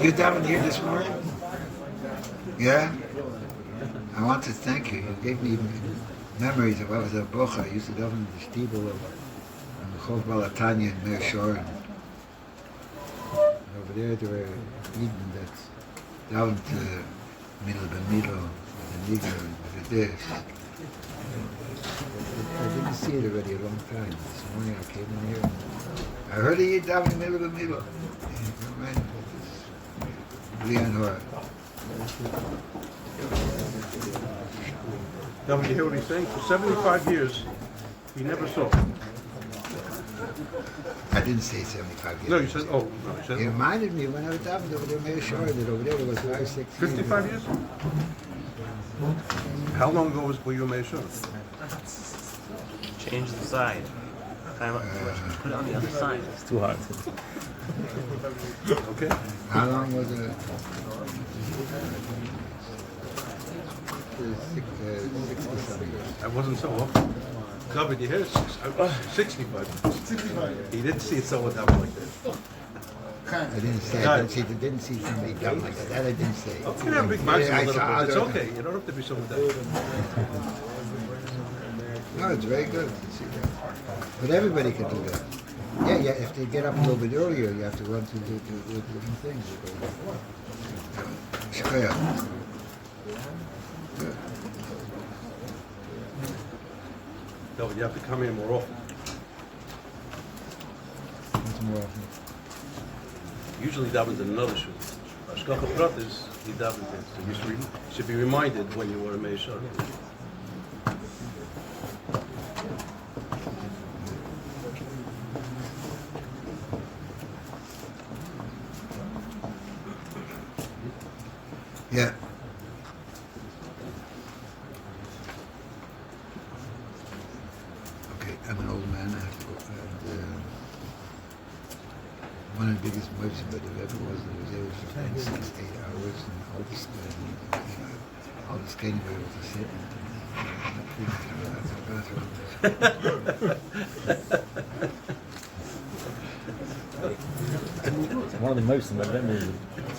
You davened here this morning? Yeah? I want to thank you. You gave me memories of I was a bocha. I used to daven in the steeple of Chof Balatanya in Meir Shor. And over there were Eden that davened middle by middle, with the nigger, with this. I didn't see it already a long time. This morning I came in here and I heard you davening middle by middle. Now, you hear what he's saying? For 75 years, You never saw. I didn't say 75 years. No, you said, oh, no, you said He reminded me when I was up over there, maybe sure that over there was 5, 6 years. 55 years? How long ago were you a Meir Shor? Change the side. Put it on the other side. It's too hard. Okay. How long was it? 67 years. I wasn't so often. David, you heard 65. 65. He didn't see it so dumb like that. I didn't say, I didn't see somebody dumb like that. That I didn't say. You can have big minds a I little saw bit. It's other- okay. You don't have to be so dumb. No, it's very good to see that. But everybody can do that. Yeah, yeah, if they get up a little bit earlier, you have to run through the different things. Chof Av. Good. David, you have to come here more often. What's more often? Usually David's in another shul. Ashkacha Pratis, he David there. So you should be reminded when you were a Meir Shor. Yeah. Okay, I'm an old man. I have to go. And, one of the biggest moves that there ever was able to spend 6, 8 hours and all this, all the skating were able to sit and One of the most I remember is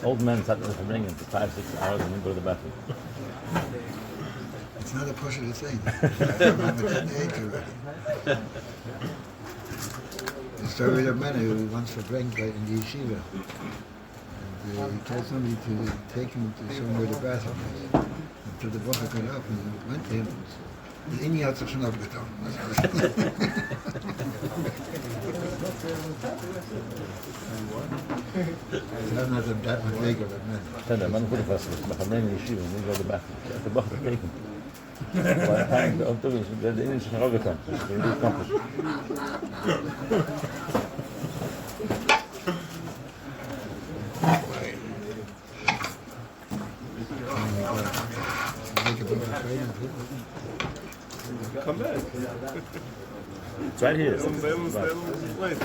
old men sat in the Farbrengen for 5, 6 hours and didn't go to the bathroom. It's not a possible thing. I'm at that age already. The story of a man who once Farbrengen in the Yeshiva. And he told somebody to take him to show him where the bathroom is. Until the Bocher got up and went to him. The Inni had zich schon abgetan. That's not that much bigger than men. Said that man put a fast with Farbrengen in Yeshiva and didn't go to the bathroom. The Bocher take him. By the time the October, the Indian should have come. They didn't come. Come back. It's right here. Stay late.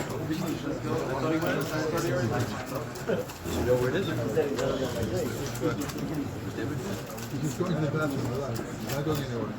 You know where it is? He's going to the bathroom. Not going anywhere.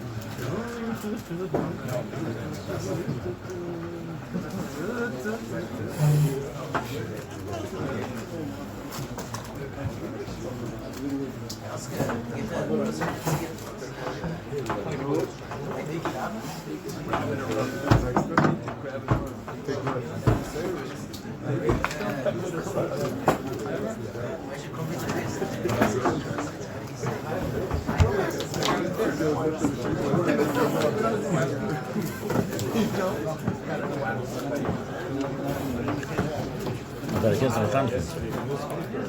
Da kennst du noch gar nicht.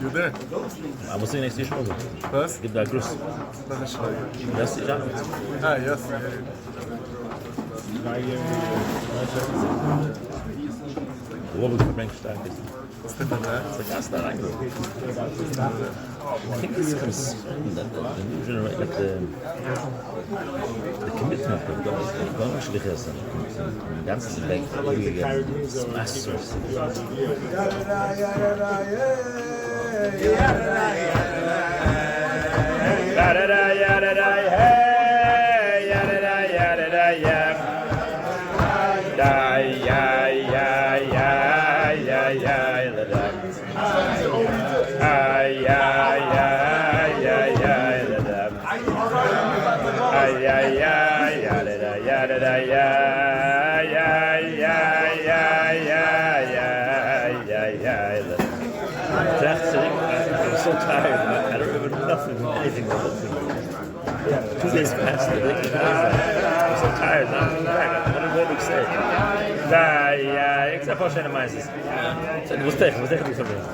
You're there. I will see next year. Was? Give that Gruß. Let me show you. Das ist ja. Ah, yes. Wo wir Farbrengen stark ist. What's the name? Das ist erst da reingegangen. I think this comes the new generation, like the commitment of God, the Gönschliches, the ganzen Weg, das Masters. I'm so tired. I don't remember nothing, anything. 2 days past the week. I'm so tired now. I'm back. I don't know what to say. Ik zeg voor zijn meisjes. Wat tegen die zo bent.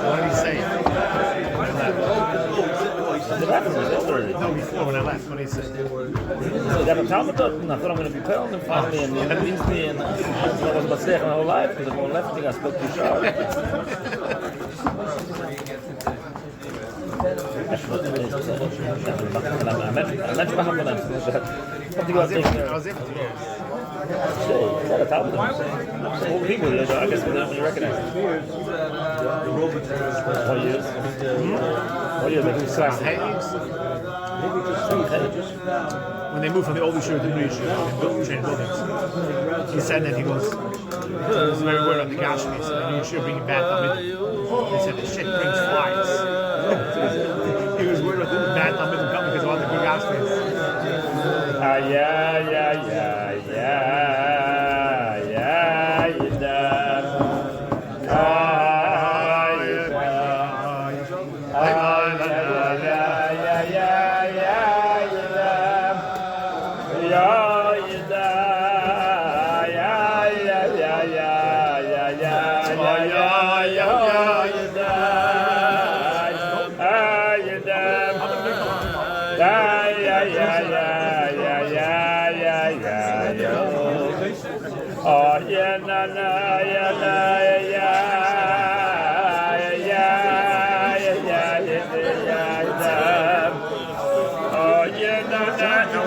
What did he say? No, before when I left, what did he say? That I'm talking about, I thought I'm going to be telling them finally, and that means me, and I was about to say my whole life, because I'm left thing I spoke too sharp. I mentioned what happened then. I was able to. Is that a top of them? All the people, I guess, when you recognize them. 20 years. 20 years, like, When they moved from the old Yeshiva to the new Yeshiva, they built buildings. He said that he was very worried about the Gashmi. He said the new Yeshiva bringing bad Talmidim. They said the shit brings flies. He was worried about the bad Talmidim coming because of all the big Gashmis.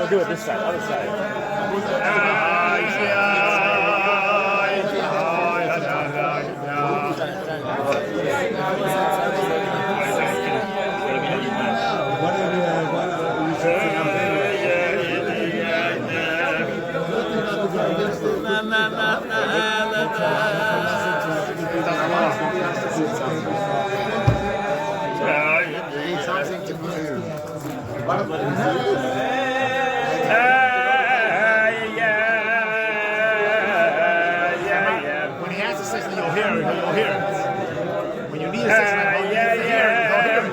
Do it this side, other side. When he has a system, you'll hear it. When you need a system, you'll hear it.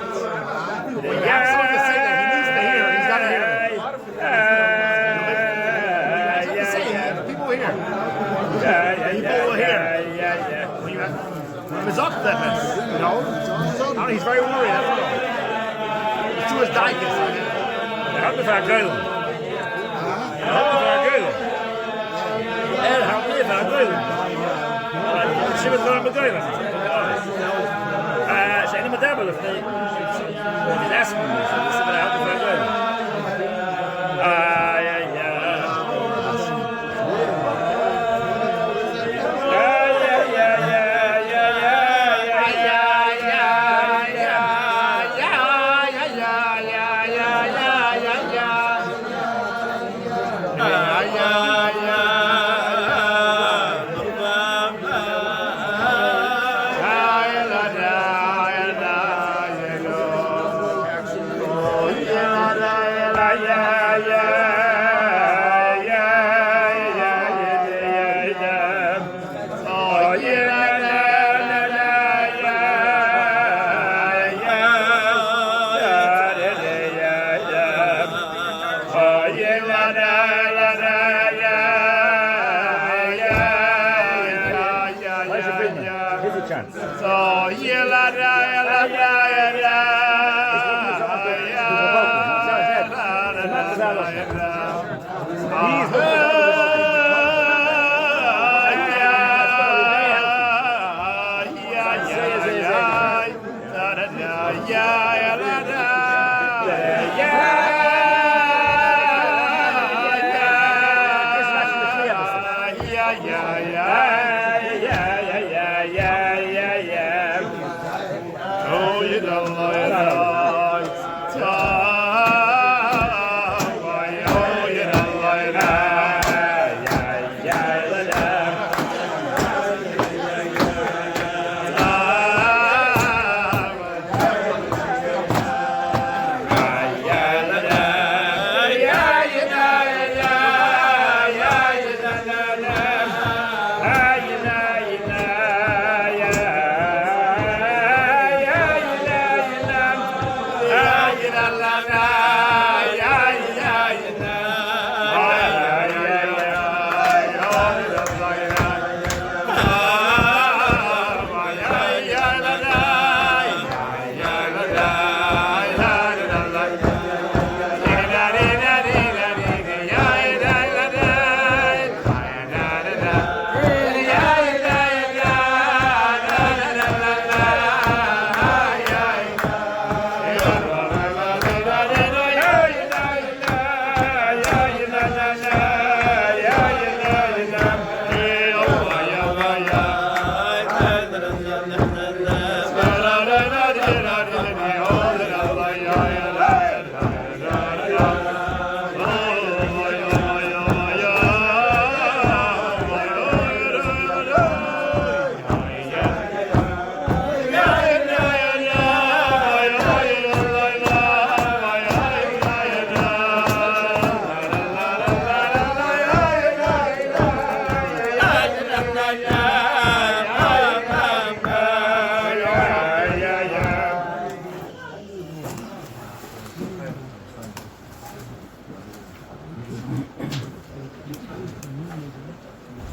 When you have someone to say that he needs to hear, he's got to hear it. When you have something to say, people will hear. People will hear. When you have his up that you know, he's very worried. I don't know. It's to his diet. How the fuck go? How the fuck go? How the fuck go? She was going to go. She any medable if they asking me. So this is how the fuck go.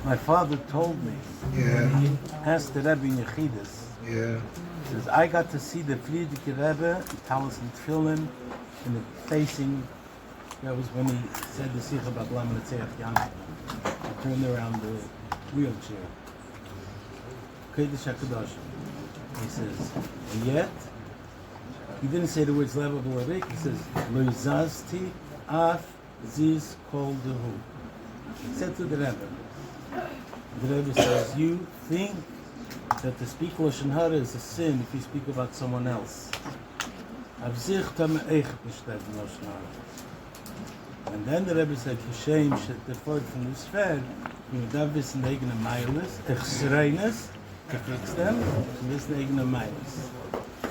My father told me, Yeah, asked the Rebbe in Yechidus, yeah. says, I got to see the Friedrich Rebbe, Talis and Tefillin, in the facing, that was when he said the Sikh about Laman Etzeach Yanai. He turned around the wheelchair. Kodesh HaKadoshim. He says, and yet, he didn't say the words Lev B'Larik, he says, Lo Zazti Af Ziz Kol Dehu. He said to the Rebbe, the Rebbe says, you think that to speak Lashon Hara is a sin if you speak about someone else. And then the Rebbe said, Hashem should depart from this fair, you would have this eigene Meiles, Echsreines, to fix them, and this eigene Meiles,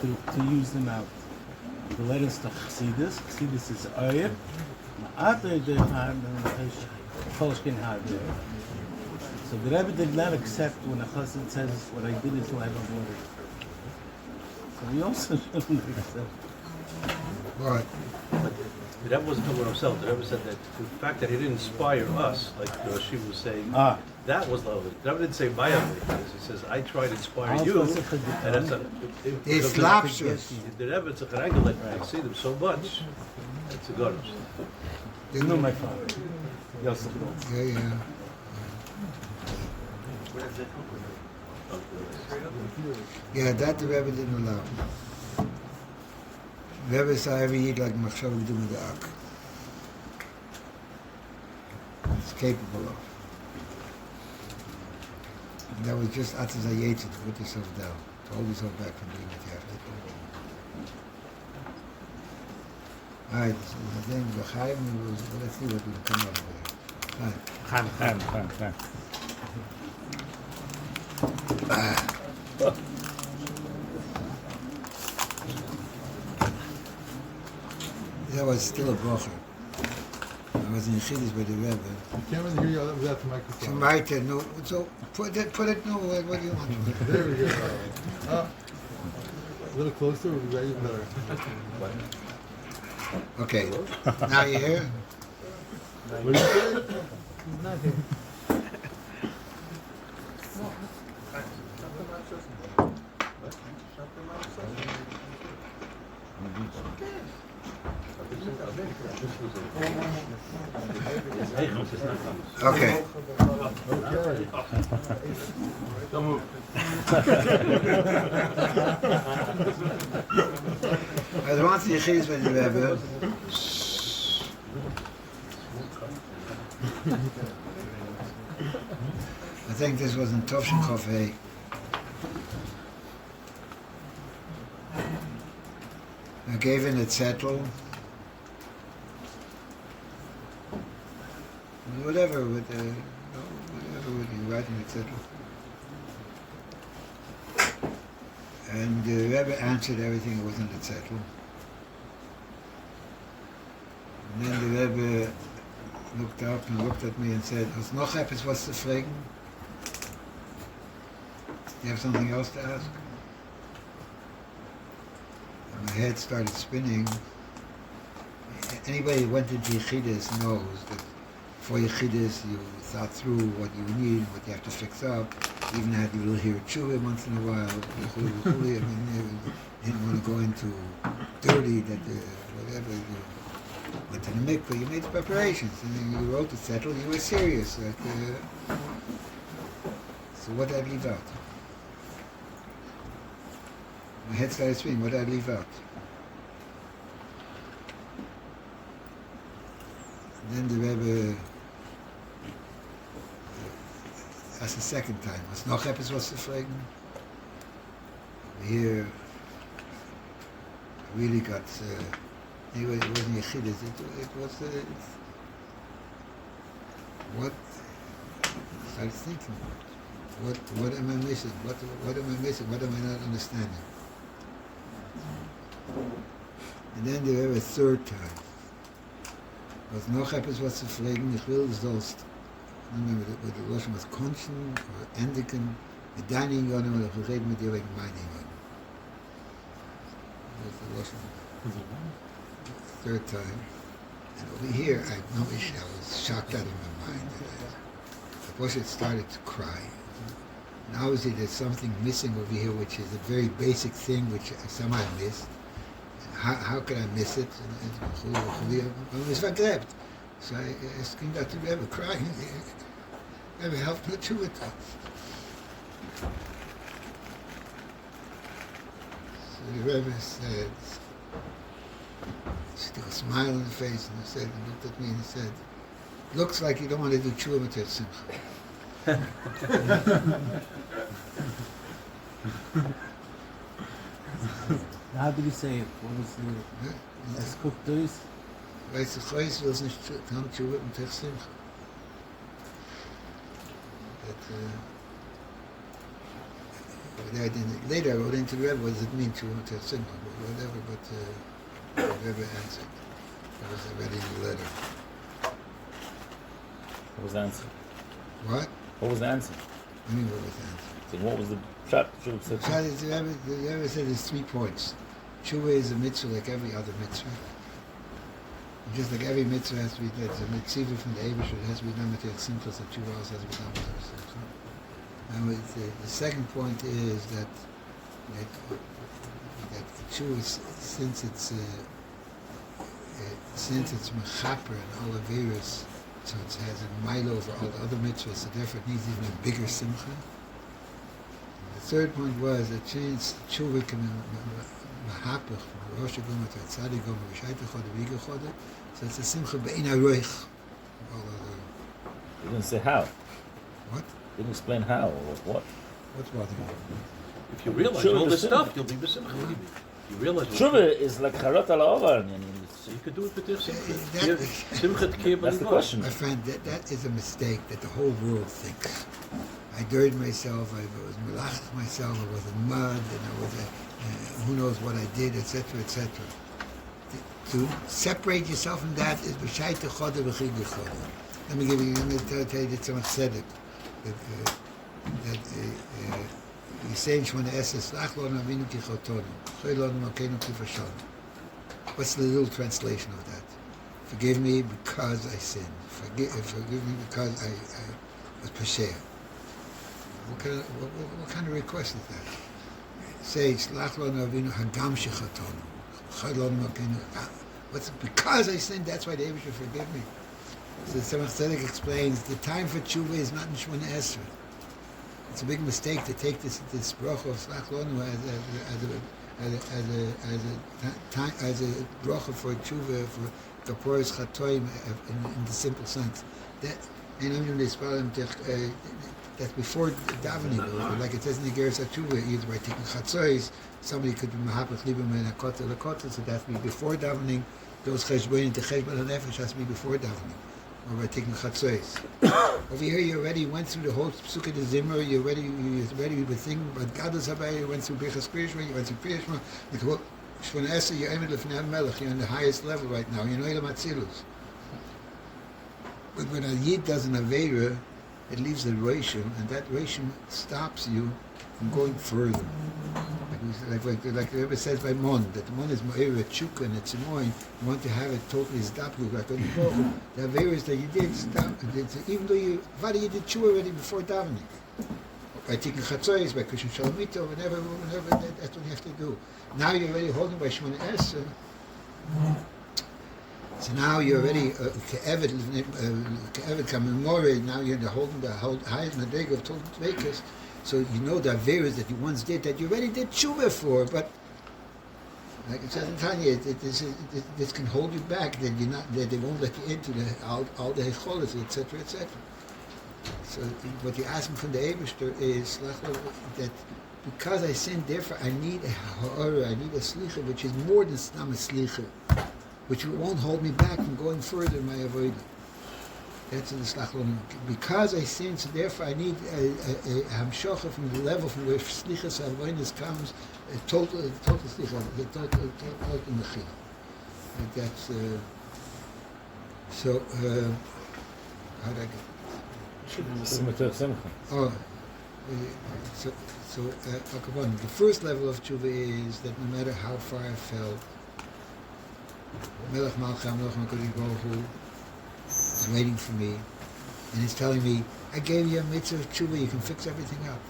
to use them out. To let us to Chassidus. Chassidus is Oyer, Ma'ater de Hard, and Kolshkin Hard. So the Rebbe did not accept when a chassid says, what I did is life of water. So we also shouldn't accept. Right. The Rebbe wasn't talking about himself. The Rebbe said that the fact that he didn't inspire us, like the Yeshiva was saying, that was love. The Rebbe didn't say Bayam. He says, I tried to inspire you. And that's It's lapsus. The Rebbe, it's a charangel that I see them so much. It's a garbage. You know my father. Yosef Gold. Yeah, yeah. Yeah, that the Rebbe didn't allow. The Rebbe said every eat like Machshav do with the Ak. It's capable of. And that was just Atzaz HaYetzer to put yourself down, to hold yourself back from doing what you have to do. Alright, so the thing, the Chaim, let's see what we can come up with. Chaim. That was still a bracha. I was in Yechidus by the Rebbe. I can't really hear you without the microphone. Shemaita, no, so put it, no, what do you want? There we go. A little closer would be even better. Okay, now you hear? What do you say? Okay. Don't move. I want the Yechidus by the Rebbe. I think this was in Chof Av. I gave in a zettel. Whatever with you write in a zettel. And the Rebbe answered everything that was in the zettel. And then the Rebbe looked up and looked at me and said, "Als nog etwas was te vragen? You have something else to ask?" And my head started spinning. Anybody who went into Yechidus knows that for Yechidus you thought through what you need, what you have to fix up. Even had you will hear tshuva once in a while. I mean, you didn't want to go into dirty, that whatever. You went to the mikveh, you made the preparations, and then you wrote the zettel, you were serious. So what did I leave out? My head started spinning, what did I leave out? And then the Rebbe asked the second time, was nog etwas was te vragen? Here, I really got, anyway, it wasn't Yechidus, it was, what, I started thinking, what am I missing? What am I missing? What am I not understanding? And then there were a third time. Was nog etwas was te vragen, ich will, sollst, remember with the Rosh was konschen, or endigen, mit deinen Ingonen, oder verreden mit dir wegen meinen Ingonen. That's the Rosh. Third time. And over here, I was shocked out of my mind. The Rosh had started to cry. And obviously there's something missing over here, which is a very basic thing, which somehow I missed. How could I miss it? I was vergräbt. So I screamed out to the Rebbe, crying. Rebbe, help me to it. So the Rebbe said, still a smile on his face, and he said, and looked at me and he said, looks like you don't want to do tshuva with simcha. How did he say it? What was the... Es guckt durch. Weißt du, Chois will es nicht tun, tshuva mit der simcha. Later I wrote into the Rebbe, what does it mean tshuva mit der simcha? Whatever, but the Rebbe answered. It was already in the letter. What was the answer? What? What was the answer? I mean, what was the answer? So what was the trap? The Rebbe said there's 3 points. Tshuva is a mitzvah like every other mitzvah. And just like every mitzvah has to be, that's a mitzvah from the Eibush, it has to be done with the simcha, so tshuva also has to be done with the simcha. And the second point is that tshuva, since it's mechaper and all the virus, so it has a mile over all the other mitzvahs, so therefore it needs even a bigger simcha. The third point was that since tshuva can mahapach from Rosh Gomer to Tzadi Gomer, V'shaita Choda, V'yiga Choda, so it's a simcha be'in haroich. You didn't say how. What? You didn't explain how or what. What's bothering you? If you realize Tshuva all this b'simcha. stuff, you'll be b'simcha. What do you mean? You realize Tshuva is like charot al ovar. So you could do it with this simcha. That- Simcha t'kiyah That's the b'liva. question. My friend, that is a mistake that the whole world thinks. I dirtied myself, I was melach myself, I was in mud, and I was who knows what I did, etc., etc. To separate yourself from that is b'shaita choda v'chiga choda. Let me tell you that someone said it. That you say in Shemona Esres, "Lach lo navinu ki chotonu, choy lo namokenu ki fashonu." What's the little translation of that? Forgive me because I sinned. Forgive me because I was pesheya. What kind of request is that? Say, "Slach lo navinu hagam shechatonu, choy lo namokenu." What's because I sinned? That's why the Eibush should forgive me. So the Tzemach Tzedek explains the time for tshuva is not in Shemona Esrei. It's a big mistake to take this bracha of Slach Lonu as a bracha for tshuva for kaporas chatoim in the simple sense. That That's before davening. Like it says in the Geras HaTshuva, either by taking chatzos, somebody could be mahapach libim and a kotel, so that be before davening. Those cheshbonim, the cheshbon hanefesh has to be before davening, or by taking chatzos. Over here, you already went through the whole psukkah de zimmer. You're ready with thinking about Gadol Sabay. You went through Birchas Kriyashma. You went through Kriyashma. Shvon Esser, you're Emed Lefnei Melech. You're on the highest level right now. You know Elam Atzilus. But when a Yid does an Aveira, it leaves a Rishon, and that Rishon stops you from going further. Like the Rebbe says by Mon, that the Mon is Mo'era, Chukka, and it's Moin. You want to have it totally stopped. Like the Aveiras that you did, stop. Even though you did Chua already before davening. By taking Chatzos, by Kushim Shalomito, whenever, that's what you have to do. Now you're already holding by Shemona Esser. So now you're already Ke'evet Kamemore. Now you're holding the highest Madrega of Total Tvekas. So you know the Averas that you once did that you already did Tshuva for, but like it says in Tanya, this can hold you back. That you're not, that they won't let you into all the Hecholas, etc., etc. So what you're asking from the Eibishter is that because I sinned, therefore I need a ha'ara, I need a slicha, which is more than stam a slicha, which won't hold me back from going further in my avodah. That's in the slachlon. Because I sinned, so therefore I need a hamshocha from the level from where slichas avodas comes, a total slicha, the total mechila. That's so. How do I get? Oh, the first level of tshuva is that no matter how far I fell, Melech Malchei Melech HaKadosh Baruch Hu is waiting for me, and he's telling me, I gave you a mitzvah of tshuva, you can fix everything up.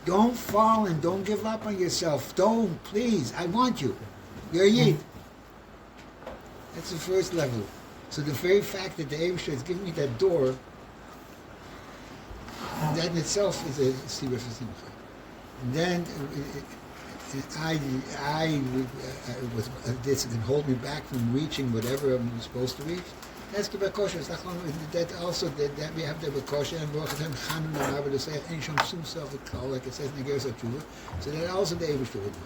Don't fall and don't give up on yourself. Don't, please, I want you. You're a Yid. That's the first level. So the very fact that the Eibusher is giving me that door, that in itself is a sibur for simcha. And then this can hold me back from reaching whatever I'm supposed to reach. That's the bakosha. That also that we have the bakosha and chanun and rabbi to say ein shom sum self like it says in the Geras HaTshuva. So that also the Eibusher would do.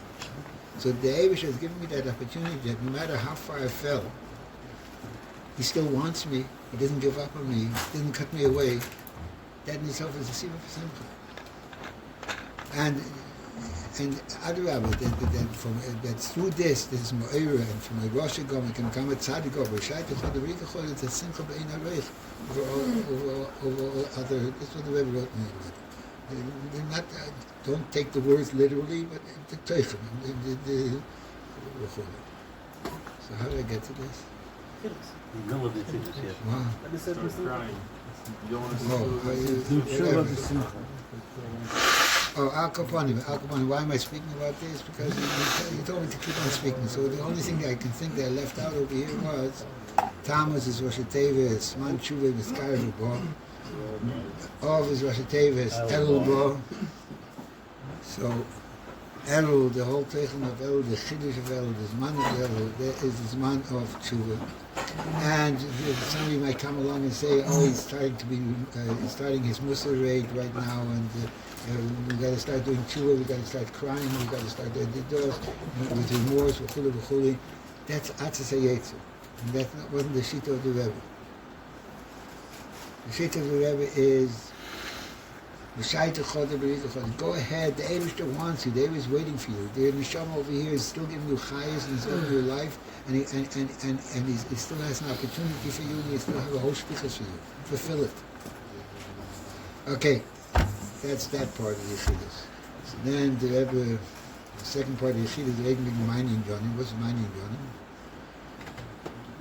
So the Eibusher has given me that opportunity that no matter how far I fell, he still wants me. He doesn't give up on me. He doesn't cut me away. That in itself is a sibur for simcha. And Adrabah, that through this is Mo'era, and from a Rosh Gom, can come a Tzadik over, Shaita Chod, the Rita Chod, it's a simcha be'in hareich, over all other, that's what the Rebbe wrote in it. They're not, don't take the words literally, but the Teichen, so how did I get to this? Wow. Al Capone, why am I speaking about this? Because you told me to keep on speaking. So the only thing that I can think that I left out over here was Tammuz is Rosh Teves, Man Tshuva is Karvu Bo, Av is Rosh Teves, Elul Bo. So Elul, the whole Teichen of Elul, the Chiddush of Elul, the Zman of Elul, there is the Zman of Tshuva. And somebody might come along and say, oh, he's starting his Musar raid right now, and we got to start doing tshuva, we got to start crying, we got to start doing didos, with remorse, v'chuli. That's atzas hayetzu. And that wasn't the shita of the Rebbe. The shita of the Rebbe is, go ahead, the Eibishter wants you, the Eibishter is waiting for you. The Neshama over here is still giving you chayas and he's giving you life, and he still has an opportunity for you, and he still has a whole shpichas for you. Fulfill it. Okay, that's that part of the Yeshivas. So then the Rebbe, the second part of the Yeshivas, the Rebbe mining Jonim. What's mining Jonim?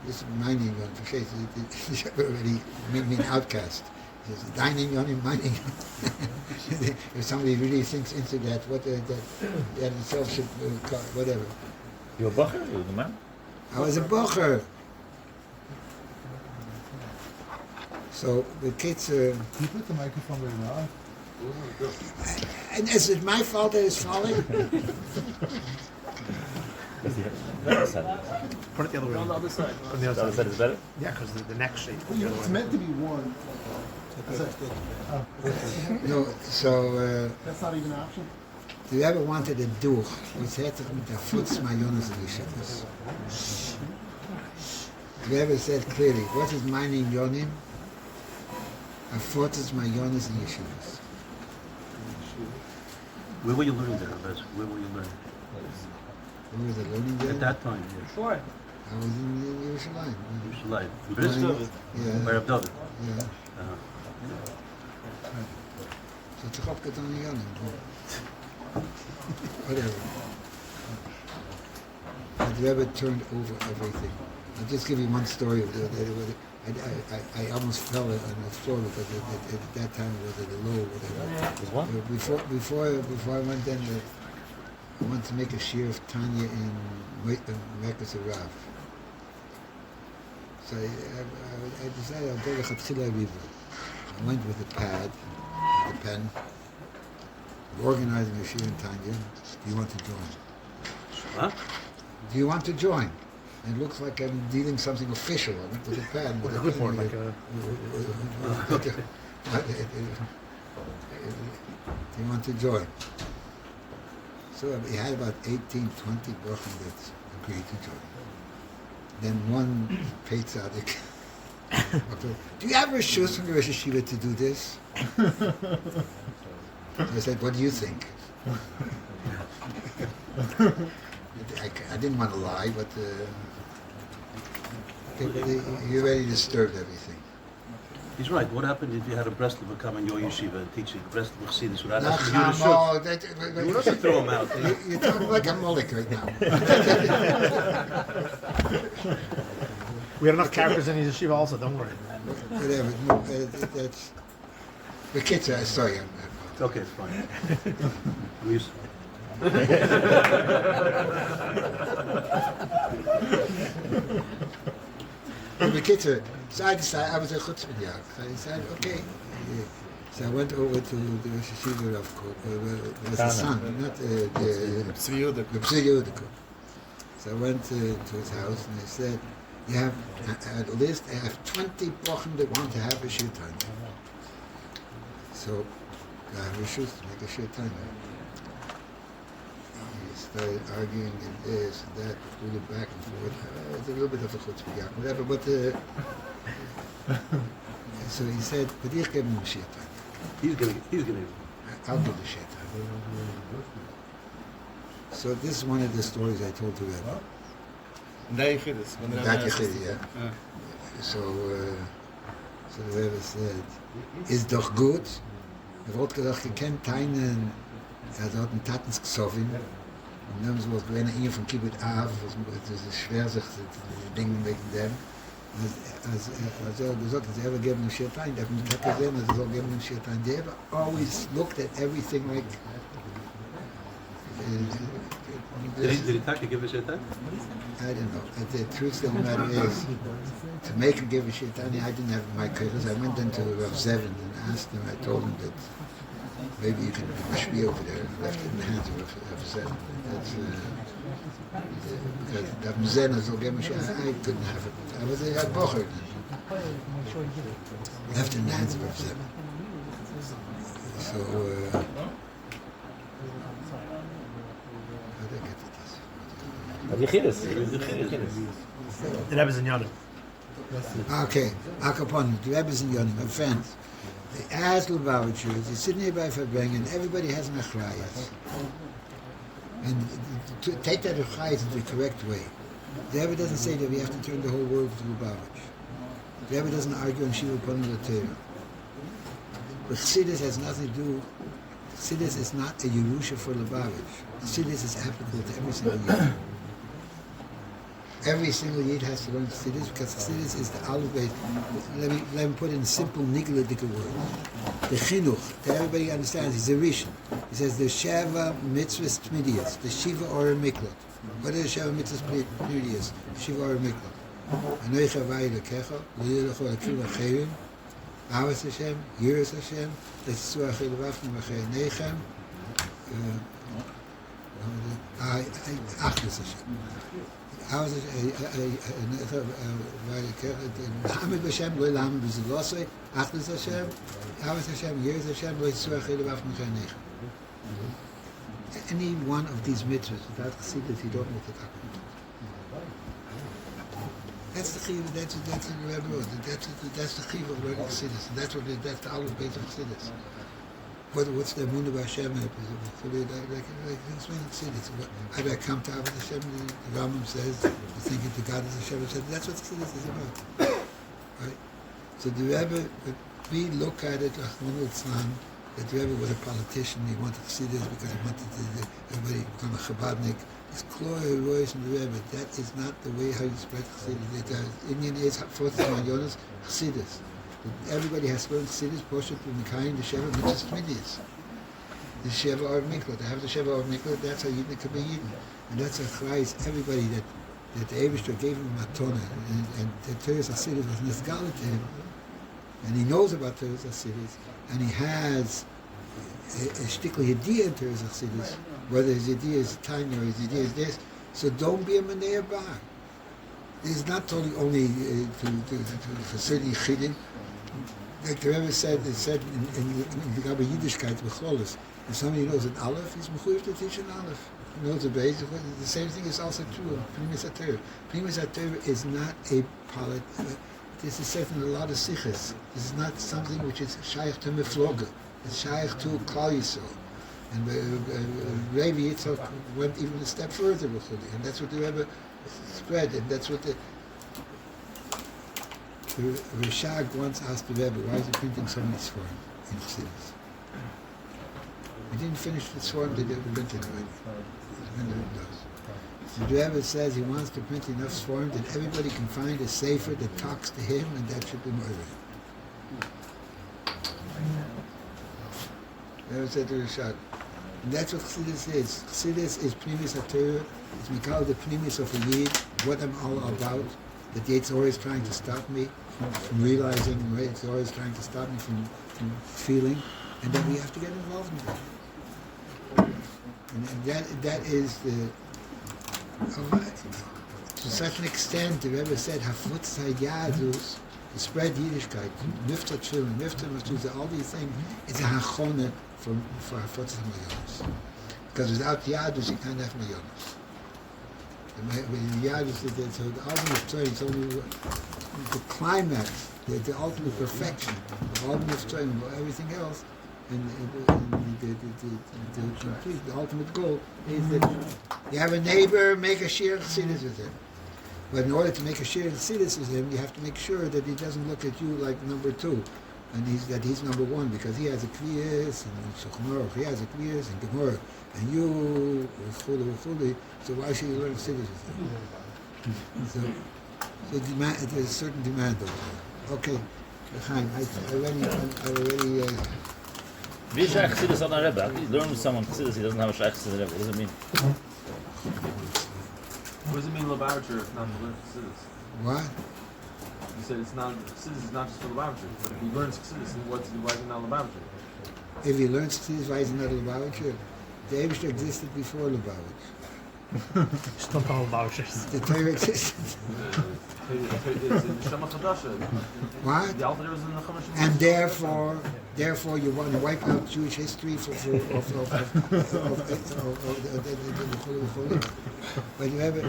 This is mining Jonim. For the Rebbe already made me an outcast. Dining on him, mining. If somebody really thinks into that, that itself should, whatever. You're a bocher? You're the man? I was a bocher. So the kids. You put the microphone right now. And is it my fault that it's falling? Put it the other way. On the other side. On the other The other side. side is better? Yeah, because the neck shape. It's meant to be one. No, so That's not even an option. do you ever wanted a duch? Was het mit der Fuß Mayones in Yeshivas? Do you ever said clearly, what is my name, Yonim? A Fuß Mayones in Yeshivas. Where were you learning there, Les? Where were you learning? Where was I learning there? At that time, yeah. Sure. I was in Yerushalayim. Yerushalayim. Bris? Yeah. By Rav David. Yeah. Uh-huh. So it's a chopket on the Yonim. Whatever. Have you ever turned over everything? I'll just give you one story of I almost fell on the floor because at that time it was at a low, whatever. Before I went in, I wanted to make a shiur of Tanya in Mekas Rav. So I decided I'll go to Chatzila River. I went with a pad, with a pen, organizing a shiur in Tanya. Do you want to join? Huh? Do you want to join? It looks like I'm dealing something official. I went with a pen. With a Good for it, like a... Do you want to join? So we had about 18, 20 Brochen that agreed to join. Then one paid tzaddik. Do you have a shus from the Rosh Yeshiva to do this? I said, what do you think? I didn't want to lie, but you already disturbed everything. He's right. What happened if you had a Breslover come in your yeshiva and teach you Breslover Chassidus without Not asking you to Chamo, shoot? You wouldn't throw him out. You're talking like a mullik right now. We had enough characters in his yeshiva also, don't worry. Whatever. No, that's... The kids are... Sorry, Okay, it's fine. We used- the kids are... So I decided, I was a chutzpah. So I decided, okay. So I went over to the Rosh Yeshiva of was the son, not the Psiri Yudiko. So I went to his house and I said, you have a list, I have 20 Brochen that want to have a shiur time. So I have issues to make a shiur time. He started arguing and this and that, we looked back and forth. It's a little bit of a chutzpah, whatever, but so he said, but ich gebe him a shiur time. He's gonna. I'll give the shiur time. So this is one of the stories I told to Rebbe. That Yechidus, yeah. So the Rebbe said, is doch gut. Wollte gedacht, je kent keinen, hat einen Tatens gesovin. Und dann was gewesen, einer von Kibbut Av, es ist schwer, sich die Dinge wegen dem. Als er gesagt, dass er geben ihm shiur time, der hat mich gesehen, dass er soll geben ihm shiur time. They always looked at everything like... Did he talk to give us a time? I don't know. The truth of the matter is, to make a give a shiur time, I didn't have my kirchus. I went into Rav Zevin and asked him, I told him that maybe you can be over there, and left it in the hands of Rav Zevin. That's because Rav Zevin is give a shiur time, I couldn't have it. I was a bocher then. Left it in the hands of Rav Zevin. So, how did I get to this? The Rebbe's in Yonim. Okay, Akapon, the Rebbe's in Yonim, a friend. They ask Lubavitchers, they're sitting here by Farbrengen, everybody has an achrayas. And to take that achrayas in the correct way. The Rebbe doesn't say that we have to turn the whole world to Lubavitch. The Rebbe doesn't argue on Shiva Pomona Torah. But Chassidus has nothing to do. Chassidus is not a Yerusha for Lubavitch. Chassidus is applicable to every single Yid. Every single Yid has to learn Chassidus because Chassidus is the olive base. Let me put it in simple, nigla-dicka words. The chinuch, that everybody understands, is a rishon. He says, the Sheva mitzvahs tmidias, the Shiva or a miklat. What is the Sheva mitzvahs tmidias? Shiva or a miklat. Anoicha vayi lekecha, l'yilecho l'krim acherim, Avas Hashem, Yiras Hashem, Letzua Achei Levavchem Achei Nechem, Achdus Hashem. Avas Hashem, Lamed Hashem, Lo Lamed B'Zilosei, Achdus Hashem, Avos Hashem, Yeres Hashem, Lo Yitzchok Elevav Mechanech. Any one of these mitzvahs without chassidus, you don't know the Takun. That's the chiv. That's the Rebbe wrote. That's the chiv of learning chassidus, and that's the olive base of chassidus. What's the Munah Hashem? So like explain chassidus. How do I come to Avos Hashem? The Rambam says, thinking to God as Hashem. That's what chassidus is about, right? So the Rebbe, we look at it like that the Rebbe was a politician. He wanted to see this because he wanted everybody to become a Chabadnik. It's clear voice from the Rebbe. That is not the way how you spread Chassidus. The Indian is forces on Jonas Chassidus. Everybody has to learn Chassidus. Poshet Mikayin the Sheva Mitzvahs Tmidius. The Sheva or Mikla. To have the Sheva or Mikla, that's how Yidden can be Yidden, and that's a chayis. Everybody that the Eibishter gave him matona, and the Teres Chassidus was nisgalit to him, and he knows about Teres Chassidus, and he has a shtickli idea in Teres Chassidus, whether his idea is tiny or his idea is this. So don't be a Manei Bar. It's not only for certain Yichidim. Like the Rebbe said, in the Gabi Yiddishkeit, B'cholis, if somebody knows an Aleph, he's mechuyev to teach an Aleph. He knows the Bais. The same thing is also true of Pnimis HaTorah. Pnimis HaTorah is not a polit. This is said in a lot of sichos. This is not something which is shaykh to mefloga. It's shaykh to Klal Yisrael. And Rabbi Yitzchok went even a step further with it, and that's what the Rebbe spread, and that's what the Rishag once asked the Rebbe, why is he printing so many Sforim in Chassidus? We didn't finish the Sforim, they didn't print it already. So the Rebbe says he wants to print enough Sforim that everybody can find a sefer that talks to him, and that should be murdered. The Rebbe said to Rishag, and that's what Chassidus is. Chassidus is Pnimis HaTorah. It's Mikal, the Pnimis of a Yid, what I'm all about. That Yitzchok is trying to stop me from realizing, Yitzchok is trying to stop me from feeling, and that we have to get involved in that. And that is the, to such an extent, the Rebbe said, Hafutz HaYadus, to spread Yiddishkeit, Mifta Tefillin, Mifta Mezuzah, all these things, it's a hachona for Hafutz HaMayonos. Because without Yadus, you can't have Mayonos. The Yadus is the ultimate story, it's only the climax, the ultimate perfection, the ultimate story, everything else, and the ultimate goal is that you have a neighbor, make a share chassidus with him. But in order to make a share chassidus with him, you have to make sure that he doesn't look at you like number two, and he's number one, because he has a kviyas, and Shulchan he has a kviyas, and Gemara, and you, so why should you learn chassidus with him? So there's a certain demand over there. Okay, Chaim, I already Wie is Shaykh Chassidus on a Rebbe? How can you learn with someone Chassidus he doesn't have a Shaykh Chassidus Rebbe? What does it mean? What does it mean Lubavitcher if not to learn Chassidus? What? You said it's not Chassidus is not just for Lubavitcher. But if he learns Chassidus, then why is it not Lubavitcher? If he learns Chassidus, why is it not Lubavitcher? The Eibishter existed before Lubavitch. Stop all Lubavitchers. The Torah existed. It's in Shema Chadasha. What? The Alter was in the Chumash. And therefore, you want to wipe out Jewish history but you have it.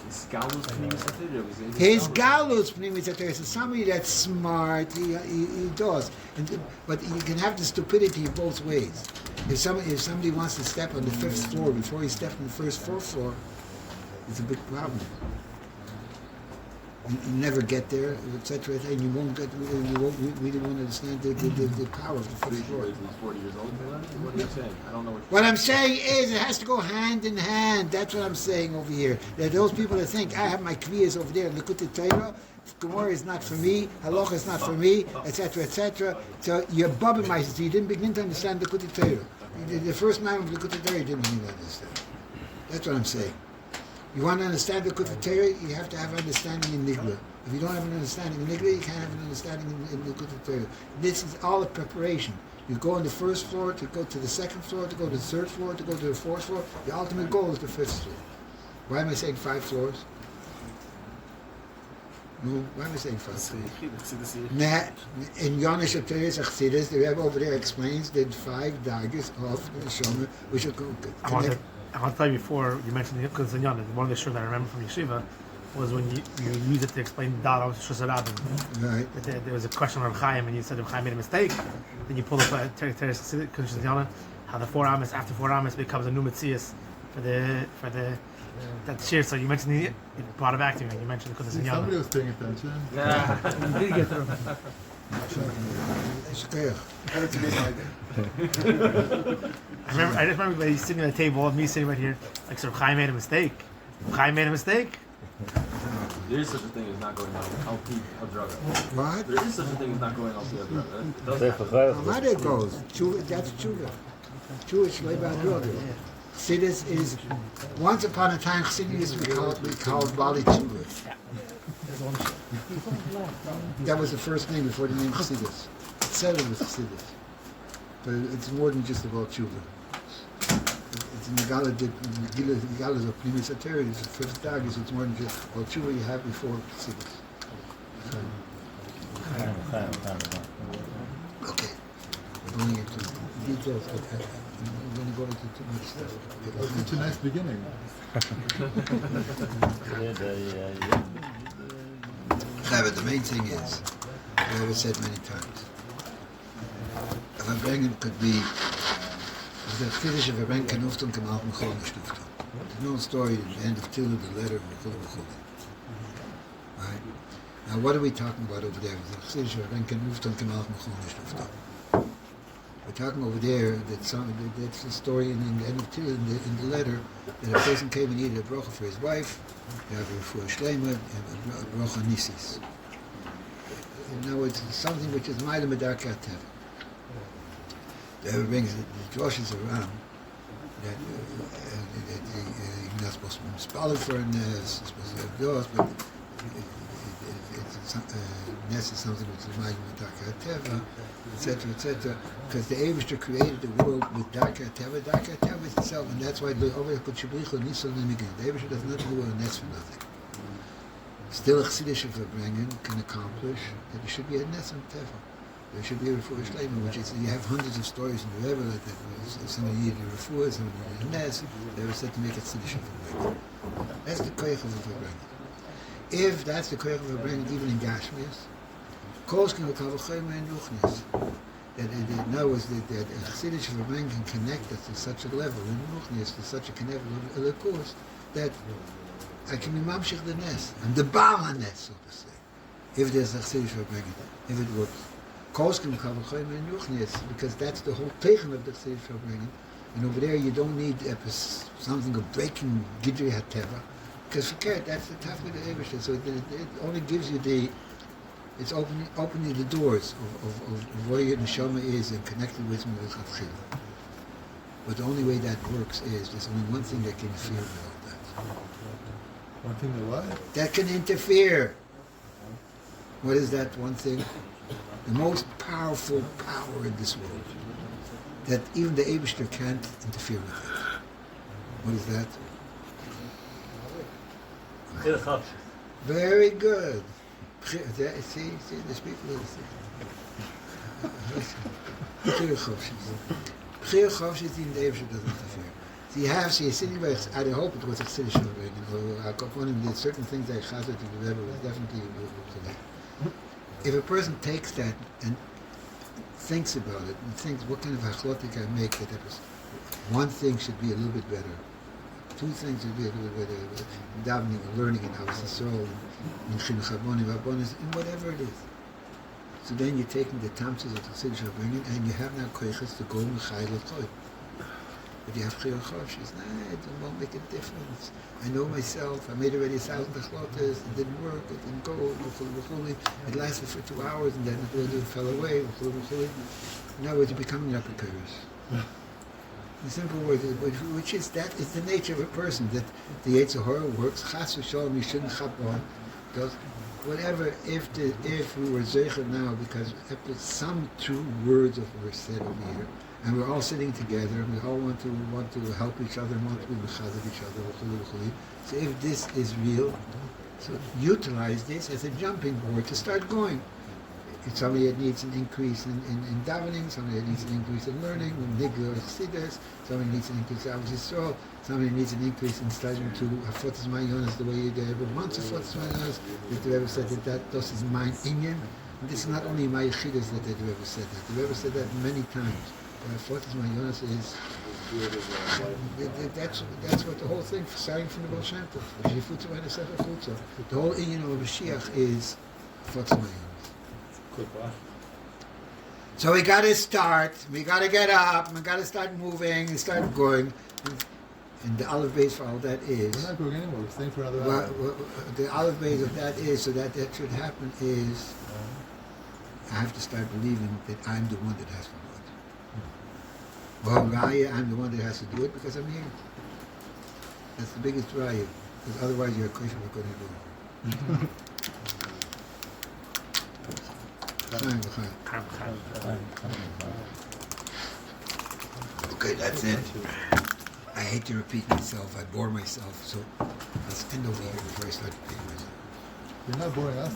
His Galus Pnimis HaTorah. His Galus Pnimis HaTorah. So somebody that's smart, he does. But you can have the stupidity both ways. If somebody wants to step on the 5th floor before he steps on the first 4th floor, it's a big problem. You never get there, etc. And you won't really won't understand the power of the 5th floor. He's 40 years old. What are you saying? I don't know what I'm saying is it has to go hand in hand. That's what I'm saying over here. There are those people that think I have my kviyas over there. Likutei Torah, Gemara is not for me, Halacha is not for me, etc., etc. So you're bubbling myself. So you didn't begin to understand Likutei Torah. The first man of Likutei Torah you didn't begin to understand. That's what I'm saying. You want to understand the Likutei Torah, you have to have understanding in Nigla. If you don't have an understanding in Nigla, you can't have an understanding in the Likutei Torah. This is all a preparation. You go on the 1st floor, to go to the 2nd floor, to go to the 3rd floor, to go to the 4th floor. The ultimate goal is the 5th floor. Why am I saying 5 floors? No, why am I saying fast? Nah, in Yonish Teres Achsidis, the Rebbe over there explains that 5 daggers of the Neshama, which are I want to tell you before you mentioned the Yipkun Zinyan, one of the shur that I remember from Yeshiva was when you use it to explain Dal of Shus Rabin. Right. There was a question on Reb Chaim, and you said Reb Chaim made a mistake. Then you pull up Teres Zinyan, how the 4 Amos, after 4 Amos, becomes a new Metzias for that shir. So you mentioned you brought it back to me. You mentioned the Kudas Zinyan. Somebody was paying attention. Yeah. Did get through. I just remember he's sitting at the table, me sitting right here. Like, so Reb Chaim made a mistake. Reb Chaim made a mistake. There is such a thing as not going out of drug. What? There is such a thing as not going out of drug. How that goes? That's Tshuva. Tshuva is Levi Adroga. Chassidus is, once upon a time, Chassidus we called Bali Tshuva. That was the first name before the name Chassidus. It said it was Chassidus. But it's more than just about Tshuva. It's in the Galas of Primus Ateri, it's the first tag, it's more than just about Tshuva you have before Chassidus. Okay. We're going into details. I'm going to go into too much stuff. It's a nice beginning. But the main thing is, I have said many times, a Farbrengen could be the finish of a Farbrengen can often come out Moshiko. There's no story at the end of Tilu, the letter of Moshiko. Right? Now, what are we talking about over there? The finish of a Farbrengen can often come out Moshiko. We're talking over there that's the story in the end of Tilu, in the letter, that a person came and needed a bracha for his wife. You have a refuah shleima and a bracha nisis. Now it's something which is ma'ila medarkei hateva. The Rebbe brings the droshes around that you're not supposed to be spalled for a nes, you're supposed to have yours, but nes is something which is ma'ila medarkei hateva, etc., etc. Because the Eibishter created the world with darkei hateva. Darkei hateva is itself, and that's why the Eibishter does not do a nes for nothing. Still, a Chassidish Farbrengen can accomplish that there should be a nes on teva. There should be a refuah shleima, which is, you have hundreds of stories in the Rebbe like that. Somebody needed a refuah, somebody needed a nes. They were said to make a Chassidish Farbrengen. That's the koyach of the Farbrengen. If that's the koyach of the Farbrengen, even in Gashmias, Kos can recover chayma and ruchnis. That in other words, that a Chassidish Farbrengen can connect us to such a level, in ruchnis to such a level of course, that I can be mamshich the nes. I'm the Baal HaNes, so to say. If there's a Chassidish Farbrengen, if it works. Kos can recover chayma and ruchnis, because that's the whole teichen of the Chassidish Farbrengen. And over there you don't need something of breaking Gidrei HaTeva. Because forget, that's the top of the Eibishter. So it only gives you it's opening the doors of where your neshama is and connected with Melech. But the only way that works is there's only one thing that can interfere with all that. One thing that what? That can interfere. What is that one thing? The most powerful power in this world. That even the Eibishter can't interfere with it. What is that? Very good. See, there's people who say. Bechir Chavshis in the Eibishter doesn't interfere. So you have, you're sitting by, I hope it was a Chassidish Farbrengen. One of the certain things that Chazar to the Rebbe was definitely to that. If a person takes that and thinks about it and thinks, what kind of hachlotik I make that one thing should be a little bit better. 2 things should be a little bit better. Davening and learning and Avos Yisrael and Chinuch Abonim, and whatever it is. So then you're taking the tamtzes of the Chassidish Farbrengen and you have now koiches to go mechayil l'choy. But you have chiyur chavshis. It won't make a difference. I know myself. I made already 1,000 achlotas. It didn't work. It didn't go. It lasted for 2 hours and then it fell away. In other words, you're becoming an apikoros. In simple words, which is that is the nature of a person, that the Yetzer Hara works. Chas v'sholom, you shouldn't Chabad. Does whatever. If we were zeicher now, because after some true words of were said over here, and we're all sitting together, and we all want to help each other, and want to be mechaded each other. So if this is real, So utilize this as a jumping board to start going. It's somebody that needs an increase in davening, somebody that needs an increase in learning, nigger or chassidus, somebody needs an increase in Av Yisrael, somebody needs an increase in starting to Hafotas Mayonas the way the Rebbe wants Hafotas Mayonas. The Rebbe said that this is my inyan. And this is not only my chassidus that the Rebbe said that. The Rebbe said that many times. Hafotas Mayonas is that's what the whole thing, starting from the Baal Shem Tov. The whole inyan of Mashiach is Hafotas Mayonas. So we got to start. We got to get up. We got to start moving and start going. And the olive base for all that is. We're not going anywhere. We're staying for another hour. The olive base of that is, so that should happen is, I have to start believing that I'm the one that has to do it. Well, Raya, I'm the one that has to do it because I'm here. That's the biggest Raya. Because otherwise you're a Christian, we're going to do it. Okay, that's it. I hate to repeat myself. I bore myself. So let's end over here before I start repeating myself. You're not boring us,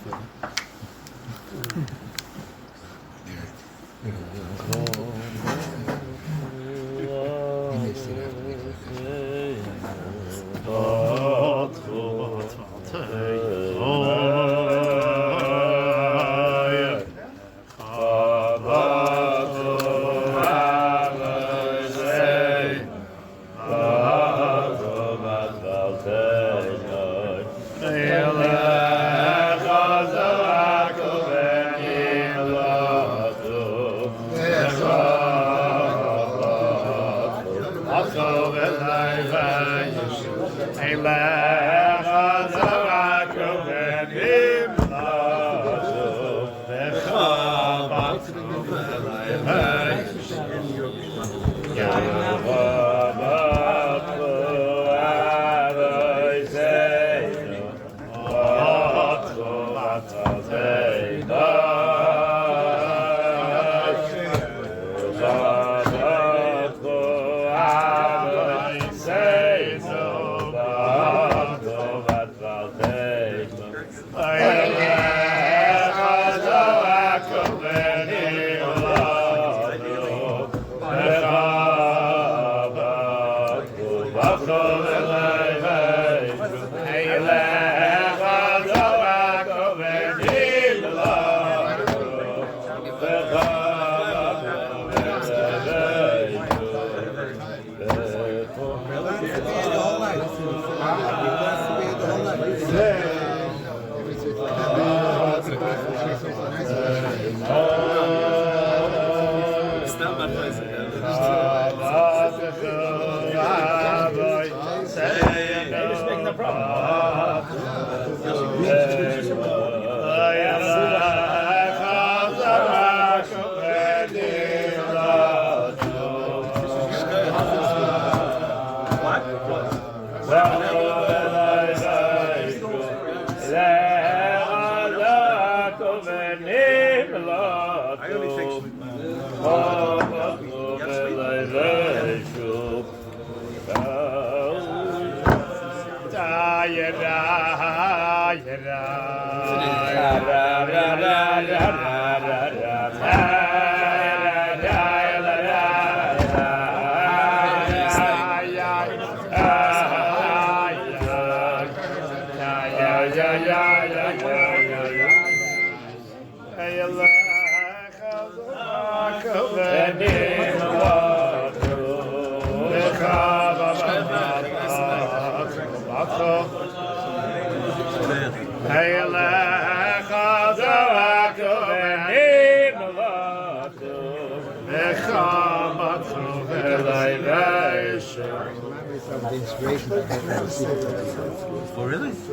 Oh, really? It's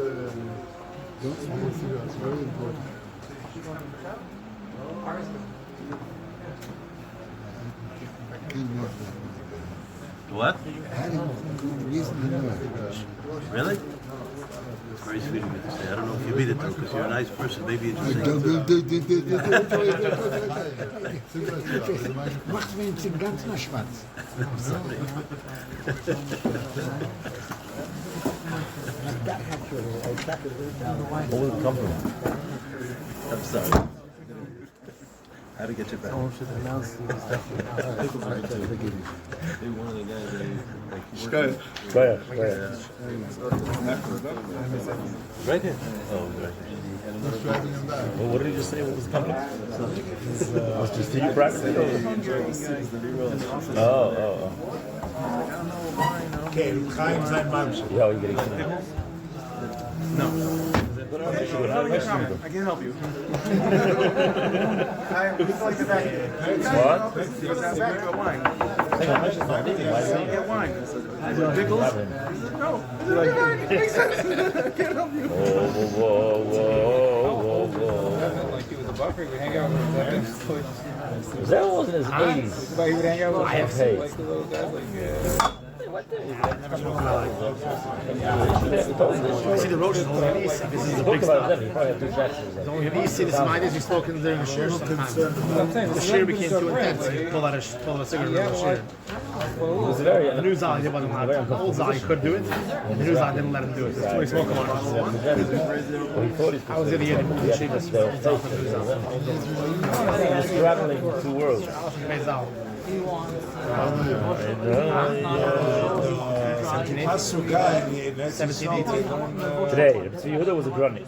very important. What? Reason to know. Really? It's very sweet of you to say. I don't know if you mean it though, because you're a nice person. Maybe it's just Macht mir den ganzen Schwanz. That actually, What was it come from? I'm sorry. How to get you back? Someone should announce he was definitely They one of the guys they like Go ahead. Right here. Oh, right. Who's driving him back? Well, what did he just say? What was the company? Was just you practicing? Oh. Okay, Chaim's and Mamshah. Yeah, you getting it? I can help you. What? Hang on, Moshe's not leaving. Why is he? Get wine. Pickles? No. It makes sense. I can't help you. Whoa. Like he was a buffer, he would hang out with him. That wasn't his 80s. But he would hang out with I have faith. like the little guys like See the Rosh is only Yeshiva. This is a big Talk about stuff. them. You probably have two tracks. Only Yeshiva. This mind is we spoken during the shir sometimes. The shir became too intense. You pull out a cigarette in the shir. It was very... The new Zal, he wasn't allowed to. The old Zal, he could do it. The new Zal didn't let him do it. That's why he spoke about it. I was in the end of the Yeshiva. Just traveling two worlds. Today, so Yehuda was a Grunnik.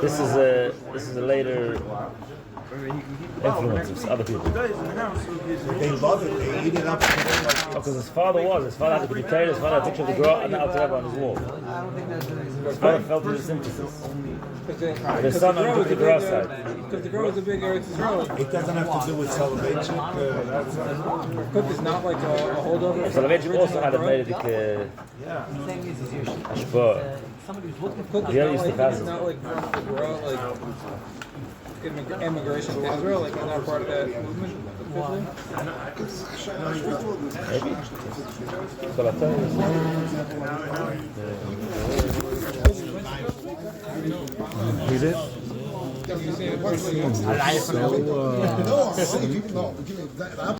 This is a later influence of other people. They love it. They eat it up. Because his father had to be carried, his father had a picture of the girl and the Alter Rebbe on his wall. His father felt his synthesis. And his son took the girl side. because the girl was a big Eretz Yisrael. It doesn't have to do with salvation. Cook is not like a holdover. Soloveitchik also had a Meredith Ashba. Cook is Yeah, not used to like, pass it's it. not like immigration to Israel, like they're not part of that movement officially. Maybe. So I'll tell you. Is it? You see it, No, give me that.